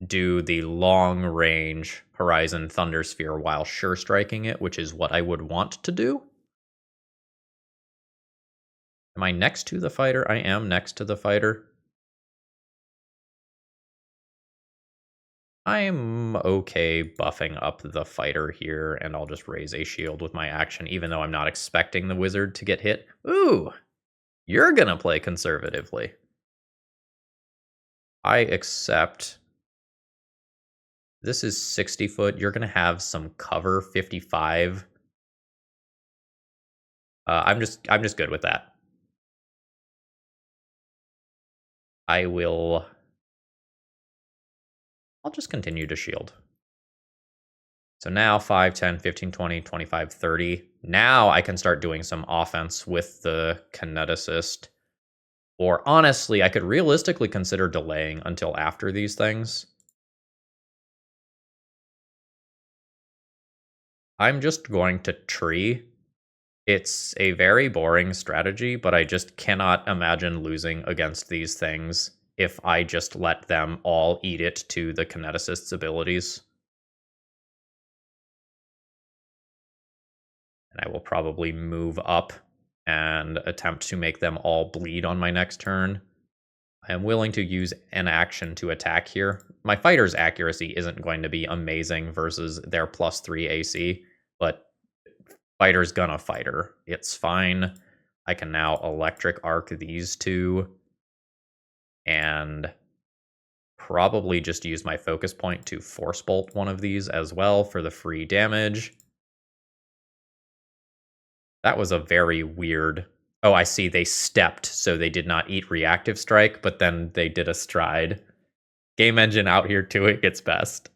do the long range Horizon Thunder Sphere while sure striking it, which is what I would want to do. Am I next to the fighter? I am next to the fighter. I'm okay buffing up the fighter here, and I'll just raise a shield with my action, even though I'm not expecting the wizard to get hit. Ooh, you're gonna play conservatively. I accept. This is 60 foot. You're gonna have some cover, 55. I'm just good with that. I'll just continue to shield. So now 5, 10, 15, 20, 25, 30. Now I can start doing some offense with the kineticist. Or honestly, I could realistically consider delaying until after these things. I'm just going to tree. It's a very boring strategy, but I just cannot imagine losing against these things if I just let them all eat it to the kineticist's abilities. And I will probably move up and attempt to make them all bleed on my next turn. I am willing to use an action to attack here. My fighter's accuracy isn't going to be amazing versus their +3 AC, but fighter's gonna fighter. It's fine. I can now electric arc these two and probably just use my focus point to force bolt one of these as well for the free damage. That was a very weird... Oh, I see. They stepped, so they did not eat reactive strike, but then they did a stride. Game engine out here doing its best.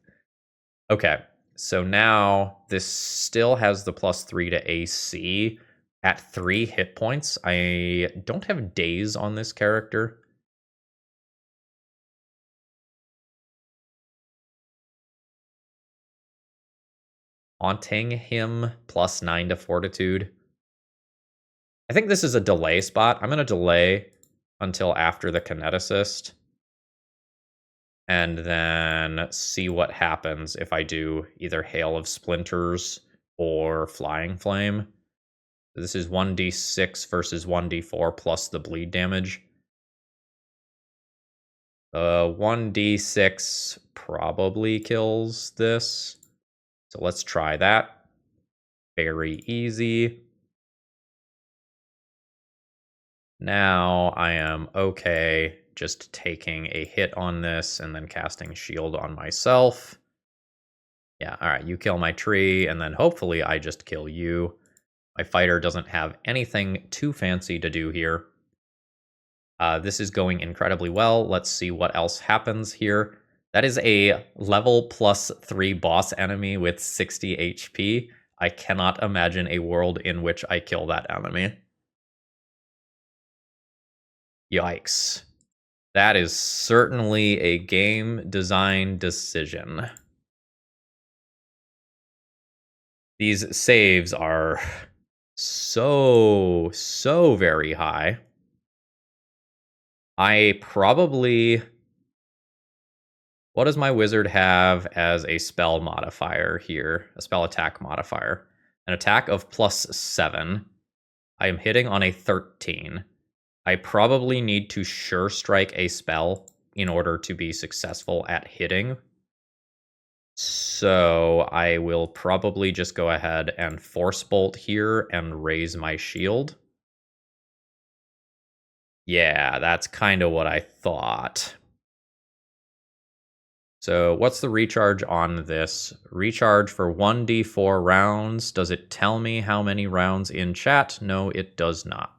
Okay, so now this still has the +3 to AC at 3 hit points. I don't have daze on this character. Haunting him +9 to fortitude. I think this is a delay spot. I'm going to delay until after the kineticist. And then see what happens if I do either Hail of Splinters or Flying Flame. This is 1d6 versus 1d4 plus the bleed damage. 1d6 probably kills this. So let's try that. Very easy. Now I am okay just taking a hit on this and then casting shield on myself. Yeah, all right, you kill my tree, and then hopefully I just kill you. My fighter doesn't have anything too fancy to do here. This is going incredibly well. Let's see what else happens here. That is a level +3 boss enemy with 60 HP. I cannot imagine a world in which I kill that enemy. Yikes. That is certainly a game design decision. These saves are so very high. I probably... What does my wizard have as a spell modifier here? A spell attack modifier. An attack of +7. I am hitting on a 13. I probably need to sure strike a spell in order to be successful at hitting. So I will probably just go ahead and force bolt here and raise my shield. Yeah, that's kind of what I thought. So what's the recharge on this? Recharge for 1d4 rounds. Does it tell me how many rounds in chat? No, it does not.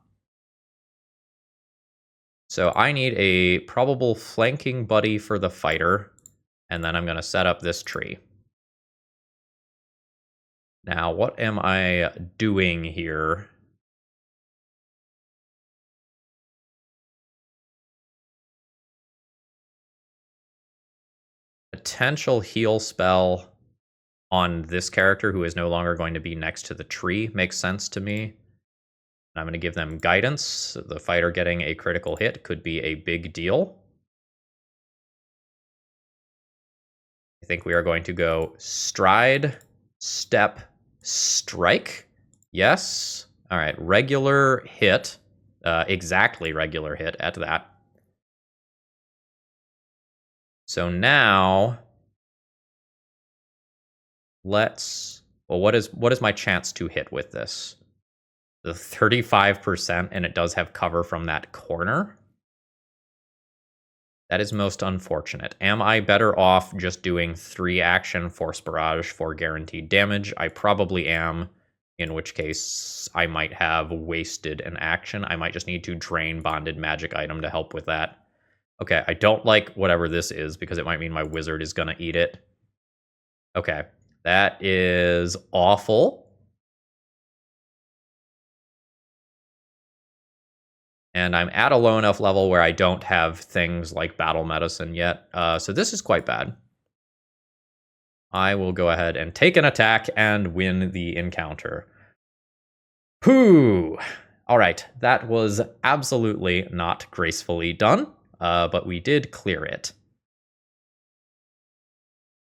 So I need a probable flanking buddy for the fighter, and then I'm going to set up this tree. Now, what am I doing here? Potential heal spell on this character who is no longer going to be next to the tree makes sense to me. I'm going to give them guidance. The fighter getting a critical hit could be a big deal. I think we are going to go stride, step, strike. Yes. All right. Regular hit. Exactly regular hit at that. So now let's... Well, what is my chance to hit with this? The 35%, and it does have cover from that corner. That is most unfortunate. Am I better off just doing 3 action Force Barrage for guaranteed damage? I probably am, in which case I might have wasted an action. I might just need to drain Bonded Magic item to help with that. Okay, I don't like whatever this is because it might mean my wizard is going to eat it. Okay, that is awful. And I'm at a low enough level where I don't have things like battle medicine yet. So this is quite bad. I will go ahead and take an attack and win the encounter. Whew. All right, that was absolutely not gracefully done, but we did clear it.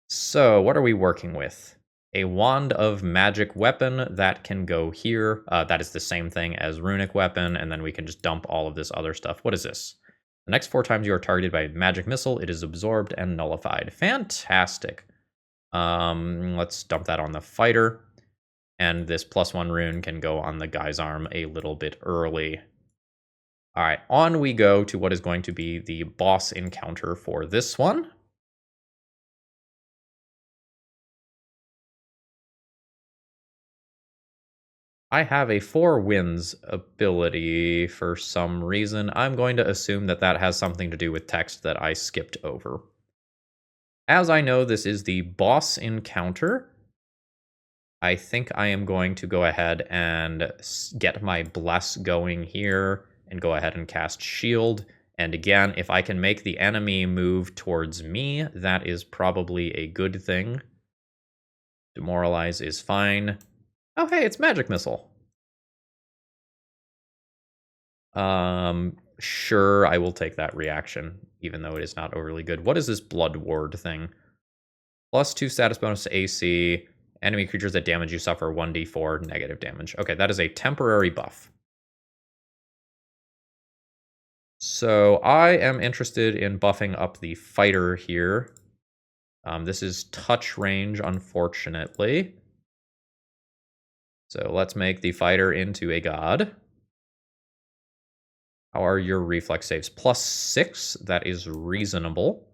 So what are we working with? A Wand of Magic Weapon that can go here. That is the same thing as Runic Weapon, and then we can just dump all of this other stuff. What is this? The next 4 times you are targeted by a magic missile, it is absorbed and nullified. Fantastic. Let's dump that on the fighter. And this +1 rune can go on the guy's arm a little bit early. All right, on we go to what is going to be the boss encounter for this one. I have a 4 wins ability for some reason. I'm going to assume that that has something to do with text that I skipped over. As I know this is the boss encounter, I think I am going to go ahead and get my Bless going here and go ahead and cast Shield. And again, if I can make the enemy move towards me, that is probably a good thing. Demoralize is fine. Oh, hey, it's Magic Missile. Sure, I will take that reaction, even though it is not overly good. What is this Blood Ward thing? +2 status bonus to AC. Enemy creatures that damage you suffer 1d4 negative damage. Okay, that is a temporary buff. So I am interested in buffing up the fighter here. This is touch range, unfortunately. So let's make the fighter into a god. How are your reflex saves? +6, that is reasonable.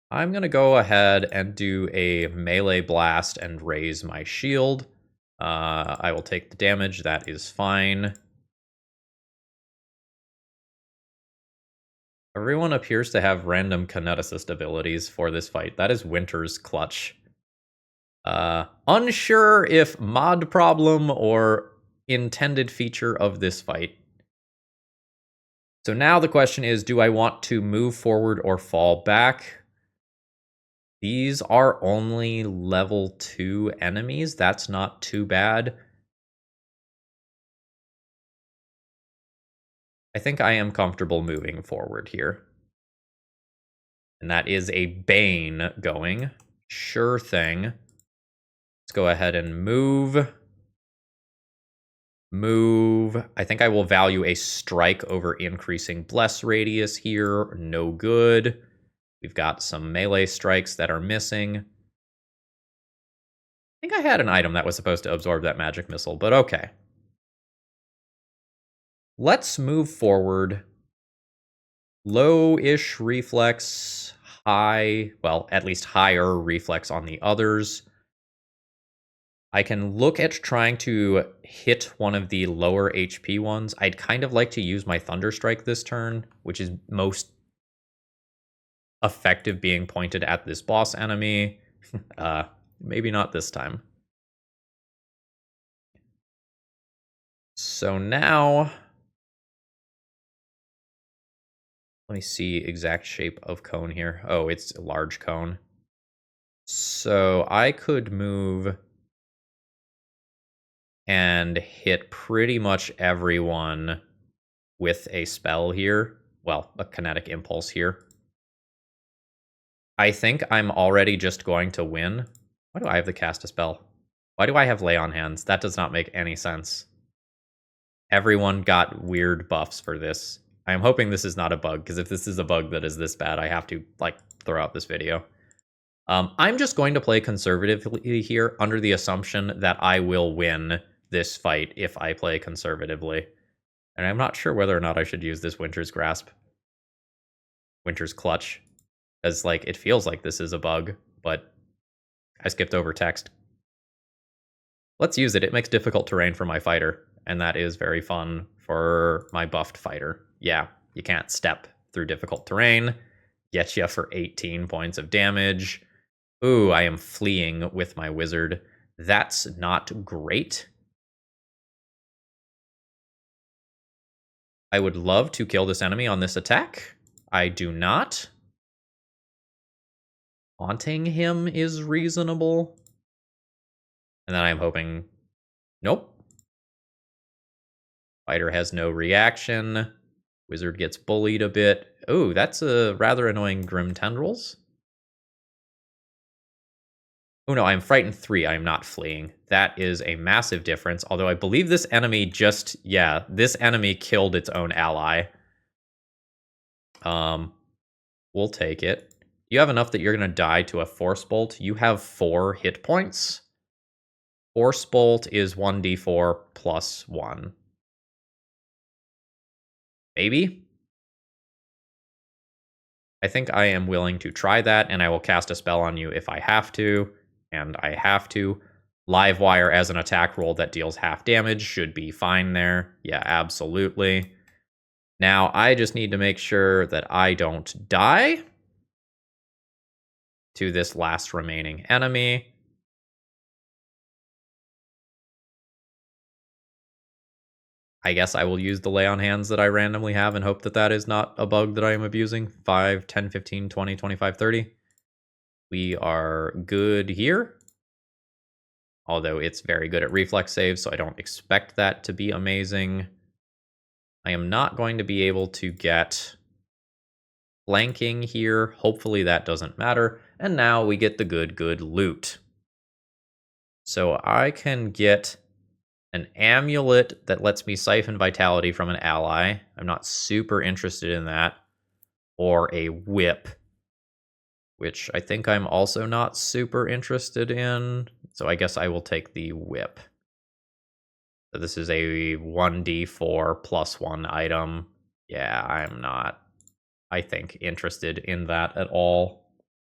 I'm going to go ahead and do a melee blast and raise my shield. I will take the damage, that is fine. Everyone appears to have random kineticist abilities for this fight. That is Winter's Clutch. Unsure if mod problem or intended feature of this fight. So now the question is, do I want to move forward or fall back? These are only level 2 enemies. That's not too bad. I think I am comfortable moving forward here. And that is a Bane going. Sure thing. Let's go ahead and move. Move. I think I will value a strike over increasing bless radius here. No good. We've got some melee strikes that are missing. I think I had an item that was supposed to absorb that magic missile, but okay. Let's move forward low-ish reflex, high, well, at least higher reflex on the others. I can look at trying to hit one of the lower HP ones. I'd kind of like to use my Thunder Strike this turn, which is most effective being pointed at this boss enemy. Maybe not this time. So now, let me see exact shape of cone here. Oh, it's a large cone. So I could move and hit pretty much everyone with a spell here. Well, a kinetic impulse here. I think I'm already just going to win. Why do I have to cast a spell? Why do I have Lay on Hands? That does not make any sense. Everyone got weird buffs for this. I am hoping this is not a bug, because if this is a bug that is this bad, I have to, like, throw out this video. I'm just going to play conservatively here under the assumption that I will win this fight if I play conservatively. And I'm not sure whether or not I should use this Winter's Grasp. Winter's Clutch. As, like, it feels like this is a bug, but I skipped over text. Let's use it. It makes difficult terrain for my fighter, and that is very fun for my buffed fighter. Yeah, you can't step through difficult terrain. Get you for 18 points of damage. Ooh, I am fleeing with my wizard. That's not great. I would love to kill this enemy on this attack. I do not. Haunting him is reasonable. And then I'm hoping... Nope. Fighter has no reaction. Wizard gets bullied a bit. Oh, that's a rather annoying Grim Tendrils. Oh no, I'm frightened 3. I am not fleeing. That is a massive difference. Although I believe this enemy just... Yeah, this enemy killed its own ally. We'll take it. You have enough that you're going to die to a Force Bolt. You have 4 hit points. Force Bolt is 1d4 plus 1. Maybe? I think I am willing to try that, and I will cast a spell on you if I have to. And I have to. Live Wire as an attack roll that deals half damage should be fine there. Yeah, absolutely. Now, I just need to make sure that I don't die to this last remaining enemy. I guess I will use the Lay on Hands that I randomly have and hope that that is not a bug that I am abusing. 5, 10, 15, 20, 25, 30. We are good here. Although it's very good at reflex saves, so I don't expect that to be amazing. I am not going to be able to get flanking here. Hopefully that doesn't matter. And now we get the good loot. So I can get an amulet that lets me siphon vitality from an ally. I'm not super interested in that. Or a whip, which I think I'm also not super interested in. So I guess I will take the whip. So this is a 1d4 plus 1 item. Yeah, I'm not, I think, interested in that at all.